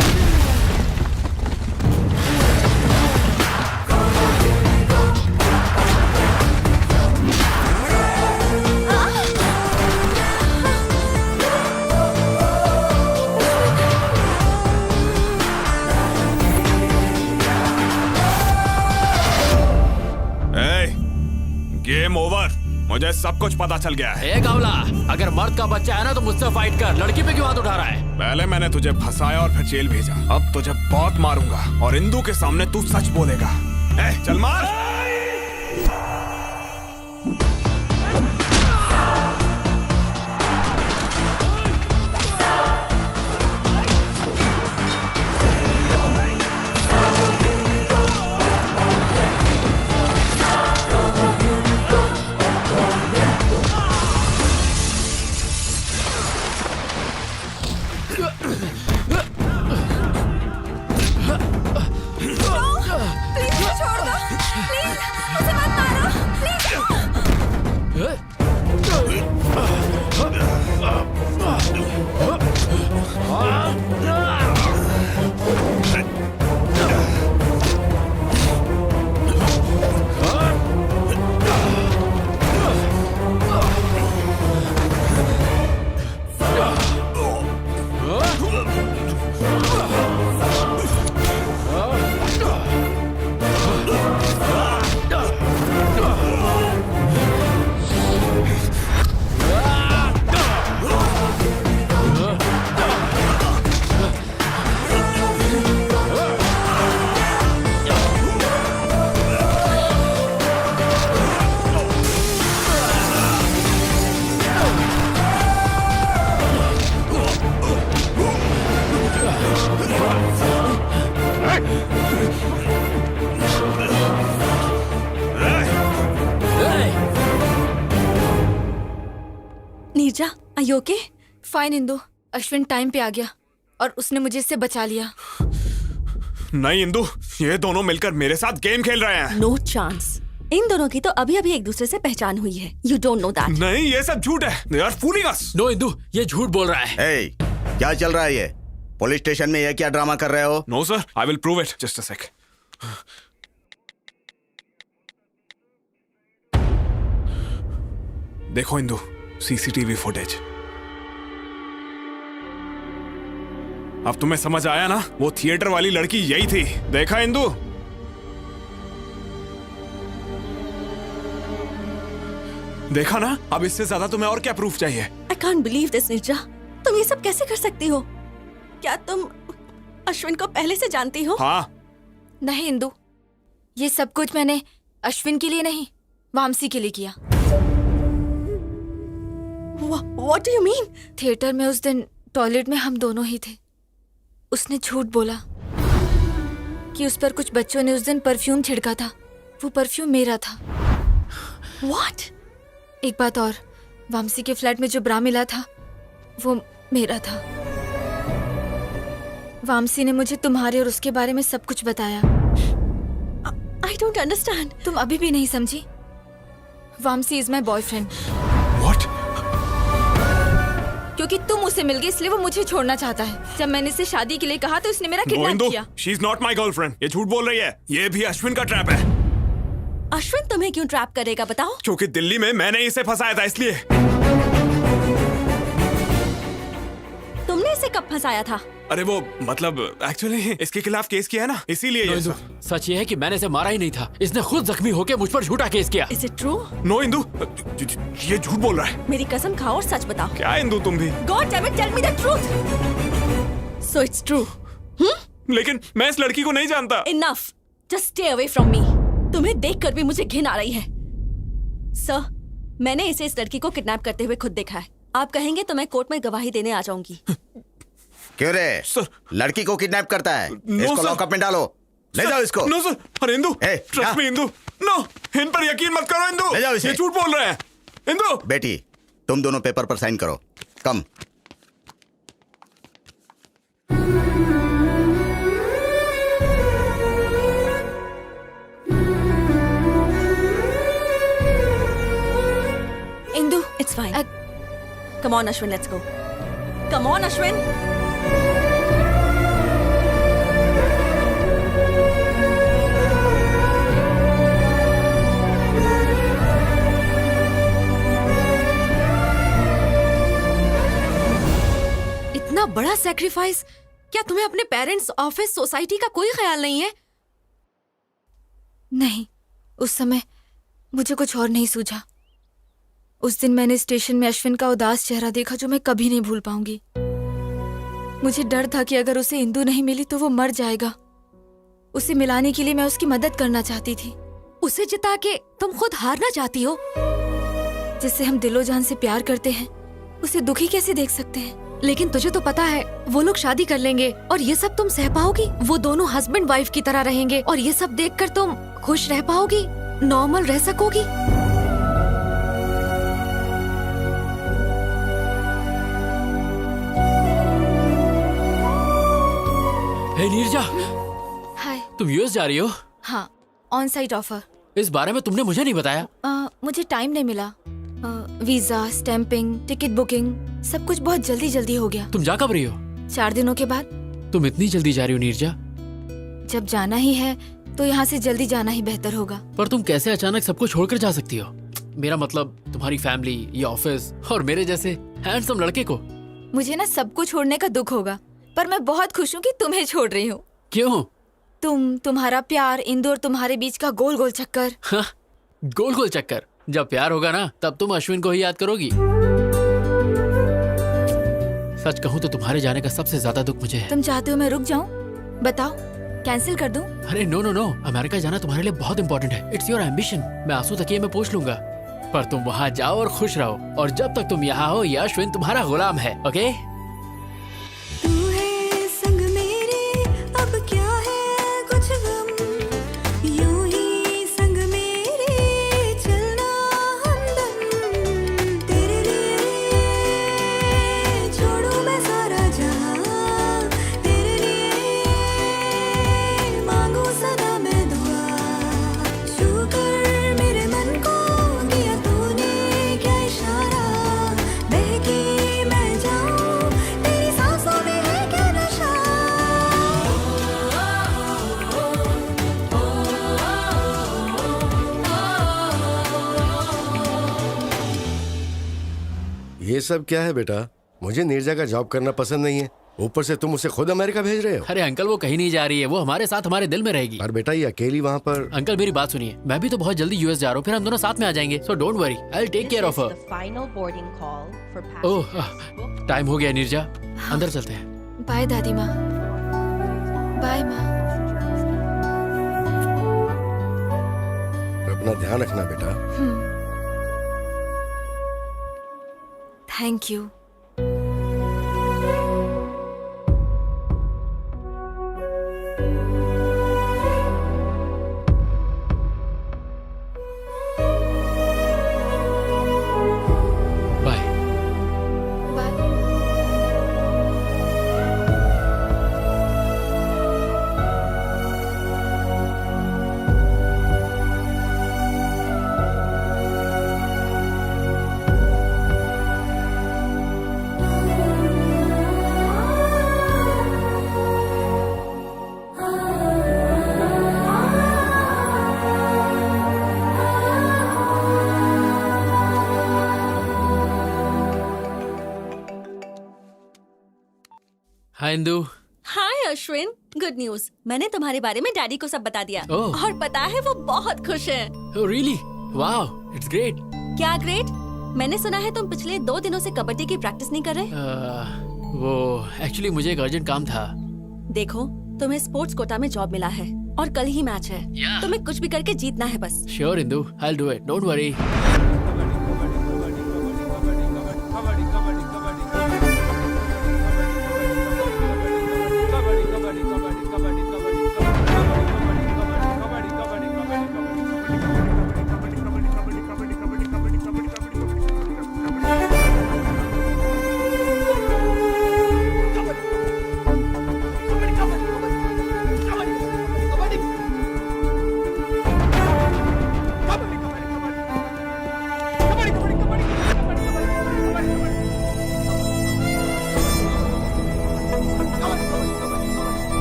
Game over. मुझे सब कुछ पता चल गया है। गावला, अगर मर्द का बच्चा है ना तो मुझसे फाइट कर। लड़की पे क्यों हाथ उठा रहा है? पहले मैंने तुझे फंसाया और फिर जेल भेजा। अब तुझे बहुत मारूंगा और इंदु के सामने तू सच बोलेगा। चल मार। Neerja, are you okay? Fine Indu, Ashwin time पे आ गया और उसने मुझे इससे बचा लिया। नहीं इंदु, ये दोनों मिलकर मेरे साथ गेम खेल रहे हैं। No chance. इन दोनों की तो अभी अभी एक दूसरे से पहचान हुई है। You don't know that. नहीं, ये सब झूठ है। They are fooling us. No Indu, ये झूठ बोल रहा है। Hey, क्या चल रहा है ये? पुलिस स्टेशन में ये क्या ड्रामा कर रहे हो? No sir, I will prove it. Just a sec. देखो इंदु, CCTV फुटेज। अब तुम्हें समझ आया ना? वो थिएटर वाली लड़की यही थी। देखा इंदु? देखा ना? अब इससे ज्यादा तुम्हें और क्या प्रूफ चाहिए? I can't believe this, Neerja. तुम ये सब कैसे कर सकती हो? क्या तुम अश्विन को पहले से जानती हो? हाँ। नहीं इंदु, ये सब कुछ मैंने अश्विन के लिए नहीं, वामसी के लिए किया। What do you mean? Theatre में उस दिन टॉयलेट में हम दोनों ही थे। उसने झूठ बोला कि उस पर कुछ बच्चों ने उस दिन परफ्यूम छिड़का था। वो परफ्यूम मेरा था। What? एक बात और, वामसी के फ्लैट में जो ब्रा मिला था वो मेरा था। वामसी ने मुझे तुम्हारे और उसके बारे में सब कुछ बताया। I don't understand. तुम अभी भी नहीं समझी? Vamsi is my boyfriend. What? क्योंकि तुम उससे मिल गए इसलिए वो मुझे छोड़ना चाहता है। जब मैंने इसे शादी के लिए कहा तो उसने मेरा किडनैप किया। She is not my girlfriend. ये झूठ बोल रही है। ये भी अश्विन का ट्रैप है। अश्विन तुम्हें क्यों ट्रैप करेगा बताओ? क्योंकि दिल्ली में मैंने इसे फंसाया था इसलिए। तुमने इसे कब फंसाया था? अरे वो मतलब एक्चुअली इसके खिलाफ केस किया है ना, इसीलिए ये सब। सच ये है कि मैंने इसे मारा ही नहीं था। इसने खुद जख्मी होकर मुझ पर झूठा केस किया। Is it true? No Indu, ये झूठ बोल रहा है। मेरी कसम खाओ और सच बताओ। क्या इंदु तुम भी? God damn it, tell me the truth. So it's true. लेकिन मैं इस लड़की को नहीं जानता। Enough. Just stay away from me. तुम्हें देखकर भी मुझे घिन आ रही है। सर, मैंने इसे इस लड़की को किडनैप करते हुए खुद देखा है। आप कहेंगे तो मैं कोर्ट में गवाही देने आ जाऊंगी। क्यों रे? सर, लड़की को किडनैप करता है, इसको सर। लॉकअप में डालो। ले जाओ इसको। No sir. अरे इंदु, ए, ट्रस्ट मी इंदु। नो, इन पर यकीन मत करो इंदु। ले जाओ इसे। ये झूठ बोल रहे हैं। इंदु। बेटी, तुम दोनों पेपर पर साइन करो। Come. Indu, it's fine. Come on Ashwin, let's go. Come on Ashwin. इतना बड़ा सैक्रिफाइस, क्या तुम्हें अपने पेरेंट्स, ऑफिस, सोसाइटी का कोई ख्याल नहीं है? नहीं, उस समय मुझे कुछ और नहीं सूझा। उस दिन मैंने स्टेशन में अश्विन का उदास चेहरा देखा जो मैं कभी नहीं भूल पाऊंगी। मुझे डर था कि अगर उसे इंदु नहीं मिली तो वो मर जाएगा। उसे मिलाने के लिए मैं उसकी मदद करना चाहती थी। उसे जिता के तुम खुद हारना चाहती हो? जिससे हम दिलो जान से प्यार करते हैं उसे दुखी कैसे देख सकते हैं? लेकिन तुझे तो पता है वो लोग शादी कर लेंगे और ये सब तुम सह पाओगी? वो दोनों हस्बैंड वाइफ की तरह रहेंगे और ये सब देखकर तुम खुश रह पाओगी, नॉर्मल रह सकोगी? हे नीरजा, हाय। तुम यूएस जा रही हो? हाँ, ऑन साइट ऑफर। इस बारे में तुमने मुझे नहीं बताया। मुझे टाइम नहीं मिला। वीजा, स्टैंपिंग, टिकट बुकिंग, सब कुछ बहुत जल्दी जल्दी हो गया। तुम जा कब रही हो? 4 दिनों के बाद। तुम इतनी जल्दी जा रही हो नीरजा? जब जाना ही है तो यहाँ से जल्दी जाना ही बेहतर होगा। पर तुम कैसे अचानक सबको छोड़कर जा सकती हो? मेरा मतलब तुम्हारी फैमिली, ये ऑफिस और मेरे जैसे हैंडसम लड़के को। मुझे ना सबको छोड़ने का दुख होगा, पर मैं बहुत खुश हूँ कि तुम्हें छोड़ रही हूँ। क्यों? तुम्हारा प्यार, इंदु और तुम्हारे बीच का गोल गोल चक्कर। हाँ, गोल गोल चक्कर। जब प्यार होगा ना तब तुम अश्विन को ही याद करोगी। सच कहूँ तो तुम्हारे जाने का सबसे ज्यादा दुख मुझे है। तुम चाहते हो मैं रुक जाऊँ? बताओ, कैंसिल कर दूं? अरे नो नो नो, अमेरिका जाना तुम्हारे लिए बहुत इंपॉर्टेंट है। It's your ambition. मैं आंसू तकिए में पूछ लूंगा, पर तुम वहाँ जाओ और खुश रहो। और जब तक तुम यहाँ हो, ये अश्विन तुम्हारा गुलाम है। ओके? ये सब क्या है बेटा? मुझे नीरजा का जॉब करना पसंद नहीं है, ऊपर से तुम उसे खुद अमेरिका भेज रहे हो। अरे अंकल, वो कहीं नहीं जा रही है, वो हमारे साथ हमारे दिल में रहेगी। पर बेटा ये अकेली वहाँ पर। अंकल मेरी बात सुनिए, मैं भी तो बहुत जल्दी यूएस जा रहा हूँ, फिर हम दोनों साथ में आ जाएंगे। So don't worry, I will take care of her. Oh, time हो गया नीरजा, अंदर चलते हैं। बाय दादी माँ। बाय माँ। अपना ध्यान रखना बेटा। Thank you. Hi Indu. Hi Ashwin, good news. मैंने तुम्हारे बारे में डैडी को सब बता दिया। ओह। और पता है वो बहुत खुश हैं। Oh really? Wow, it's great. क्या ग्रेट? मैंने सुना है तुम पिछले 2 दिनों से कबड्डी की प्रैक्टिस नहीं कर रहे। वो एक्चुअली मुझे एक अर्जेंट काम था। देखो, तुम्हें स्पोर्ट्स कोटा में जॉब मिला है और कल ही मैच है। तुम्हें कुछ भी करके जीतना है बस। Sure Indu, I'll do it. Don't worry.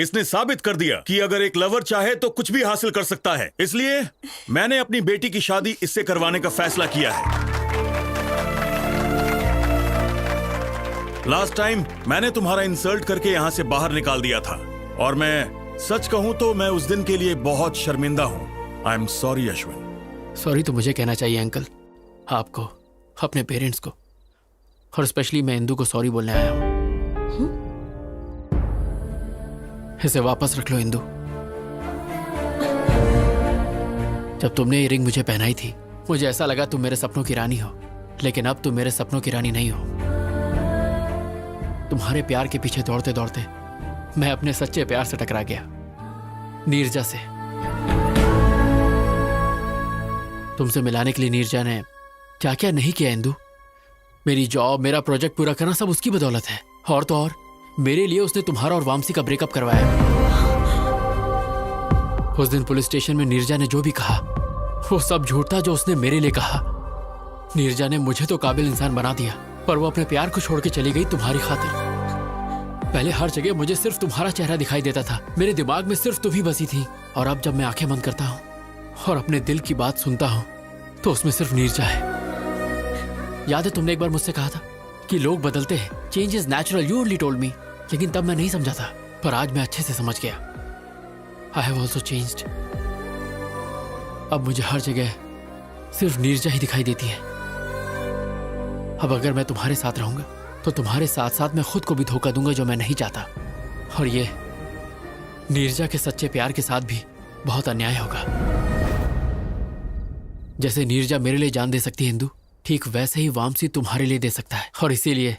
इसने साबित कर दिया कि अगर एक लवर चाहे तो कुछ भी हासिल कर सकता है। इसलिए मैंने अपनी बेटी की शादी इससे करवाने का फैसला किया है। लास्ट टाइम मैंने तुम्हारा इंसल्ट करके यहां से बाहर निकाल दिया था, और मैं सच कहूं तो मैं उस दिन के लिए बहुत शर्मिंदा हूं। I am sorry Ashwin. Sorry तो मुझे कहना चाहिए अंकल, आपको, अपने पेरेंट्स को, और स्पेशली मैं इंदू को सॉरी बोलने आया हूं। इसे वापस रख लो इंदू। जब तुमने ये रिंग मुझे पहनाई थी मुझे ऐसा लगा तुम मेरे सपनों की रानी हो, लेकिन अब तुम मेरे सपनों की रानी नहीं हो। तुम्हारे प्यार के पीछे दौड़ते दौड़ते मैं अपने सच्चे प्यार से टकरा गया, नीरजा से। तुमसे मिलाने के लिए नीरजा ने क्या क्या नहीं किया इंदू। मेरी जॉब, मेरा प्रोजेक्ट पूरा करना सब उसकी बदौलत है। और तो और मेरे लिए उसने तुम्हारा और वामसी का ब्रेकअप करवाया। उस दिन पुलिस स्टेशन में नीरजा ने जो भी कहा वो सब झूठ था जो उसने मेरे लिए कहा। नीरजा ने मुझे तो काबिल इंसान बना दिया, पर वो अपने प्यार को छोड़ के चली गई तुम्हारी खातिर। पहले हर जगह मुझे सिर्फ तुम्हारा चेहरा दिखाई देता था, मेरे दिमाग में सिर्फ तुम ही बसी थी। और अब जब मैं आंखें बंद करता हूँ और अपने दिल की बात सुनता हूँ तो उसमें सिर्फ नीरजा है। याद है तुमने एक बार मुझसे कहा था कि लोग बदलते हैं, change is natural, you only told me. लेकिन तब मैं नहीं समझा था, पर आज मैं अच्छे से समझ गया। I have also changed. अब मुझे हर जगह सिर्फ नीरजा ही दिखाई देती है। अब अगर मैं तुम्हारे साथ रहूंगा तो तुम्हारे साथ साथ मैं खुद को भी धोखा दूंगा, जो मैं नहीं चाहता। और ये नीरजा के सच्चे प्यार के साथ भी बहुत अन्याय होगा। जैसे नीरजा मेरे लिए जान दे सकती है इंदू, ठीक वैसे ही वामसी तुम्हारे लिए दे सकता है। और इसीलिए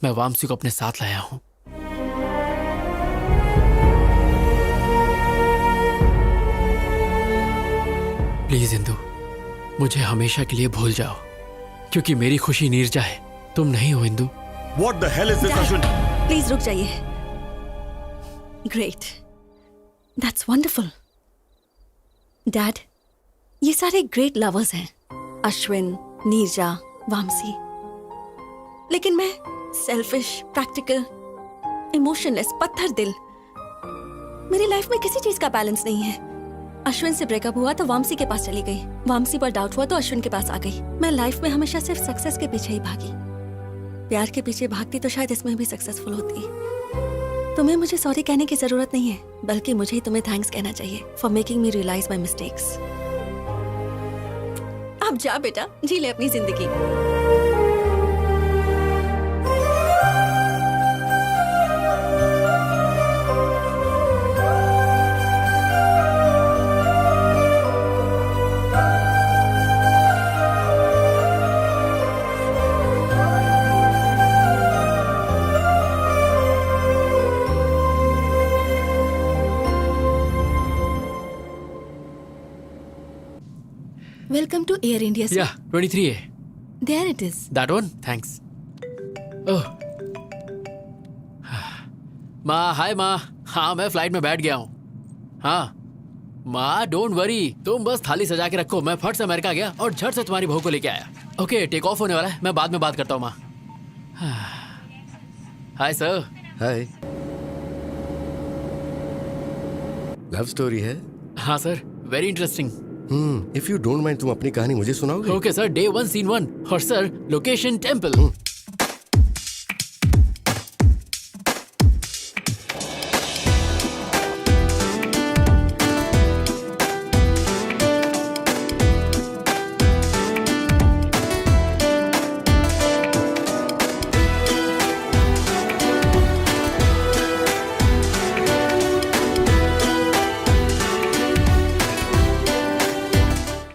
मैं वामसी को अपने साथ लाया हूं। प्लीज इंदू, मुझे हमेशा के लिए भूल जाओ, क्योंकि मेरी खुशी नीरजा है, तुम नहीं हो Indu. What the hell is this, Ashwin? Please रुक जाइए। Great, that's wonderful. डैड, ये सारे ग्रेट लवर्स हैं, अश्विन, नीरजा, वामसी। लेकिन मैं सेल्फिश, प्रैक्टिकल, इमोशनलेस, पत्थर दिल। मेरी लाइफ में किसी चीज का बैलेंस नहीं है। अश्विन से ब्रेकअप हुआ तो वामसी के पास चली गई, वामसी पर डाउट हुआ तो अश्विन के पास आ गई। मैं लाइफ में हमेशा सिर्फ सक्सेस के पीछे ही भागी। प्यार के पीछे भागती तो शायद इसमें भी सक्सेसफुल होती। तुम्हें मुझे सॉरी कहने की जरूरत नहीं है, बल्कि मुझे ही तुम्हें थैंक्स कहना चाहिए for making me realise my mistakes. अब जा बेटा, जी ले अपनी जिंदगी। Welcome to Air India, sir. Yeah, 23A. There it is. That one? Thanks. Oh. माँ, हाय माँ। हाँ, मैं फ्लाइट में बैठ गया हूँ। हाँ माँ, डोंट वरी, तुम बस थाली सजा के रखो। मैं फट से अमेरिका गया और झट से तुम्हारी बहू को लेके आया। ओके, टेक ऑफ होने वाला है, मैं बाद में बात करता हूँ माँ। Hi sir. Hi. Love story है? हाँ sir, very interesting. If you don't mind, तुम अपनी कहानी मुझे सुनाओगे? Okay sir, day 1 scene 1। और सर, लोकेशन टेम्पल।